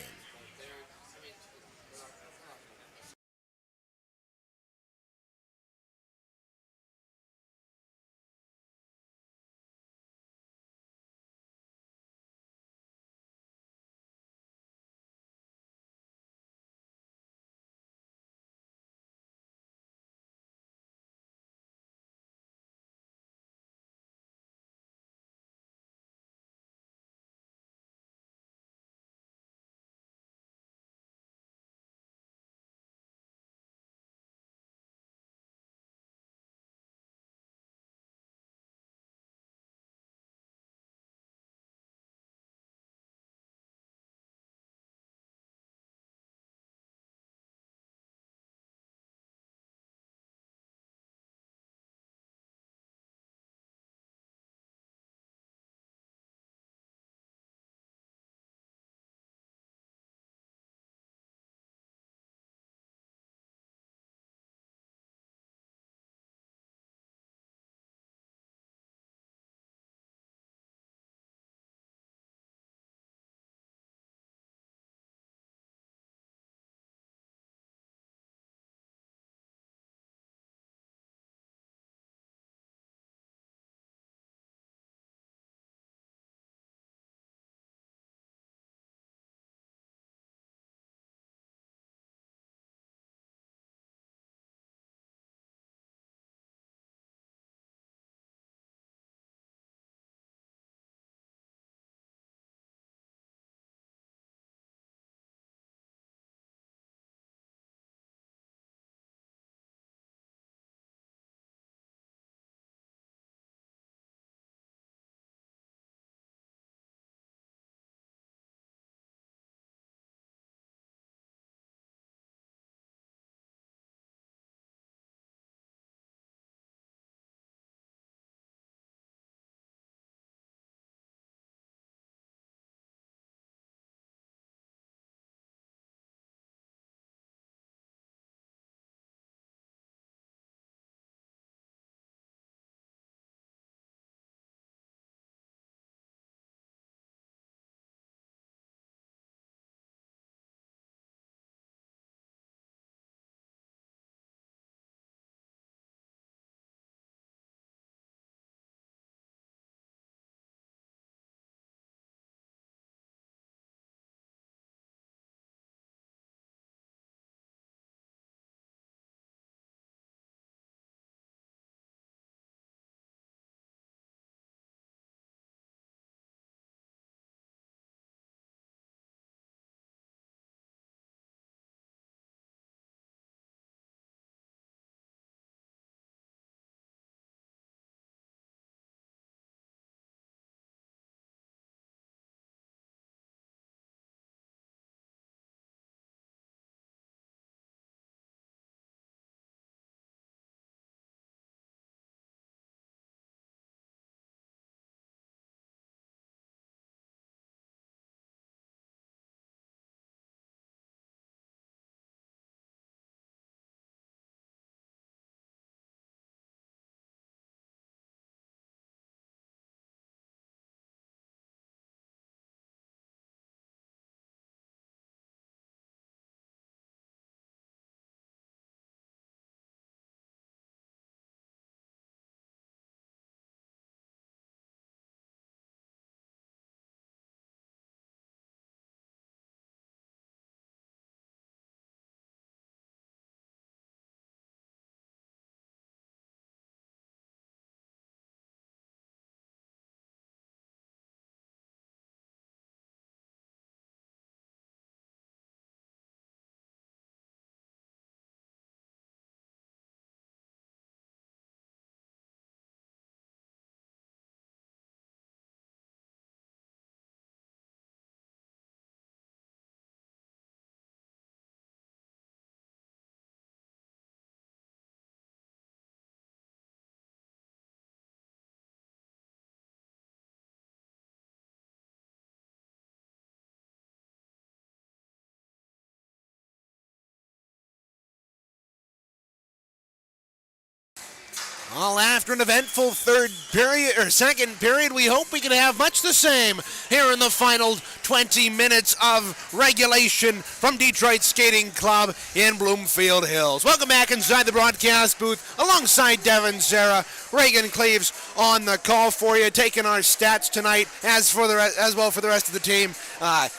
All after an eventful second period, we hope we can have much the same here in the final 20 minutes of regulation from Detroit Skating Club in Bloomfield Hills. Welcome back inside the broadcast booth alongside Devin, Sarah, Reagan Cleaves on the call for you, taking our stats tonight as well for the rest of the team.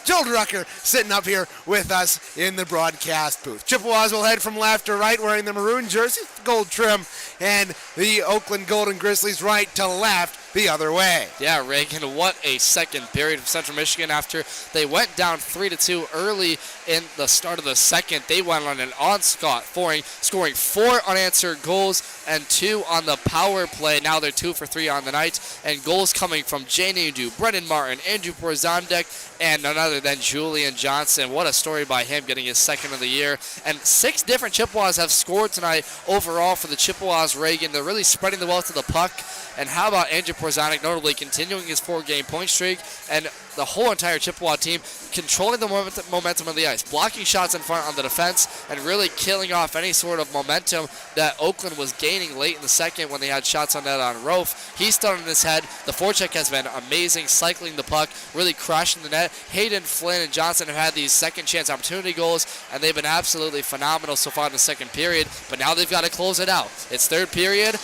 Jill Drucker sitting up here with us in the broadcast booth. Chippewas will head from left to right wearing the maroon jersey, gold trim, and the Oakland Golden Grizzlies right to left the other way. Yeah, Reagan, what a second period from Central Michigan after they went down 3-2 early in the start of the second. They went on an onslaught, scoring 4 unanswered goals and 2 on the power play. Now they're 2 for 3 on the night, and goals coming from Jay Nadeau, Brendan Martin, Andrew Porzondek, and none other than Julian Johnson. What a story by him, getting his second of the year. And 6 different Chippewas have scored tonight overall for the Chippewas, Reagan. They're really spreading the wealth of the puck. And how about Andrew Porzondek notably continuing his 4-game point streak, and the whole entire Chippewa team controlling the momentum of the ice, blocking shots in front on the defense, and really killing off any sort of momentum that Oakland was gaining late in the second when they had shots on net on Rofe. He's done in his head. The forecheck has been amazing, cycling the puck, really crashing the net. Hayden, Flynn, and Johnson have had these second chance opportunity goals, and they've been absolutely phenomenal so far in the second period, but now they've got to close it out. It's third period.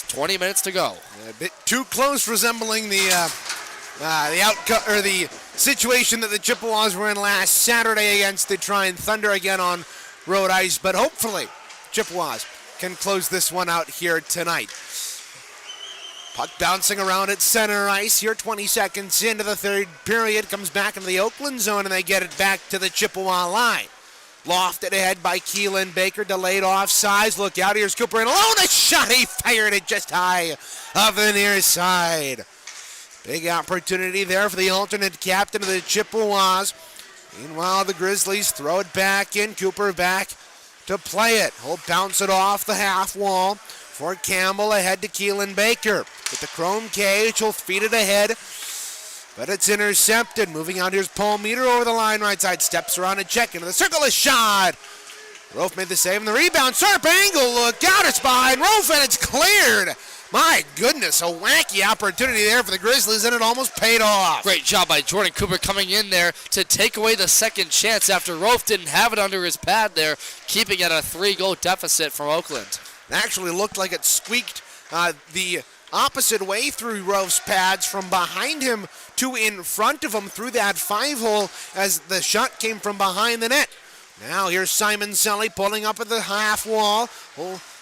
20 minutes to go. A bit too close, resembling the outcome or the situation that the Chippewas were in last Saturday against the Trine Thunder again on road ice. But hopefully, Chippewas can close this one out here tonight. Puck bouncing around at center ice here, 20 seconds into the third period. Comes back into the Oakland zone, and they get it back to the Chippewa line. Lofted ahead by Keelan Baker, delayed offsides. Look out, here's Cooper in alone. A shot, he fired it just high of the near side. Big opportunity there for the alternate captain of the Chippewas. Meanwhile, the Grizzlies throw it back in. Cooper back to play it. He'll bounce it off the half wall for Campbell ahead to Keelan Baker. With the chrome cage, he'll feed it ahead. But it's intercepted. Moving out, here's Paul Meter over the line right side. Steps around and check into the circle. A shot. Rofe made the save and the rebound. Sharp angle. Look out. It's behind Rofe and it's cleared. My goodness, a wacky opportunity there for the Grizzlies, and it almost paid off. Great job by Jordan Cooper coming in there to take away the second chance after Rofe didn't have it under his pad there, keeping it a 3-goal deficit from Oakland. It actually looked like it squeaked the opposite way through Rofe's pads from behind him to in front of him through that 5-hole as the shot came from behind the net. Now here's Simon Selly pulling up at the half wall.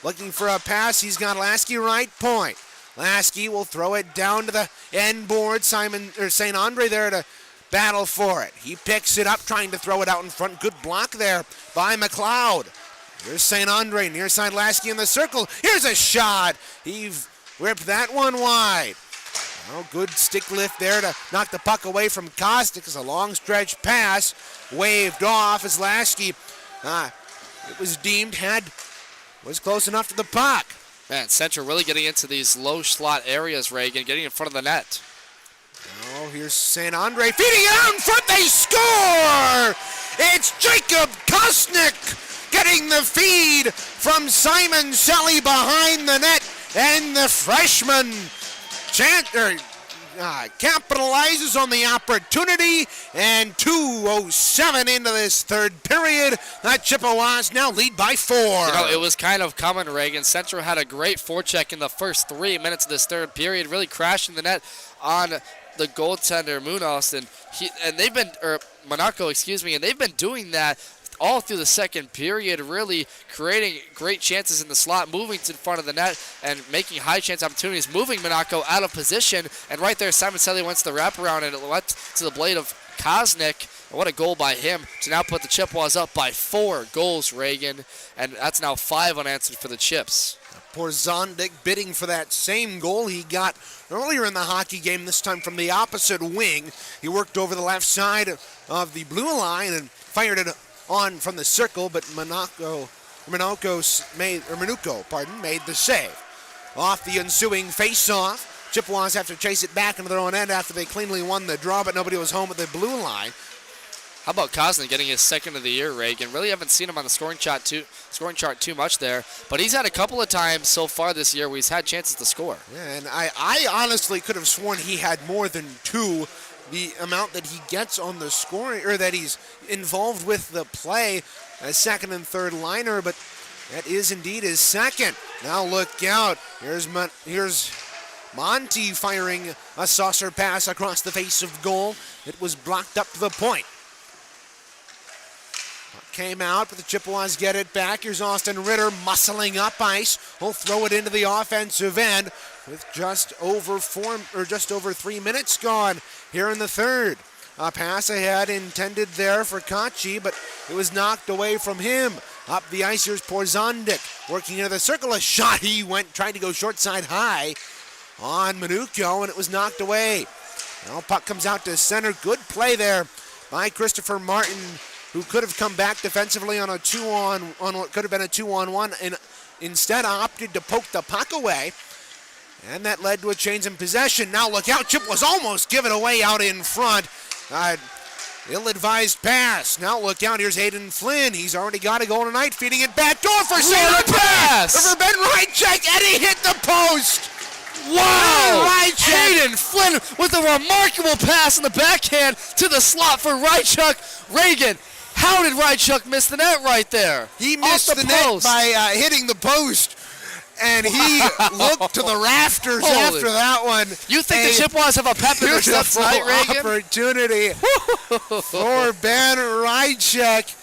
Looking for a pass. He's got Lasky right point. Lasky will throw it down to the end board. St. Andre there to battle for it. He picks it up, trying to throw it out in front. Good block there by McLeod. Here's St. Andre, near side Lasky in the circle. Here's a shot. He ripped that one wide. Oh, good stick lift there to knock the puck away from Kostic. It's a long stretch pass. Waved off as Lasky, it was deemed, was close enough to the puck. Man, Central really getting into these low slot areas, Reagan, getting in front of the net. Oh, here's St. Andre feeding it out in front. They score! It's Jacob Kostic getting the feed from Simon Selly behind the net, and the freshman capitalizes on the opportunity, and 2:07 into this third period. The Chippewas now lead by 4. You know, it was kind of coming, Reagan. Central had a great forecheck in the first 3 minutes of this third period, really crashing the net on the goaltender Munoz, and Monaco, and they've been doing that all through the second period, really creating great chances in the slot, moving to the front of the net and making high chance opportunities, moving Monaco out of position. And right there, Simon Selly went to the wraparound, and it went to the blade of Kostic. And what a goal by him to now put the Chippewas up by 4 goals, Reagan. And that's now 5 unanswered for the Chips. Porzondek bidding for that same goal he got earlier in the hockey game, this time from the opposite wing. He worked over the left side of the blue line and fired it on from the circle, but Minuco made the save. Off the ensuing face-off, Chippewas have to chase it back into their own end after they cleanly won the draw, but nobody was home at the blue line. How about Cosner getting his second of the year, Reagan? Really haven't seen him on the scoring chart too much there, but he's had a couple of times so far this year where he's had chances to score. Yeah, and I honestly could have sworn he had more than 2. The amount that he gets on the scoring, or that he's involved with the play as second and third liner, but that is indeed his second. Now look out. Here's Monty firing a saucer pass across the face of goal. It was blocked up to the point. Came out, but the Chippewas get it back. Here's Austin Ritter muscling up ice. He'll throw it into the offensive end with just over 3 minutes gone here in the third. A pass ahead intended there for Kachi, but it was knocked away from him. Up the ice, here's Porzondik working into the circle. A shot, he tried to go short side high on Minuccio, and it was knocked away. Now puck comes out to center. Good play there by Christopher Martin, who could have come back defensively on what could have been a 2-on-1, and instead opted to poke the puck away. And that led to a change in possession. Now look out, Chip was almost given away out in front. Ill-advised pass. Now look out, here's Hayden Flynn. He's already got a goal tonight, feeding it back door for center pass. For Ben Rychek, and he hit the post. Wow! Hayden Flynn with a remarkable pass in the backhand to the slot for Rychuk. Reagan, how did Rychuk miss the net right there? He missed the net by hitting the post, and he looked to the rafters after that one. You think the Chippewas have a pep in their step tonight, Reagan? Opportunity for Ben Rychek.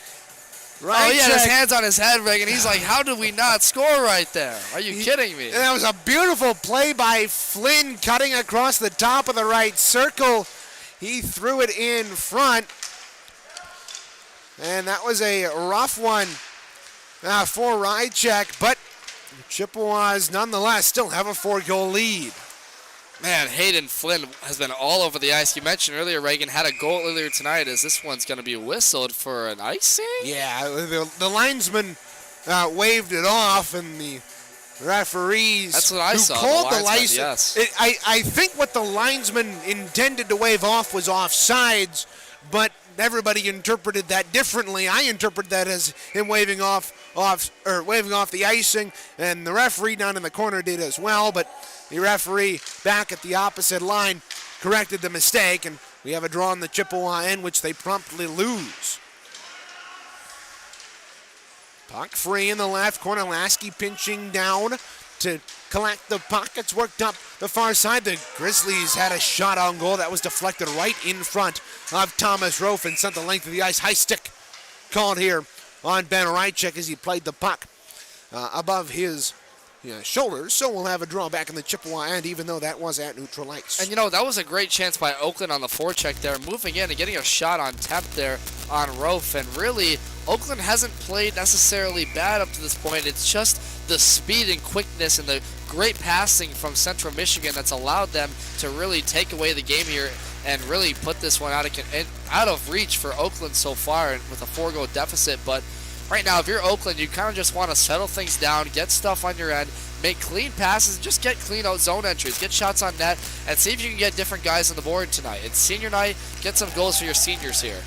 Oh, he had his hands on his head, Reagan. He's like, how did we not score right there? Are you kidding me? That was a beautiful play by Flynn, cutting across the top of the right circle. He threw it in front. And that was a rough one for Rychek, but the Chippewas nonetheless still have a 4-goal lead. Man, Hayden Flynn has been all over the ice. You mentioned earlier, Reagan had a goal earlier tonight. Is this one's going to be whistled for an icing? Yeah, the linesman waved it off, and the referees That's what I saw. Called the license. Yes. I think what the linesman intended to wave off was offsides, but everybody interpreted that differently. I interpreted that as him waving off the icing, and the referee down in the corner did as well, but the referee back at the opposite line corrected the mistake, and we have a draw on the Chippewa end, which they promptly lose. Puck free in the left corner. Lasky pinching down to collect the puck. It's worked up the far side. The Grizzlies had a shot on goal that was deflected right in front of Thomas Rofe and sent the length of the ice. High stick called here on Ben Rychek as he played the puck above his shoulders. So we'll have a draw back in the Chippewa end, even though that was at neutral ice. And that was a great chance by Oakland on the forecheck there, moving in and getting a shot on tap there on Rofe. And really, Oakland hasn't played necessarily bad up to this point. It's just the speed and quickness and the great passing from Central Michigan that's allowed them to really take away the game here and really put this one out of reach for Oakland so far with a 4-goal deficit. But right now, if you're Oakland, you kind of just want to settle things down, get stuff on your end, make clean passes, and just get clean out zone entries, get shots on net, and see if you can get different guys on the board tonight. It's senior night. Get some goals for your seniors here.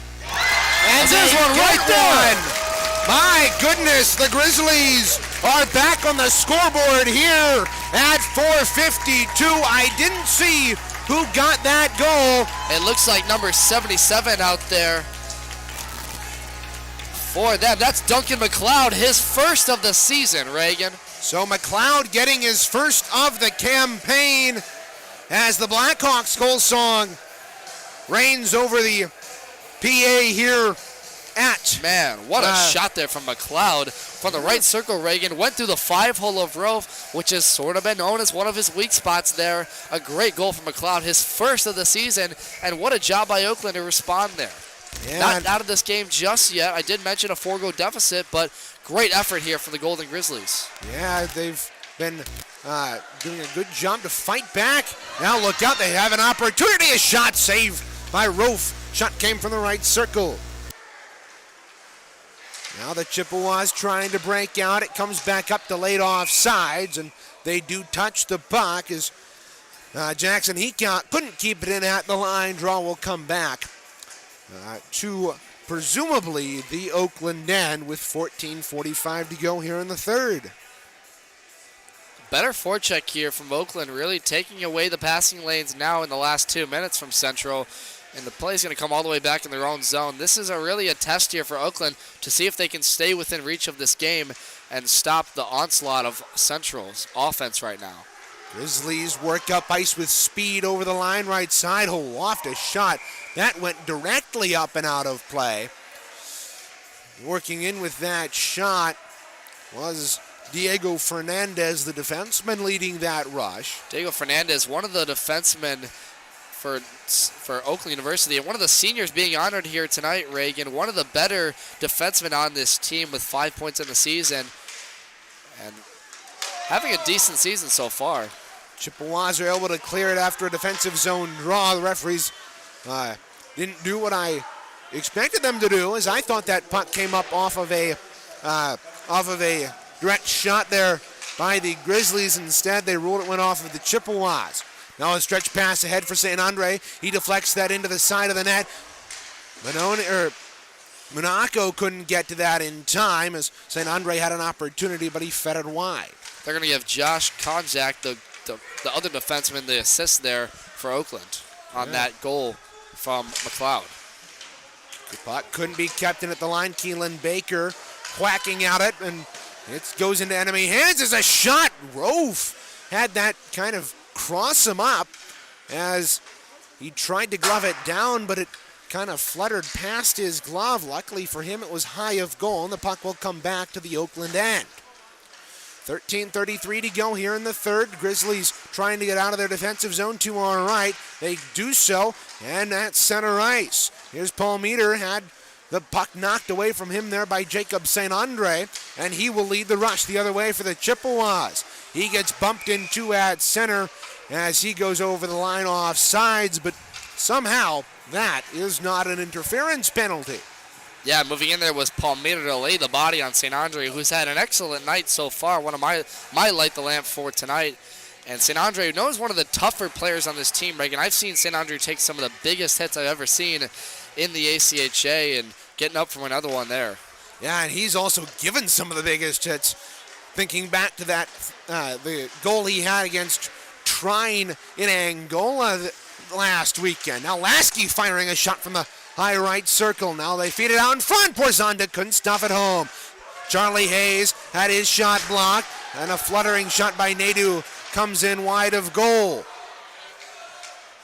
And there's one right there. My goodness, the Grizzlies are back on the scoreboard here at 4:52. I didn't see who got that goal. It looks like number 77 out there for them. That's Duncan McLeod, his first of the season, Reagan. So McLeod getting his first of the campaign as the Blackhawks goal song reigns over the PA here at. Man, what a shot there from McLeod from the right circle, Reagan. Went through the 5-hole of Rofe, which has sort of been known as one of his weak spots there. A great goal from McLeod, his first of the season, and what a job by Oakland to respond there. Yeah. Not out of this game just yet. I did mention a 4-goal deficit, but great effort here from the Golden Grizzlies. Yeah, they've been doing a good job to fight back. Now look out, they have an opportunity. A shot saved by Rofe. Shot came from the right circle. Now the Chippewas trying to break out. It comes back up to late offsides, and they do touch the puck as Jackson Heacock couldn't keep it in at the line. Draw will come back to presumably the Oakland end with 14:45 to go here in the third. Better forecheck here from Oakland, really taking away the passing lanes now in the last 2 minutes from Central. And the play is going to come all the way back in their own zone. This is really a test here for Oakland to see if they can stay within reach of this game and stop the onslaught of Central's offense right now. Grizzlies work up ice with speed over the line right side. Loft a shot. That went directly up and out of play. Working in with that shot was Diego Fernandez, the defenseman, leading that rush. Diego Fernandez, one of the defensemen for Oakland University, and one of the seniors being honored here tonight, Reagan. One of the better defensemen on this team with 5 points in the season and having a decent season so far. Chippewas are able to clear it after a defensive zone draw. The referees didn't do what I expected them to do, as I thought that puck came up off of a direct shot there by the Grizzlies. Instead, they ruled it went off of the Chippewas. Now a stretch pass ahead for St. Andre. He deflects that into the side of the net. Monaco couldn't get to that in time, as St. Andre had an opportunity, but he fed it wide. They're going to give Josh Konjak, the other defenseman, the assist there for Oakland on that goal from McLeod. The puck couldn't be kept in at the line. Keelan Baker whacking at it, and it goes into enemy hands as a shot. Rove had that kind of cross him up as he tried to glove it down, but it kind of fluttered past his glove. Luckily for him, it was high of goal, and the puck will come back to the Oakland end. 13:33 to go here in the third. Grizzlies trying to get out of their defensive zone to our right. They do so, and at center ice. Here's Paul Meter, had the puck knocked away from him there by Jacob St. Andre, and he will lead the rush the other way for the Chippewas. He gets bumped into at center as he goes over the line off sides, but somehow that is not an interference penalty. Yeah, moving in there was Paul Meter to lay the body on St. Andre, who's had an excellent night so far. One of my light the lamp for tonight. And St. Andre, who knows one of the tougher players on this team, Reagan. I've seen St. Andre take some of the biggest hits I've ever seen in the ACHA, and getting up from another one there. Yeah, and he's also given some of the biggest hits. Thinking back to that, the goal he had against Trine in Angola last weekend. Now Lasky firing a shot from the high right circle. Now they feed it out in front. Porzonda couldn't stuff it home. Charlie Hayes had his shot blocked, and a fluttering shot by Nadu comes in wide of goal.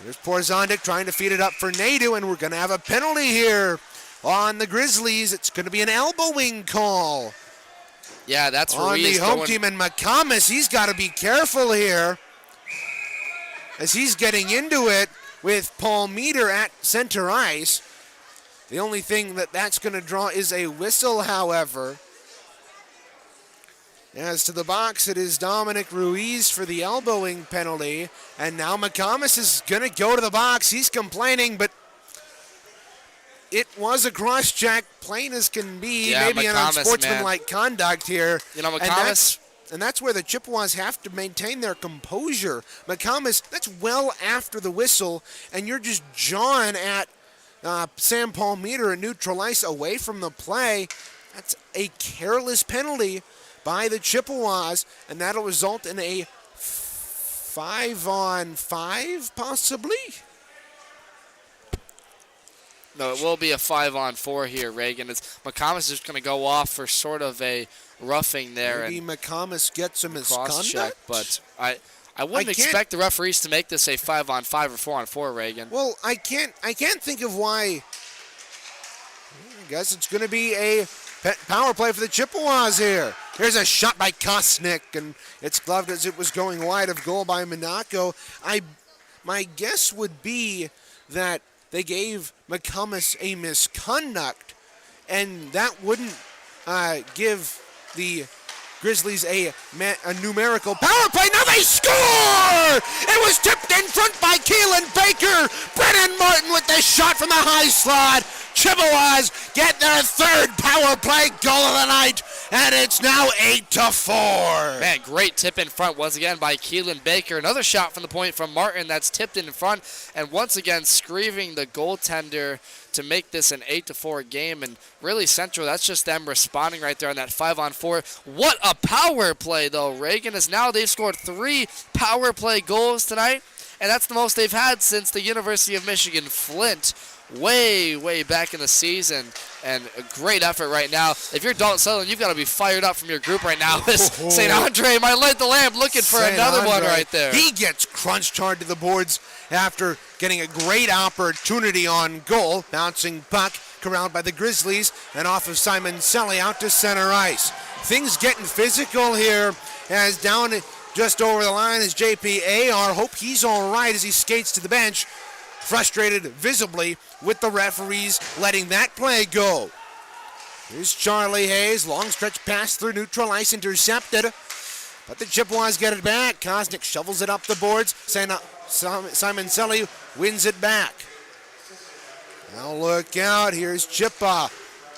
Here's Porzondic trying to feed it up for Nadu, and we're going to have a penalty here on the Grizzlies. It's going to be an elbowing call. Yeah, that's on Ruiz the home going. team, and McComas, he's got to be careful here as he's getting into it with Paul Meter at center ice. The only thing that's going to draw is a whistle, however. As to the box, it is Dominic Ruiz for the elbowing penalty. And now McComas is going to go to the box. He's complaining, but it was a cross-check, plain as can be. Yeah, maybe an McComas, unsportsmanlike conduct here. You know, McComas. And that's where the Chippewas have to maintain their composure. McComas, that's well after the whistle, and you're just jawing at Sam Paul Meter and neutral ice away from the play. That's a careless penalty by the Chippewas, and that'll result in a 5-on-5, possibly? No, it will be a 5-on-4 here, Reagan. McComas is going to go off for sort of a roughing there. Maybe McComas gets a misconduct? Cross-check, but I wouldn't expect the referees to make this a 5-on-5 or 4-on-4, Reagan. Well, I can't think of why. I guess it's going to be a power play for the Chippewas here. Here's a shot by Kosnick, and it's gloved as it was going wide of goal by Monaco. My guess would be that they gave McComas a misconduct, and that wouldn't give the Grizzlies a numerical power play. Now they score! It was tipped in front by Keelan Baker. Brennan Martin with the shot from the high slot. Chippewas get their third power play goal of the night, and it's now 8-4. Man, great tip in front once again by Keelan Baker. Another shot from the point from Martin that's tipped in front, and once again screaming the goaltender to make this an 8-4 game. And really, Central, that's just them responding right there on that 5-on-4. What a power play, though, Reagan, is now they've scored 3 power play goals tonight, and that's the most they've had since the University of Michigan Flint way back in the season. And a great effort right now. If you're Dalton Sutherland, you've got to be fired up from your group right now. St. Andre might light the lamp looking for another one right there. He gets crunched hard to the boards after getting a great opportunity on goal. Bouncing puck corralled by the Grizzlies and off of Simon Selly out to center ice. Things getting physical here as down just over the line is JPAR. Hope he's all right as he skates to the bench. Frustrated visibly with the referees letting that play go. Here's Charlie Hayes. Long stretch pass through neutral ice, intercepted. But the Chippewas get it back. Kosnick shovels it up the boards. Simon Selly wins it back. Now look out. Here's Chippa.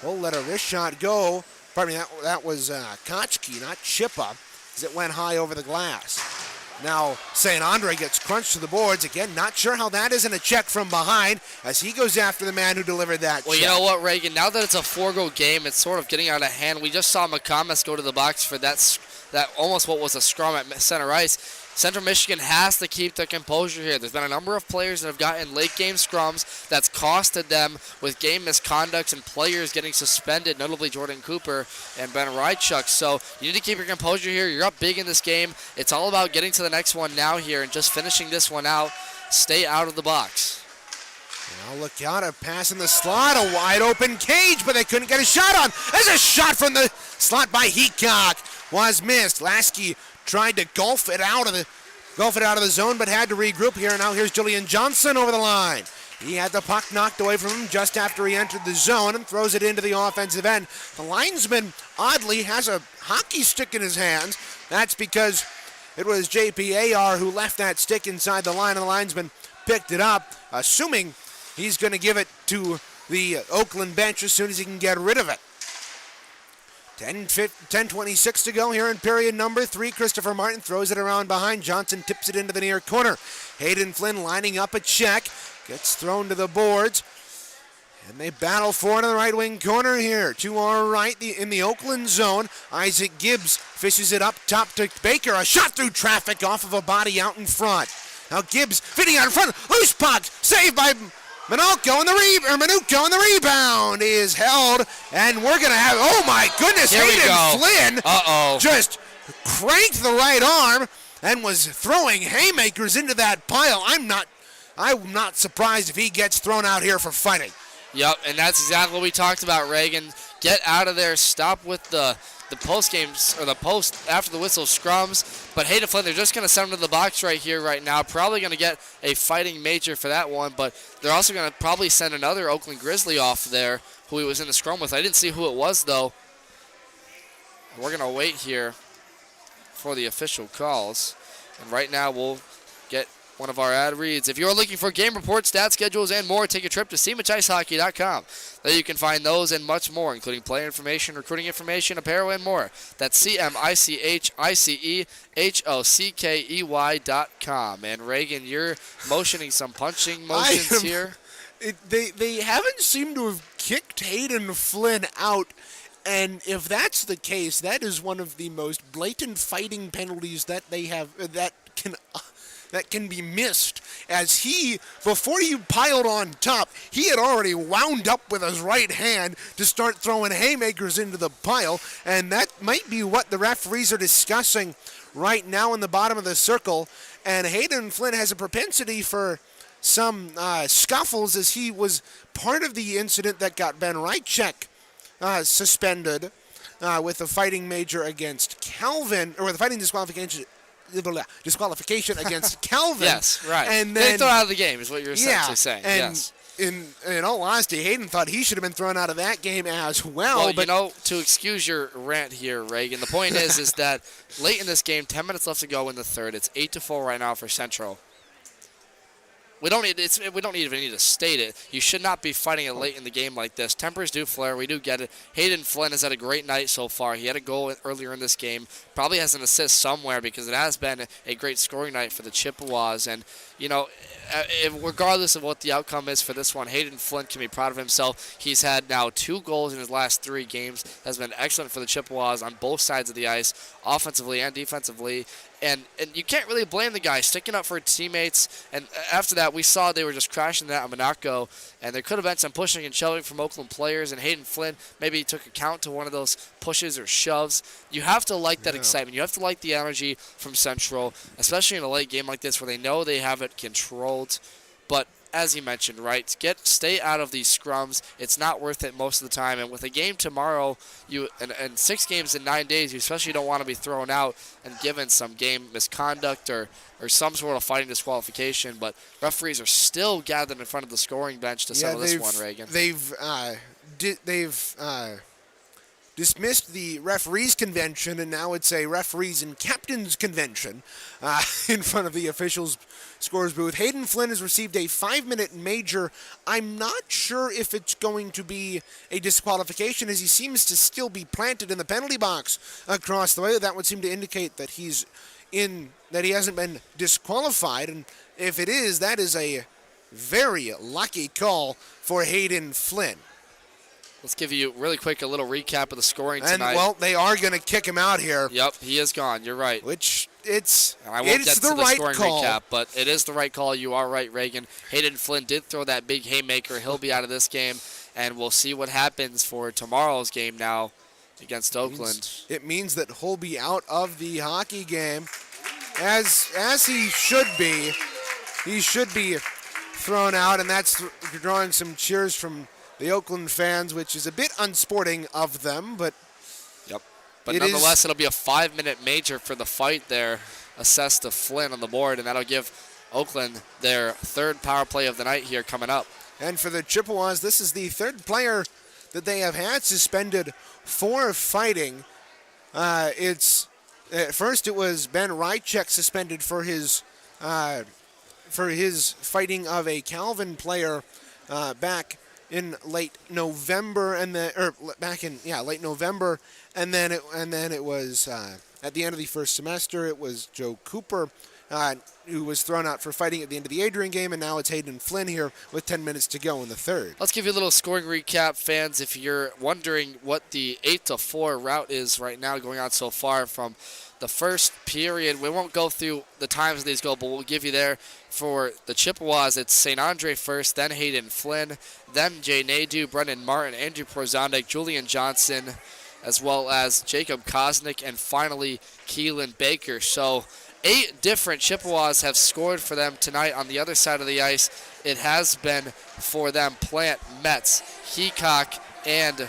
We'll let a wrist shot go. Pardon me, that was Kochke, not Chippa, as it went high over the glass. Now St. Andre gets crunched to the boards. Again, not sure how that isn't a check from behind as he goes after the man who delivered that Well, check. you know what, Reagan? Now that it's a 4-goal game, it's sort of getting out of hand. We just saw McComas go to the box for that almost what was a scrum at center ice. Central Michigan has to keep their composure here. There's been a number of players that have gotten late-game scrums that's costed them with game misconducts and players getting suspended, notably Jordan Cooper and Ben Rychuk. So you need to keep your composure here. You're up big in this game. It's all about getting to the next one now here and just finishing this one out. Stay out of the box. Now look out, a pass in the slot, a wide-open cage, but they couldn't get a shot on. There's a shot from the slot by Heacock. Was missed. Lasky tried to golf it out of the zone, but had to regroup here. Now here's Julian Johnson over the line. He had the puck knocked away from him just after he entered the zone and throws it into the offensive end. The linesman, oddly, has a hockey stick in his hands. That's because it was JPAR who left that stick inside the line, and the linesman picked it up, assuming he's going to give it to the Oakland bench as soon as he can get rid of it. 10:26 to go here in period number 3. Christopher Martin throws it around behind. Johnson tips it into the near corner. Hayden Flynn lining up a check. Gets thrown to the boards. And they battle for it in the right wing corner here. To our right in the Oakland zone. Isaac Gibbs fishes it up top to Baker. A shot through traffic off of a body out in front. Now Gibbs fitting out in front. Loose puck. Saved by Manuko, and the rebound is held, and we're going to have, oh my goodness, Hayden Flynn just cranked the right arm and was throwing haymakers into that pile. I'm not surprised if he gets thrown out here for fighting. Yep, and that's exactly what we talked about, Reagan. Get out of there, stop with the post games, or the post after the whistle scrums. But Hayden Flynn, they're just going to send him to the box right here, right now. Probably going to get a fighting major for that one, but they're also going to probably send another Oakland Grizzly off there who he was in the scrum with. I didn't see who it was, though. We're going to wait here for the official calls. And right now we'll get one of our ad reads. If you're looking for game reports, stat schedules, and more, take a trip to cmichicehockey.com. There you can find those and much more, including player information, recruiting information, apparel, and more. That's CMICHICEHOCKEY.com. And Reagan, you're motioning some punching motions here. They haven't seemed to have kicked Hayden Flynn out. And if that's the case, that is one of the most blatant fighting penalties that they have that can be missed, as he, before he piled on top, he had already wound up with his right hand to start throwing haymakers into the pile, and that might be what the referees are discussing right now in the bottom of the circle. And Hayden Flynn has a propensity for some scuffles, as he was part of the incident that got Ben Rychek suspended with the fighting major against Calvin, or the fighting disqualification against Calvin. Yes, right. And they then throw out of the game is what you're essentially saying. And yes. In all honesty, Hayden thought he should have been thrown out of that game as well. Well, but you know, to excuse your rant here, Reagan, the point is that late in this game, 10 minutes left to go in the third. It's 8-4 right now for Central. We don't even need to state it. You should not be fighting it late in the game like this. Tempers do flare. We do get it. Hayden Flynn has had a great night so far. He had a goal earlier in this game. Probably has an assist somewhere because it has been a great scoring night for the Chippewas. And, you know, regardless of what the outcome is for this one, Hayden Flynn can be proud of himself. He's had now 2 goals in his last 3 games. Has been excellent for the Chippewas on both sides of the ice, offensively and defensively. And you can't really blame the guy sticking up for teammates. And after that, we saw they were just crashing that on Monaco. And there could have been some pushing and shoving from Oakland players. And Hayden Flynn maybe took account to one of those pushes or shoves. You have to like that excitement. You have to like the energy from Central, especially in a late game like this where they know they have it controlled. But as you mentioned, right, stay out of these scrums. It's not worth it most of the time. And with a game tomorrow, and 6 games in 9 days, you especially don't want to be thrown out and given some game misconduct or some sort of fighting disqualification. But referees are still gathered in front of the scoring bench to settle this one, Reagan. They've dismissed the referees convention, and now it's a referees and captains convention in front of the officials' scores booth. Hayden Flynn has received a 5-minute major. I'm not sure if it's going to be a disqualification, as he seems to still be planted in the penalty box across the way. That would seem to indicate that he hasn't been disqualified, and if it is, that is a very lucky call for Hayden Flynn. Let's give you really quick a little recap of the scoring tonight. And, well, they are going to kick him out here. Yep, he is gone. You're right. I won't get to the scoring recap, but it is the right call. You are right, Reagan. Hayden Flynn did throw that big haymaker. He'll be out of this game, and we'll see what happens for tomorrow's game now against Oakland. It means that he'll be out of the hockey game, as he should be. He should be thrown out, and that's drawing some cheers from the Oakland fans, which is a bit unsporting of them, but yep. But nonetheless, it'll be a 5-minute major for the fight there, assessed to Flynn on the board, and that'll give Oakland their 3rd power play of the night here coming up. And for the Chippewas, this is the 3rd player that they have had suspended for fighting. At first it was Ben Rychek suspended for his fighting of a Calvin player back in late November, late November, and then it was at the end of the first semester. It was Joe Cooper who was thrown out for fighting at the end of the Adrian game, and now it's Hayden Flynn here with 10 minutes to go in the 3rd. Let's give you a little scoring recap, fans. If you're wondering what the 8-4 route is right now going on so far from the first period, we won't go through the times these go, but we'll give you there. For the Chippewas, it's St. Andre first, then Hayden Flynn, then Jay Nadeau, Brendan Martin, Andrew Prozondek, Julian Johnson, as well as Jacob Kosnick, and finally Keelan Baker. So 8 different Chippewas have scored for them tonight on the other side of the ice. It has been for them Plant, Metz, Heacock, and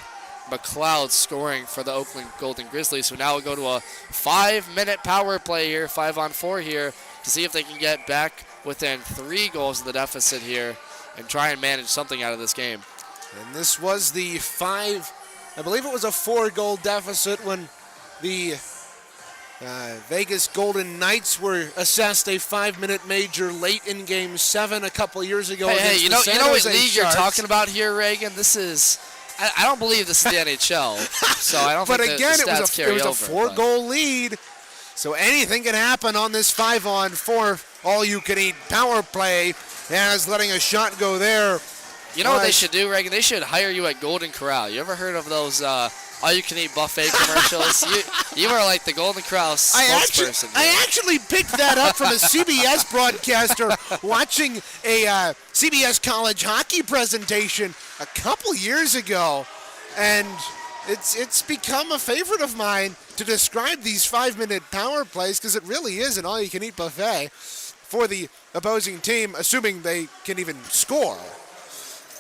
McLeod scoring for the Oakland Golden Grizzlies. So now we'll go to a 5-minute power play here, 5-on-4 here, to see if they can get back within 3 goals of the deficit here and try and manage something out of this game. And this was the I believe it was a 4-goal deficit when the Vegas Golden Knights were assessed a 5-minute major late in Game 7 a couple years ago. Hey, you know what league you're talking about here, Reagan? This is, I don't believe this is the NHL, so I don't think the stats carry over. It was a 4-goal lead, so anything can happen on this 5-on-4 all-you-can-eat power play, as letting a shot go there. You know what they should do, Reagan? They should hire you at Golden Corral. You ever heard of those all-you-can-eat buffet commercials? you are like the Golden Corral spokesperson. I actually picked that up from a CBS broadcaster watching a CBS college hockey presentation a couple years ago, and it's become a favorite of mine to describe these 5-minute power plays, because it really is an all-you-can-eat buffet for the opposing team, assuming they can even score.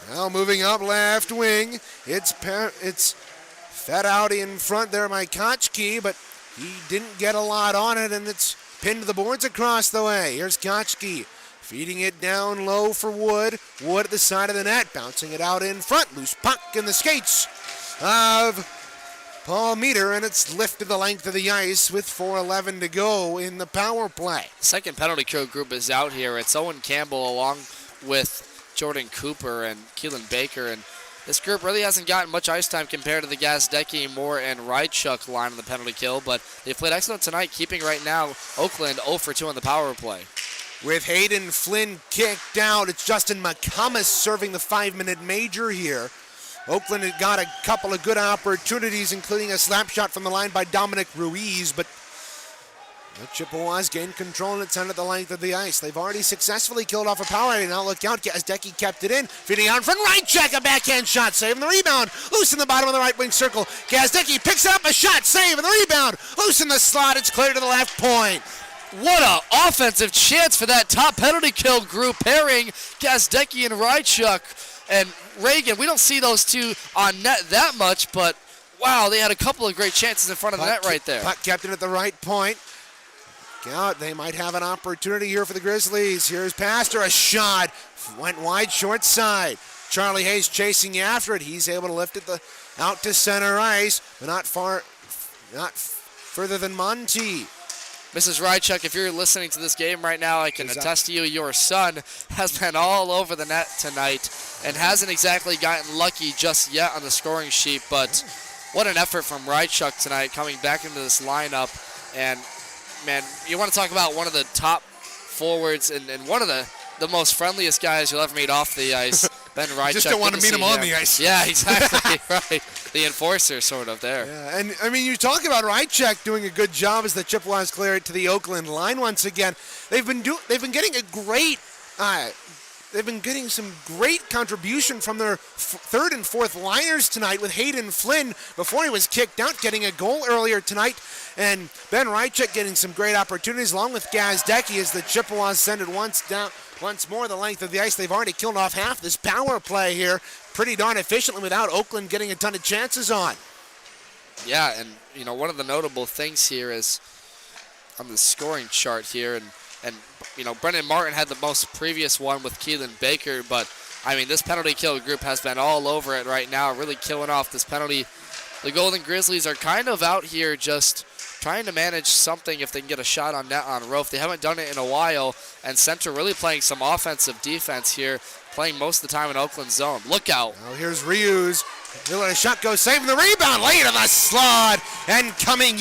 Now moving up left wing, it's fed out in front there by Kochke, but he didn't get a lot on it, and it's pinned to the boards across the way. Here's Kochke feeding it down low for Wood. Wood at the side of the net, bouncing it out in front. Loose puck in the skates of Paul Meter, and it's lifted the length of the ice with 4:11 to go in the power play. Second penalty kill group is out here. It's Owen Campbell along with Jordan Cooper and Keelan Baker, and this group really hasn't gotten much ice time compared to the Gazdecki, Moore, and Rychuk line on the penalty kill, but they've played excellent tonight, keeping right now Oakland 0 for 2 on the power play. with Hayden Flynn kicked out. It's Justin McCumus serving the 5-minute major here. Oakland had got a couple of good opportunities, including a slap shot from the line by Dominic Ruiz, but the Chippewas gained control and it's under the length of the ice. They've already successfully killed off a power play. Now look out, Gazdecki kept it in. Feeding out from right check, a backhand shot, saving the rebound. Loose in the bottom of the right wing circle. Gazdecki picks it up, a shot, save, and the rebound. Loose in the slot, it's clear to the left point. What a offensive chance for that top penalty kill group pairing Gazdecki and Rychuk. And Reagan, we don't see those two on net that much, but wow, they had a couple of great chances in front of the net right there. Puck kept it at the right point. Out, they might have an opportunity here for the Grizzlies. Here's Pastor, a shot. Went wide, short side. Charlie Hayes chasing after it. He's able to lift it out to center ice, but not further than Monty. Mrs. Rychuk, if you're listening to this game right now, I can attest to you, your son has been all over the net tonight and hasn't exactly gotten lucky just yet on the scoring sheet, but what an effort from Rychuk tonight coming back into this lineup. And man, you want to talk about one of the top forwards and one of the most friendliest guys you'll ever meet off the ice, Ben Rychuk. Just don't want to meet him on the ice. Yeah, exactly, right. The enforcer sort of there. Yeah, and I mean, you talk about Rychuk doing a good job as the Chippewas clear it to the Oakland line once again. They've been getting a great They've been getting some great contribution from their third and fourth liners tonight, with Hayden Flynn, before he was kicked out, getting a goal earlier tonight, and Ben Rychuk getting some great opportunities, along with Gazdecki, as the Chippewas send it once more the length of the ice. They've already killed off half this power play here pretty darn efficiently without Oakland getting a ton of chances on. Yeah, and you know, one of the notable things here is on the scoring chart here, and you know, Brendan Martin had the most previous one with Keelan Baker, but I mean, this penalty kill group has been all over it right now, really killing off this penalty. The Golden Grizzlies are kind of out here just trying to manage something if they can get a shot on net on Rofe. They haven't done it in a while, and Central really playing some offensive defense here, playing most of the time in Oakland zone. Look out. Well, here's Rios. He'll let a shot go, saving the rebound, late in the slot, and coming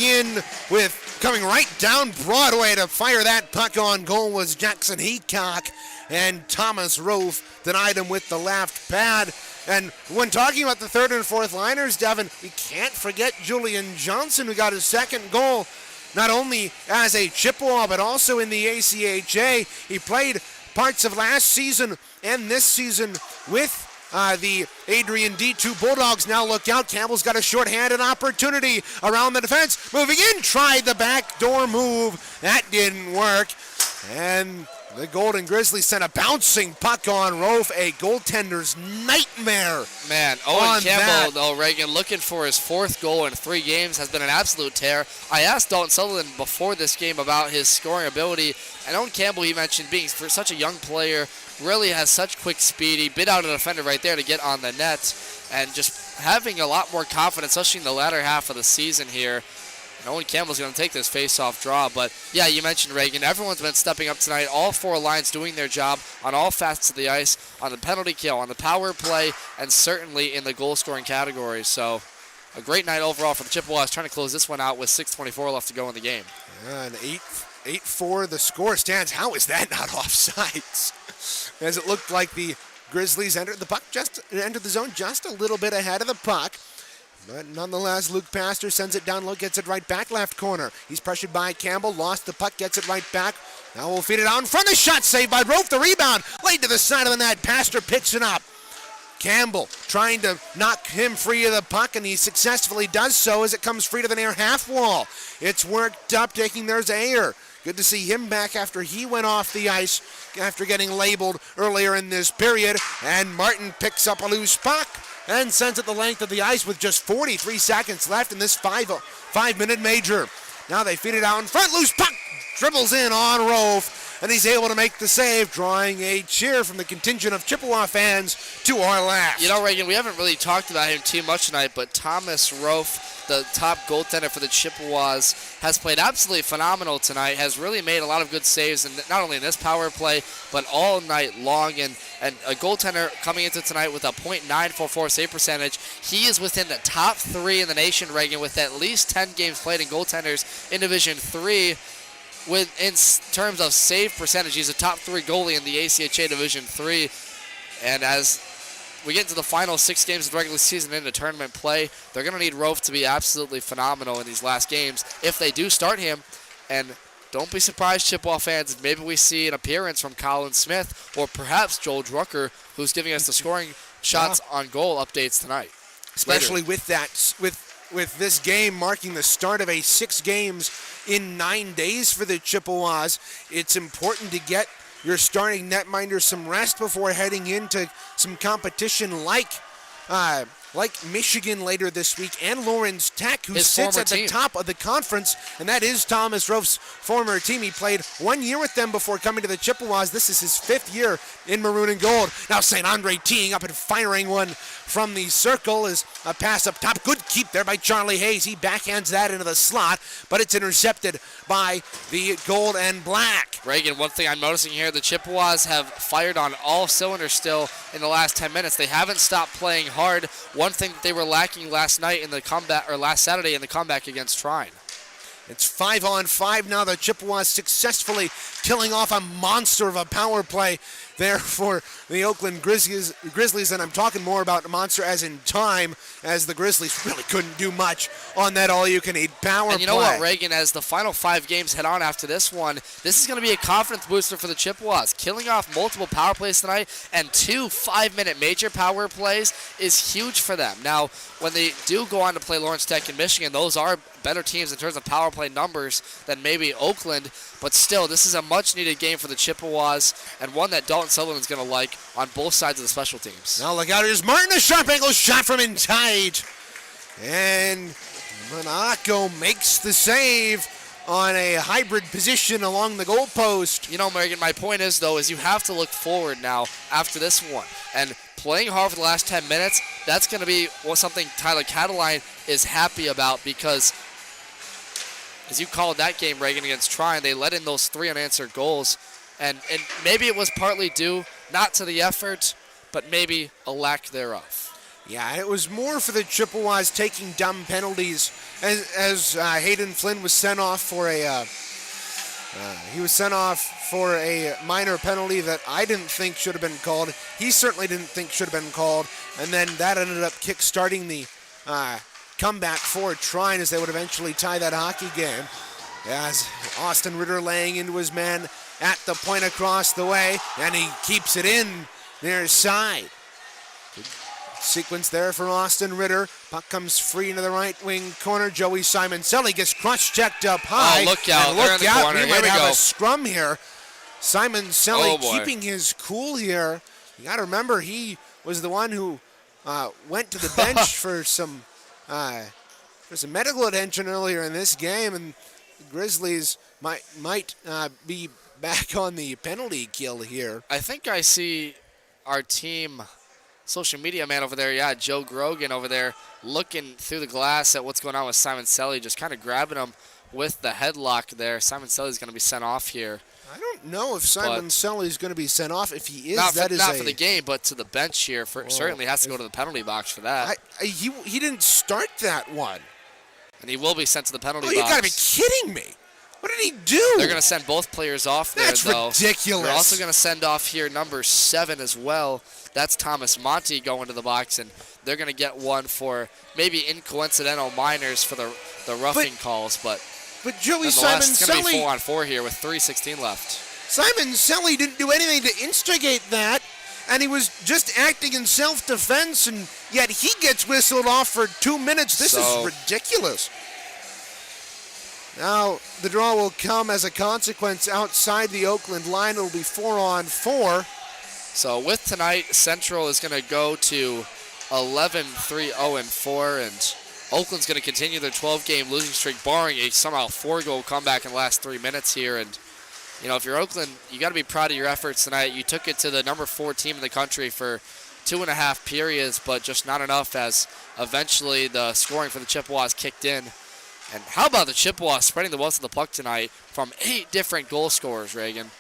right down Broadway to fire that puck on goal was Jackson Heacock, and Thomas Rofe denied him with the left pad. And when talking about the third and fourth liners, Devin, we can't forget Julian Johnson, who got his second goal, not only as a Chippewa, but also in the ACHA. He played parts of last season and this season with the Adrian D2 Bulldogs. Now look out, Campbell's got a short-handed opportunity around the defense. Moving in, tried the backdoor move. That didn't work. And the Golden Grizzlies sent a bouncing puck on Rofe, a goaltender's nightmare. Man, Owen Campbell, though, Reagan, looking for his fourth goal in 3 games, has been an absolute tear. I asked Dalton Sutherland before this game about his scoring ability, and Owen Campbell, he mentioned, being for such a young player, really has such quick speed. He bit out a defender right there to get on the net, and just having a lot more confidence, especially in the latter half of the season here. And Owen Campbell's going to take this face-off draw. But, yeah, you mentioned Reagan. Everyone's been stepping up tonight. All 4 lines doing their job on all facets of the ice, on the penalty kill, on the power play, and certainly in the goal-scoring category. So a great night overall for the Chippewas, trying to close this one out with 6:24 left to go in the game. Yeah, and 8-4 the score stands. How is that not offsides? As it looked like the Grizzlies entered the zone just a little bit ahead of the puck. But nonetheless, Luke Pastor sends it down low, gets it right back left corner. He's pressured by Campbell, lost the puck, gets it right back. Now we'll feed it out in front. A shot saved by Rofe. The rebound laid to the side of the net. Pastor picks it up. Campbell trying to knock him free of the puck, and he successfully does so as it comes free to the near half wall. It's worked up, taking there's Ayer. Good to see him back after he went off the ice after getting labeled earlier in this period. And Martin picks up a loose puck and sends it the length of the ice with just 43 seconds left in this 5-minute major. Now they feed it out in front. Loose puck dribbles in on Rofe, and he's able to make the save, drawing a cheer from the contingent of Chippewa fans to our left. You know, Reagan, we haven't really talked about him too much tonight, but Thomas Rofe, the top goaltender for the Chippewas, has played absolutely phenomenal tonight, has really made a lot of good saves, and not only in this power play, but all night long. And a goaltender coming into tonight with a .944 save percentage. He is within the top 3 in the nation, Reagan, with at least 10 games played in goaltenders in Division 3. in terms of save percentage, he's a top 3 goalie in the ACHA Division 3. And as we get into the final 6 games of the regular season into tournament play, they're going to need Rofe to be absolutely phenomenal in these last games if they do start him. And don't be surprised, Chippewa fans, if maybe we see an appearance from Colin Smith or perhaps Joel Drucker, who's giving us the scoring shots on goal updates tonight. Especially with that, with this game marking the start of a 6 games in 9 days for the Chippewas, it's important to get your starting netminder some rest before heading into some competition like Michigan later this week and Lawrence Tech, who sits at the top of the conference, and that is Thomas Rofe's former team. He played 1 year with them before coming to the Chippewas. This is his 5th year in maroon and gold. Now St. Andre teeing up and firing one from the circle is a pass up top. Good keep there by Charlie Hayes. He backhands that into the slot, but it's intercepted by the gold and black. Reagan, one thing I'm noticing here, the Chippewas have fired on all cylinders still in the last 10 minutes. They haven't stopped playing hard. One thing that they were lacking last night in the comeback, or last Saturday in the comeback against Trine. It's 5-on-5 now. The Chippewas successfully killing off a monster of a power play there for the Oakland Grizzlies, and I'm talking more about monster as in time, as the Grizzlies really couldn't do much on that all-you-can-eat power play. And you know what, Reagan, as the final 5 games head on after this one, this is going to be a confidence booster for the Chippewas. Killing off multiple power plays tonight and 2 5-minute major power plays is huge for them. Now, when they do go on to play Lawrence Tech and Michigan, those are better teams in terms of power play numbers than maybe Oakland, but still, this is a much-needed game for the Chippewas and one that Dalton Sutherland's going to like on both sides of the special teams. Now look out, here's Martin, a sharp angle shot from in tight. And Monaco makes the save on a hybrid position along the goalpost. You know, Megan, my point is, though, is you have to look forward now after this one. And playing hard for the last 10 minutes, that's going to be something Tyler Cataline is happy about because, as you called that game, Reagan, against Trine, they let in those 3 unanswered goals. And maybe it was partly due not to the effort, but maybe a lack thereof. Yeah, it was more for the Chippewas taking dumb penalties as Hayden Flynn was sent off for a minor penalty that I didn't think should have been called. He certainly didn't think should have been called, and then that ended up kick-starting the comeback for Trine as they would eventually tie that hockey game. As Austin Ritter laying into his man at the point across the way, and he keeps it in near his side. Good sequence there for Austin Ritter. Puck comes free into the right wing corner. Joey Simoncelli gets cross-checked up high. Oh, look out. Look in the out. corner. We might have a scrum here. Simoncelli keeping his cool here. You got to remember, he was the one who went to the bench for some medical attention earlier in this game, and the Grizzlies might be back on the penalty kill here. I think I see our team social media man over there, Joe Grogan over there, looking through the glass at what's going on with Simoncelli, just kind of grabbing him with the headlock there. Simoncelli's going to be sent off here. I don't know if Simoncelli is going to be sent off. If he is, not for the game, but to the bench here. Certainly has to go to the penalty box for that. He didn't start that one. And he will be sent to the penalty box. You got to be kidding me. What did he do? They're going to send both players off there, That's though. ridiculous. They're also going to send off here number 7 as well. That's Thomas Monty going to the box, and they're going to get one for maybe incoincidental minors for the roughing calls. But Joey Simoncelli, it's going to be 4-on-4 here with 3:16 left. Simoncelli didn't do anything to instigate that, and he was just acting in self-defense, and yet he gets whistled off for 2 minutes. This is ridiculous. Now, the draw will come as a consequence outside the Oakland line. It'll be 4-on-4. So with tonight, Central is going to go to 11-3-0-4, and Oakland's going to continue their 12-game losing streak, barring a somehow 4-goal comeback in the last 3 minutes here. And, you know, if you're Oakland, you got to be proud of your efforts tonight. You took it to the number 4 team in the country for 2.5 periods, but just not enough as eventually the scoring for the Chippewas kicked in. And how about the Chippewas spreading the wealth of the puck tonight from 8 different goal scorers, Reagan?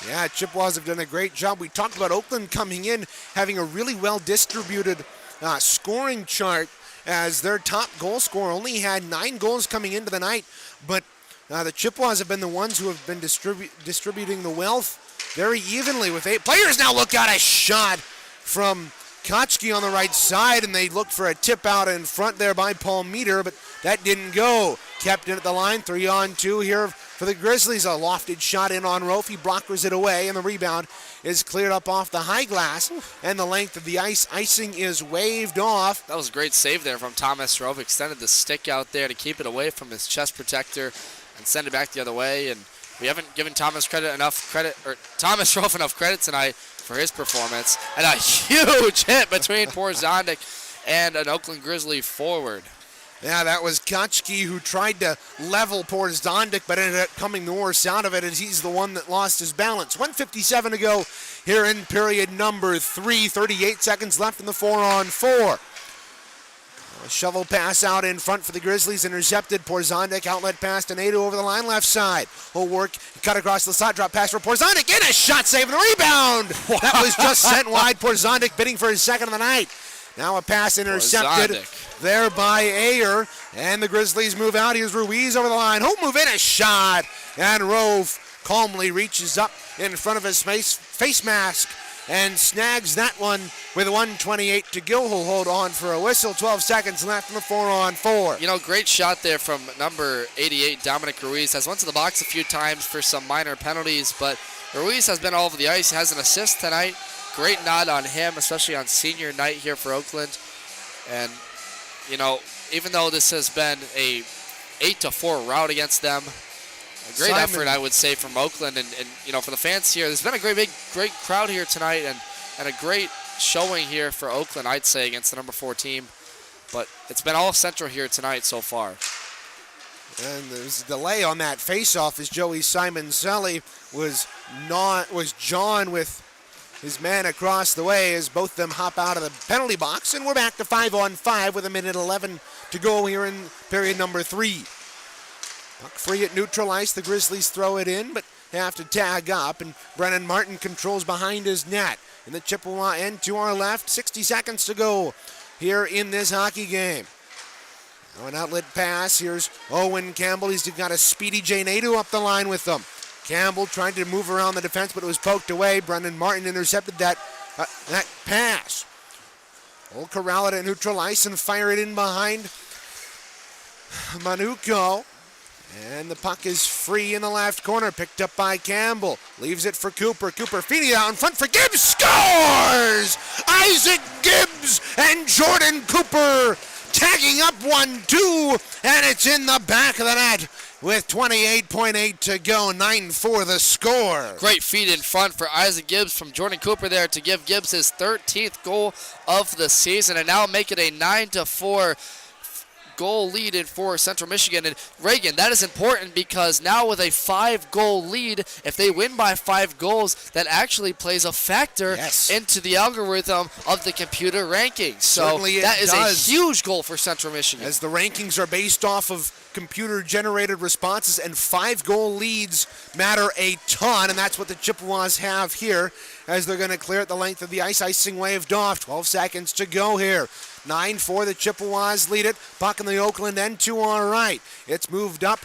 Yeah, Chippewas have done a great job. We talked about Oakland coming in, having a really well-distributed scoring chart, as their top goal scorer only had 9 goals coming into the night. But The Chippewas have been the ones who have been distributing the wealth very evenly with 8 players. Now look at a shot from Kochki on the right side, and they looked for a tip out in front there by Paul Meter, but that didn't go. Kept in at the line, 3-on-2 here for the Grizzlies. A lofted shot in on Rofe. He blockers it away, and the rebound is cleared up off the high glass, and the length of the ice. Icing is waved off. That was a great save there from Thomas Rofe. Extended the stick out there to keep it away from his chest protector and send it back the other way. And we haven't given Thomas Rofe enough credit tonight for his performance. And a huge hit between Porzondik and an Oakland Grizzly forward. Yeah, that was Kochki who tried to level Porzondik, but ended up coming the worst out of it, as he's the one that lost his balance. 1:57 to go here in period number 3. 38 seconds left in the 4-on-4. A shovel pass out in front for the Grizzlies, intercepted. Porzondik, outlet pass to Nadeau over the line, left side. Will work, cut across the slot, drop pass for Porzondik, and a shot save and the rebound! That was just sent wide. Porzondik bidding for his second of the night. Now a pass intercepted there by Ayer, and the Grizzlies move out. Here's Ruiz over the line. Home move in, a shot, and Rove calmly reaches up in front of his face mask and snags that one with 1:28 to go. He'll hold on for a whistle. 12 seconds left in the 4-on-4. You know, great shot there from number 88, Dominic Ruiz. Has went to the box a few times for some minor penalties, but Ruiz has been all over the ice. Has an assist tonight. Great nod on him, especially on senior night here for Oakland. And, you know, even though this has been a 8-4 rout against them, a great effort, I would say, from Oakland. And, you know, for the fans here, there's been a great crowd here tonight, and a great showing here for Oakland, I'd say, against the number 4 team. But it's been all Central here tonight so far. And there's a delay on that face-off as Joey Simon-Selly was John with his man across the way as both of them hop out of the penalty box. And we're back to 5-on-5 with 1:11 to go here in period number 3. Puck free at neutral ice. The Grizzlies throw it in, but they have to tag up, and Brennan Martin controls behind his net. In the Chippewa end to our left, 60 seconds to go here in this hockey game. Now an outlet pass. Here's Owen Campbell. He's got a speedy Jay Nadeau up the line with them. Campbell tried to move around the defense, but it was poked away. Brendan Martin intercepted that pass. We'll corral it at neutral ice and fire it in behind Manuko. And the puck is free in the left corner, picked up by Campbell. Leaves it for Cooper. Cooper feeding it out in front for Gibbs. Scores! Isaac Gibbs and Jordan Cooper tagging up 1-2, and it's in the back of the net with 28.8 to go. 9-4 the score. Great feed in front for Isaac Gibbs from Jordan Cooper there to give Gibbs his 13th goal of the season, and now make it a 9-4 goal lead in for Central Michigan. And Reagan, that is important because now with a 5-goal lead, if they win by 5 goals, that actually plays a factor into the algorithm of the computer rankings. So that is a huge goal for Central Michigan. As the rankings are based off of computer-generated responses, and 5-goal leads matter a ton, and that's what the Chippewas have here as they're going to clear it the length of the ice. Icing waved off. 12 seconds to go here. 9-4, the Chippewas lead it. Puck in the Oakland end to our right. It's moved up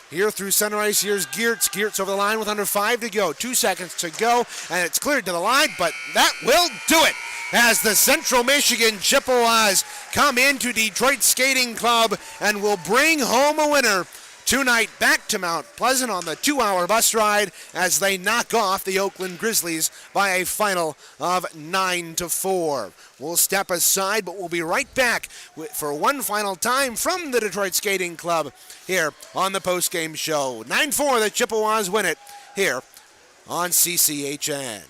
here through center ice. Here's Geertz. Geertz over the line with under 5 to go. 2 seconds to go, and it's cleared to the line, but that will do it as the Central Michigan Chippewas come into Detroit Skating Club and will bring home a winner tonight back to Mount Pleasant on the 2-hour bus ride as they knock off the Oakland Grizzlies by a final of 9-4. We'll step aside, but we'll be right back for one final time from the Detroit Skating Club here on the postgame show. 9-4, the Chippewas win it here on CCHN.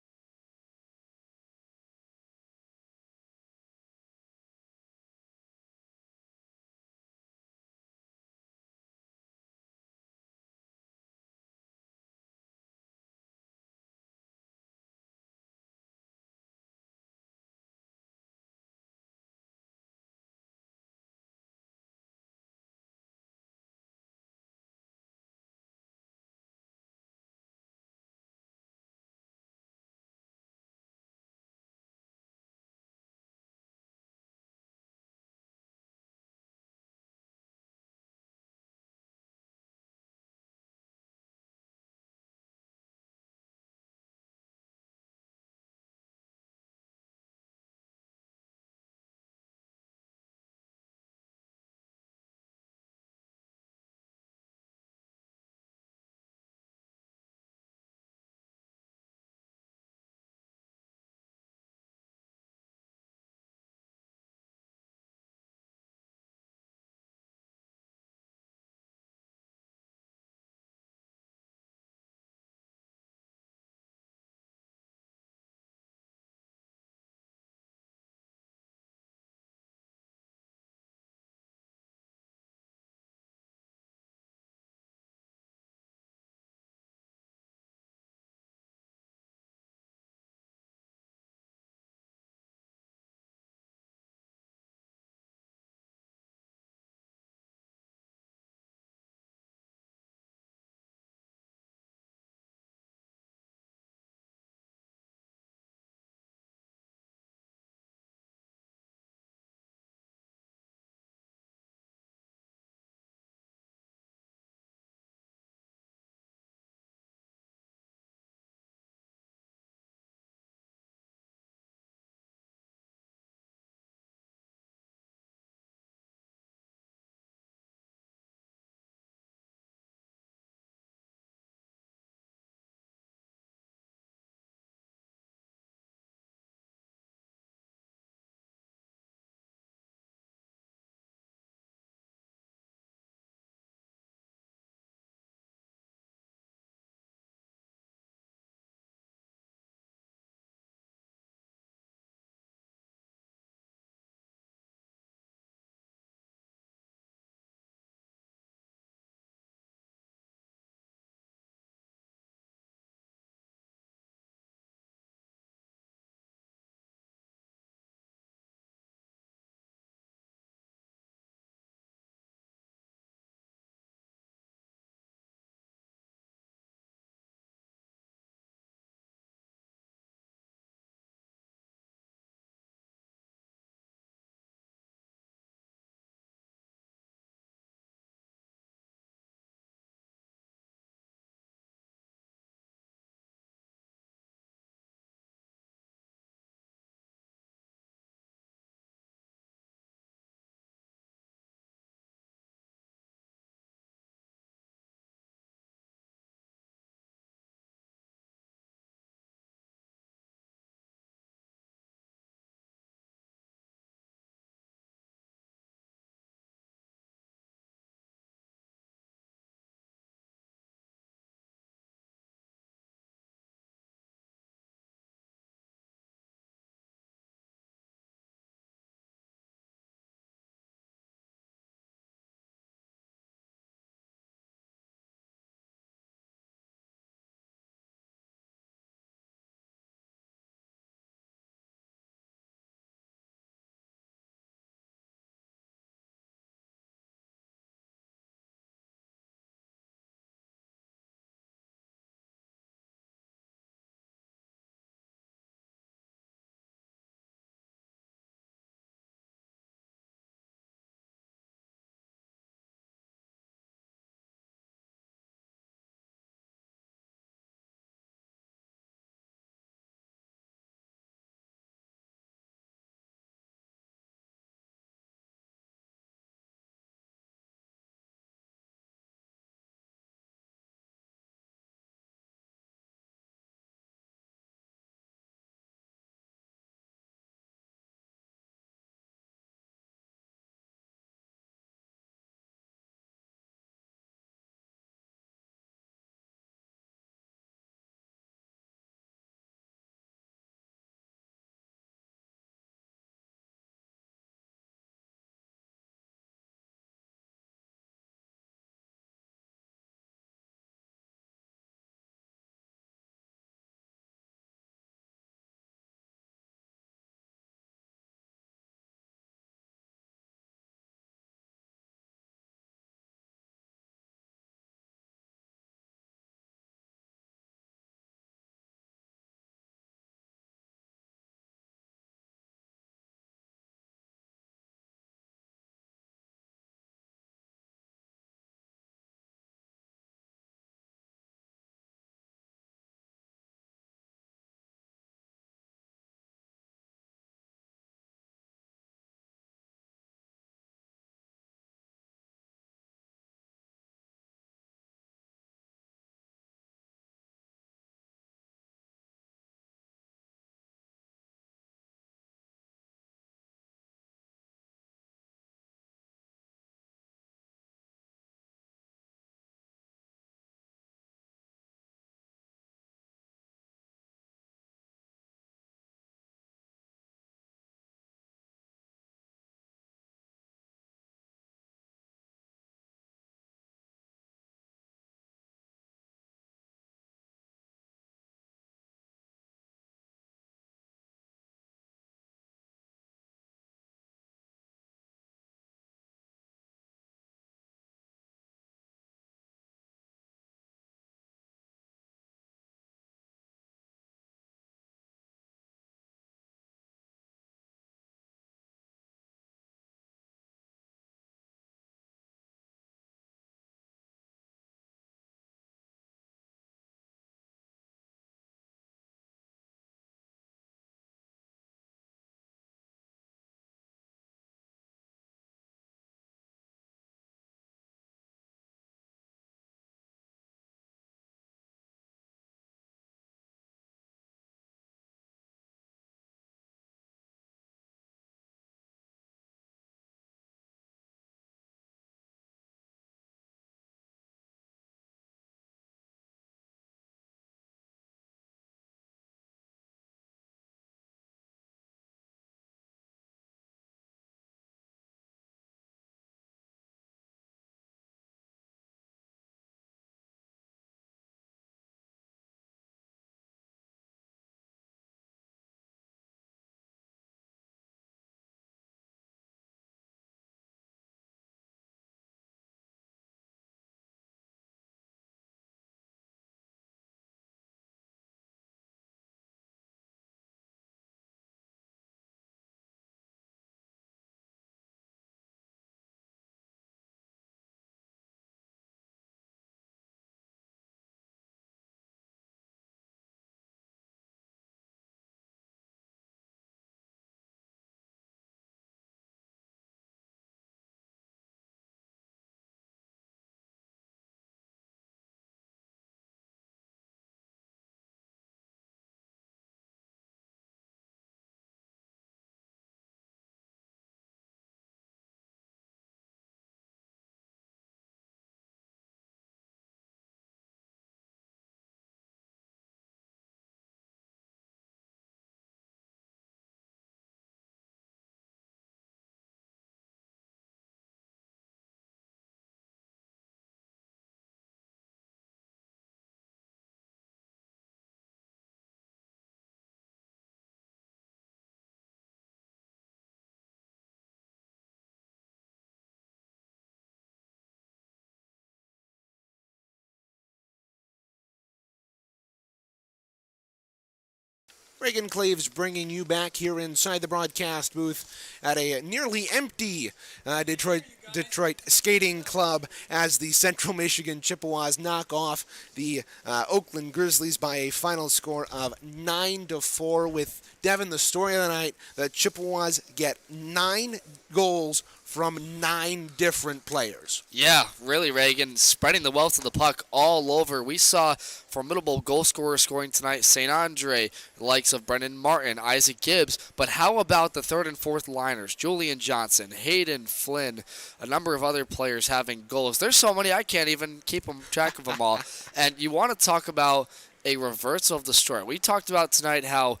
Reagan Claves bringing you back here inside the broadcast booth at a nearly empty Detroit Skating Club as the Central Michigan Chippewas knock off the Oakland Grizzlies by a final score of 9-4. With Devin, the story of the night, the Chippewas get 9 goals from 9 different players. Yeah, really, Reagan, spreading the wealth of the puck all over. We saw formidable goal scorers scoring tonight, St. Andre, the likes of Brendan Martin, Isaac Gibbs, but how about the third and fourth liners, Julian Johnson, Hayden Flynn, a number of other players having goals. There's so many, I can't even keep track of them all. And you want to talk about a reversal of the story. We talked about tonight how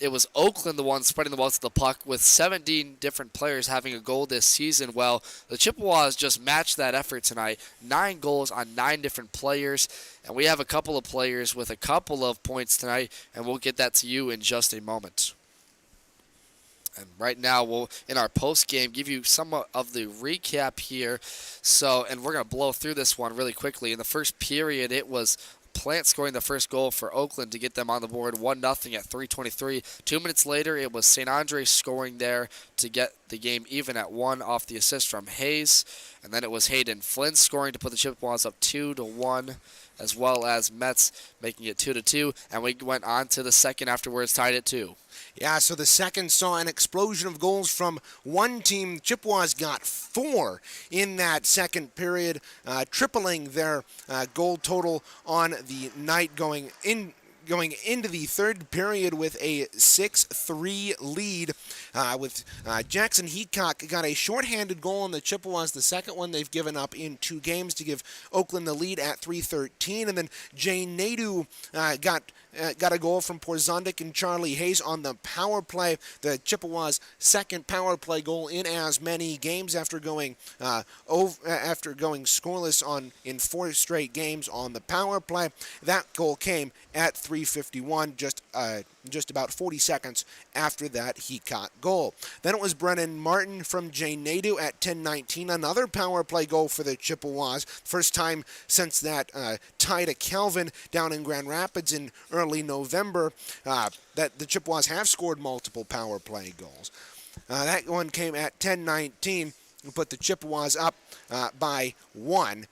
it was Oakland the one spreading the wealth of the puck with 17 different players having a goal this season. Well, the Chippewas just matched that effort tonight. 9 goals on 9 different players. And we have a couple of players with a couple of points tonight, and we'll get that to you in just a moment. And right now, we'll, in our post-game, give you somewhat of the recap here. And we're going to blow through this one really quickly. In the first period, it was Plant scoring the first goal for Oakland to get them on the board, 1-0 at 3:23. 2 minutes later, it was St. Andre scoring there to get the game even at 1 off the assist from Hayes. And then it was Hayden Flynn scoring to put the Chippewas up 2-1, as well as Metz making it 2-2. And we went on to the second afterwards, tied at 2. Yeah, so the second saw an explosion of goals from one team. Chippewas got 4 in that second period, tripling their goal total on the night, going into the third period with a 6-3 lead, with Jackson Heacock got a shorthanded goal on the Chippewas, the second one they've given up in 2 games, to give Oakland the lead at 3:13. And then Jay Nadeau got a goal from Porzondik and Charlie Hayes on the power play. The Chippewas' second power play goal in as many games after going scoreless in 4 straight games on the power play. That goal came at 3:51, just about 40 seconds after that Heacock goal. Then it was Brennan Martin from Jay Nadeau at 10:19, another power play goal for the Chippewas. First time since that tie to Kelvin down in Grand Rapids in early November that the Chippewas have scored multiple power play goals. That one came at 10:19 and put the Chippewas up by 1,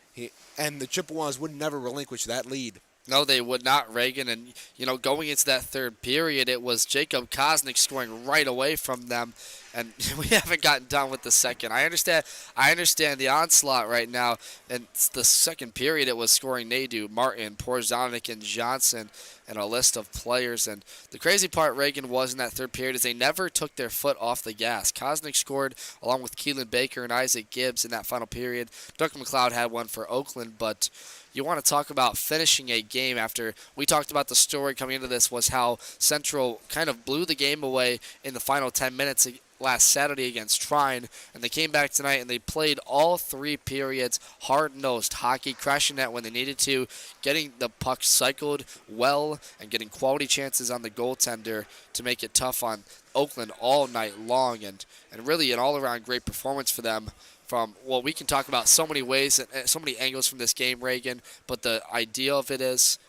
and the Chippewas would never relinquish that lead. No, they would not, Reagan. And, going into that third period, it was Jacob Kosnick scoring right away from them. And we haven't gotten done with the second. I understand the onslaught right now. And the second period, it was scoring Nadeau, Martin, Porzonic, and Johnson, and a list of players. And the crazy part, Reagan, was in that third period is they never took their foot off the gas. Kosnick scored along with Keelan Baker and Isaac Gibbs in that final period. Duncan McLeod had one for Oakland, but you want to talk about finishing a game after we talked about the story coming into this was how Central kind of blew the game away in the final 10 minutes last Saturday against Trine, and they came back tonight and they played all 3 periods hard-nosed hockey, crashing net when they needed to, getting the puck cycled well and getting quality chances on the goaltender to make it tough on Oakland all night long, and really an all-around great performance for them. We can talk about so many ways and so many angles from this game, Reagan, but the idea of it is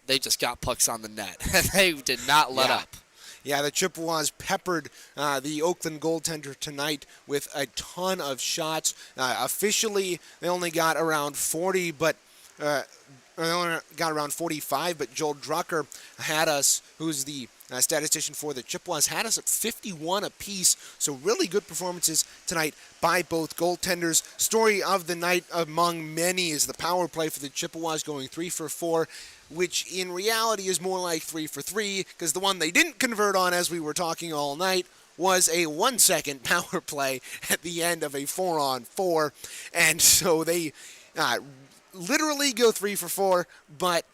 they just got pucks on the net. They did not let up. Yeah, the Chippewas peppered the Oakland goaltender tonight with a ton of shots. Officially, they only got around 40, but they only got around 45. But Joel Drucker had us, who's the statistician for the Chippewas, had us at 51 apiece. So really good performances tonight by both goaltenders. Story of the night among many is the power play for the Chippewas, going 3 for 4. Which in reality is more like 3 for 3, because the one they didn't convert on, as we were talking all night, was a 1-second power play at the end of a 4-on-4. And so they literally go 3 for 4, but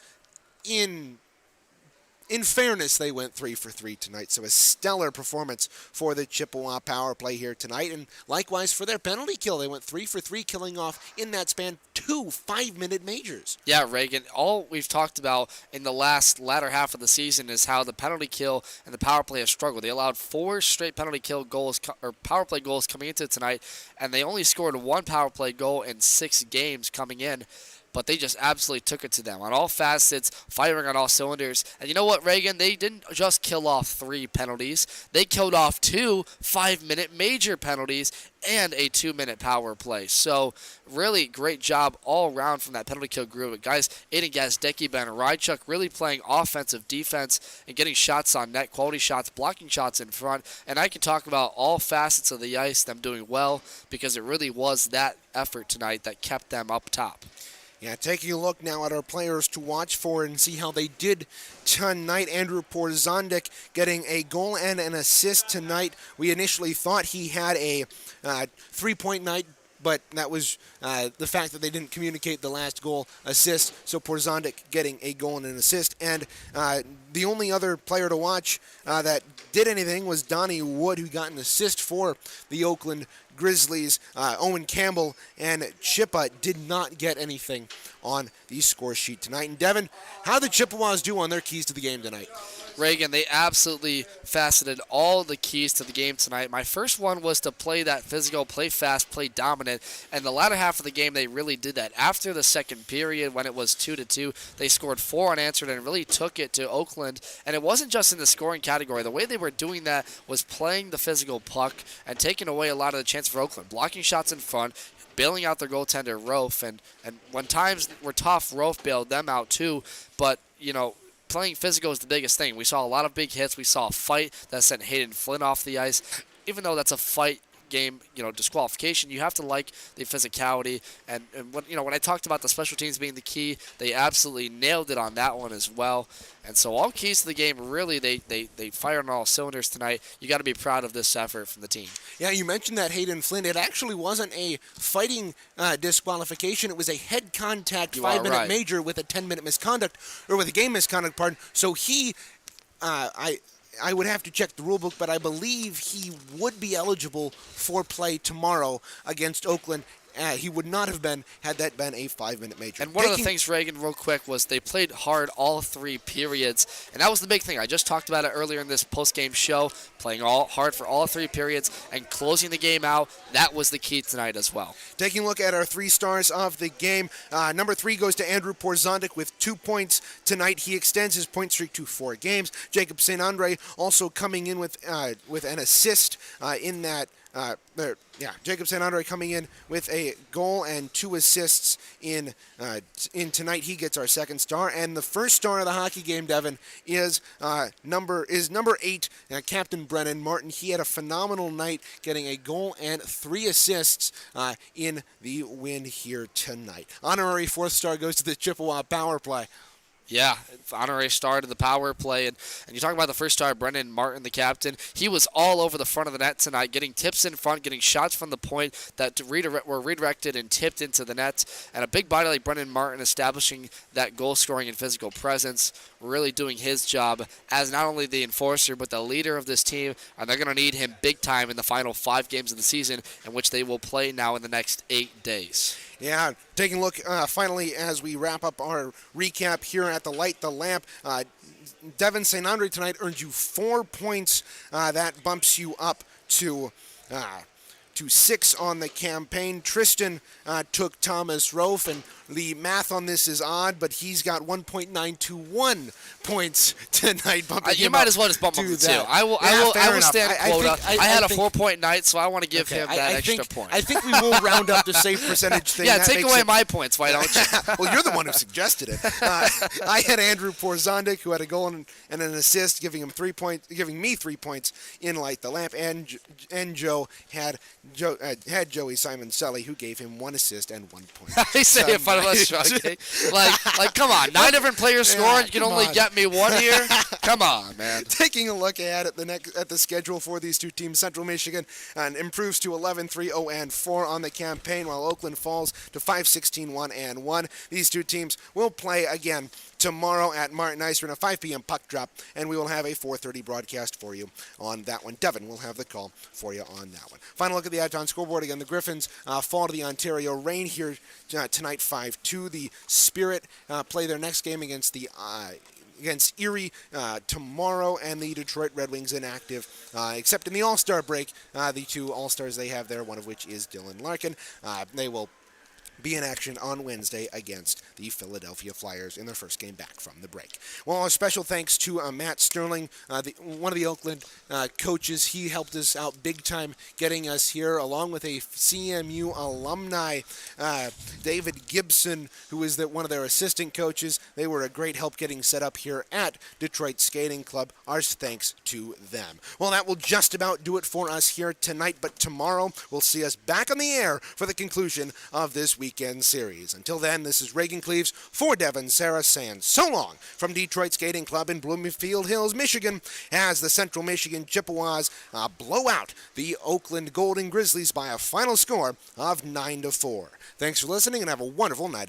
in fairness, they went 3 for 3 tonight. So a stellar performance for the Chippewa power play here tonight. And likewise for their penalty kill, they went 3 for 3, killing off in that span 2 5-minute majors. Yeah, Reagan, all we've talked about in the latter half of the season is how the penalty kill and the power play have struggled. They allowed 4 straight penalty kill goals or power play goals coming into tonight, and they only scored 1 power play goal in 6 games coming in. but they just absolutely took it to them on all facets, firing on all cylinders. And you know what, Reagan? They didn't just kill off 3 penalties. They killed off 2 5-minute major penalties and a 2-minute power play. So really great job all around from that penalty kill group. Guys, Aiden Gazdecki, Ben Rydchuk really playing offensive defense and getting shots on net, quality shots, blocking shots in front. And I can talk about all facets of the ice, them doing well, because it really was that effort tonight that kept them up top. Yeah, taking a look now at our players to watch for and see how they did tonight. Andrew Porzondik getting a goal and an assist tonight. We initially thought he had a 3-point night, but that was the fact that they didn't communicate the last goal assist. So Porzondik getting a goal and an assist. And the only other player to watch that did anything was Donnie Wood, who got an assist for the Oakland Grizzlies. Owen Campbell and Chippa did not get anything on the score sheet tonight. And Devin, how did Chippewas do on their keys to the game tonight? Reagan, they absolutely faceted all the keys to the game tonight. My first one was to play that physical, play fast, play dominant, and the latter half of the game they really did that. After the second period, when it was 2-2, they scored 4 unanswered and really took it to Oakland. And it wasn't just in the scoring category. The way they were doing that was playing the physical puck and taking away a lot of the chance for Oakland, blocking shots in front, bailing out their goaltender, Rofe. And when times were tough, Rofe bailed them out too. But, you know, playing physical is the biggest thing. We saw a lot of big hits. We saw a fight that sent Hayden Flynn off the ice. Even though that's a fight game, you know, disqualification, you have to like the physicality. And when I talked about the special teams being the key, they absolutely nailed it on that one as well. And so all keys to the game, really, they fired on all cylinders tonight. You got to be proud of this effort from the team. Yeah, you mentioned that Hayden Flynn. It actually wasn't a fighting disqualification. It was a head contact 5-minute major with a 10-minute misconduct, or with a game misconduct, pardon. So he, I would have to check the rule book, but I believe he would be eligible for play tomorrow against Oakland. He would not have been had that been a 5-minute major. And one of the things, Reagan, real quick, was they played hard all 3 periods. And that was the big thing. I just talked about it earlier in this post-game show, playing all hard for all 3 periods and closing the game out. That was the key tonight as well. Taking a look at our 3 stars of the game, number 3 goes to Andrew Porzondik with 2 points tonight. He extends his point streak to 4 games. Jacob St. Andre also coming in with an assist in that. Jacob St. Andre coming in with a goal and 2 assists in tonight. He gets our 2nd star, and the 1st star of the hockey game, Devin, is number 8, Captain Brennan Martin. He had a phenomenal night, getting a goal and 3 assists in the win here tonight. Honorary 4th star goes to the Chippewa power play. Yeah, honorary star to the power play. And you talk about the 1st star, Brendan Martin, the captain. He was all over the front of the net tonight, getting tips in front, getting shots from the point that were redirected and tipped into the net. And a big body like Brendan Martin establishing that goal-scoring and physical presence, really doing his job as not only the enforcer but the leader of this team. And they're going to need him big time in the final 5 games of the season, in which they will play now in the next 8 days. Yeah, taking a look finally as we wrap up our recap here at the Light the Lamp. Devin St. Andre tonight earned you 4 points. That bumps you up to 6 on the campaign. Tristan took Thomas Rofe, and the math on this is odd, but he's got 1.921 points tonight. You might as well just bump him to 2. I will stand quota. I had a 4-point night, so I want to give him that extra point. I think we will round up the save percentage thing. Yeah, take away my points, why don't you? Well, you're the one who suggested it. I had Andrew Porzondik, who had a goal and an assist, giving me 3 points in Light the Lamp, and Joe had Joey Simon Sully, who gave him 1 assist and 1 point. I say it in front of us, okay? like, come on, 9 different players scoring. You can only get me 1 here. Come on, man. Taking a look at the schedule for these 2 teams, Central Michigan improves to 11-3-0-4 on the campaign, while Oakland falls to 5-16-1-1. These 2 teams will play again tomorrow at Martin Ice in a 5 p.m. puck drop, and we will have a 4:30 broadcast for you on that one. Devin will have the call for you on that one. Final look at the Aton scoreboard again. The Griffins fall to the Ontario Reign here tonight 5-2. The Spirit play their next game against Erie tomorrow, and the Detroit Red Wings inactive, except in the All-Star break. The 2 All-Stars they have there, one of which is Dylan Larkin. They will be in action on Wednesday against the Philadelphia Flyers in their first game back from the break. Well, a special thanks to Matt Sterling, one of the Oakland coaches. He helped us out big time getting us here, along with a CMU alumni, David Gibson, who is one of their assistant coaches. They were a great help getting set up here at Detroit Skating Club. Our thanks to them. Well, that will just about do it for us here tonight, but tomorrow we'll see us back on the air for the conclusion of this weekend series. Until then, this is Reagan Cleaves for Devin Sarah saying so long from Detroit Skating Club in Bloomfield Hills, Michigan, as the Central Michigan Chippewas blow out the Oakland Golden Grizzlies by a final score of 9-4. Thanks for listening and have a wonderful night, everyone.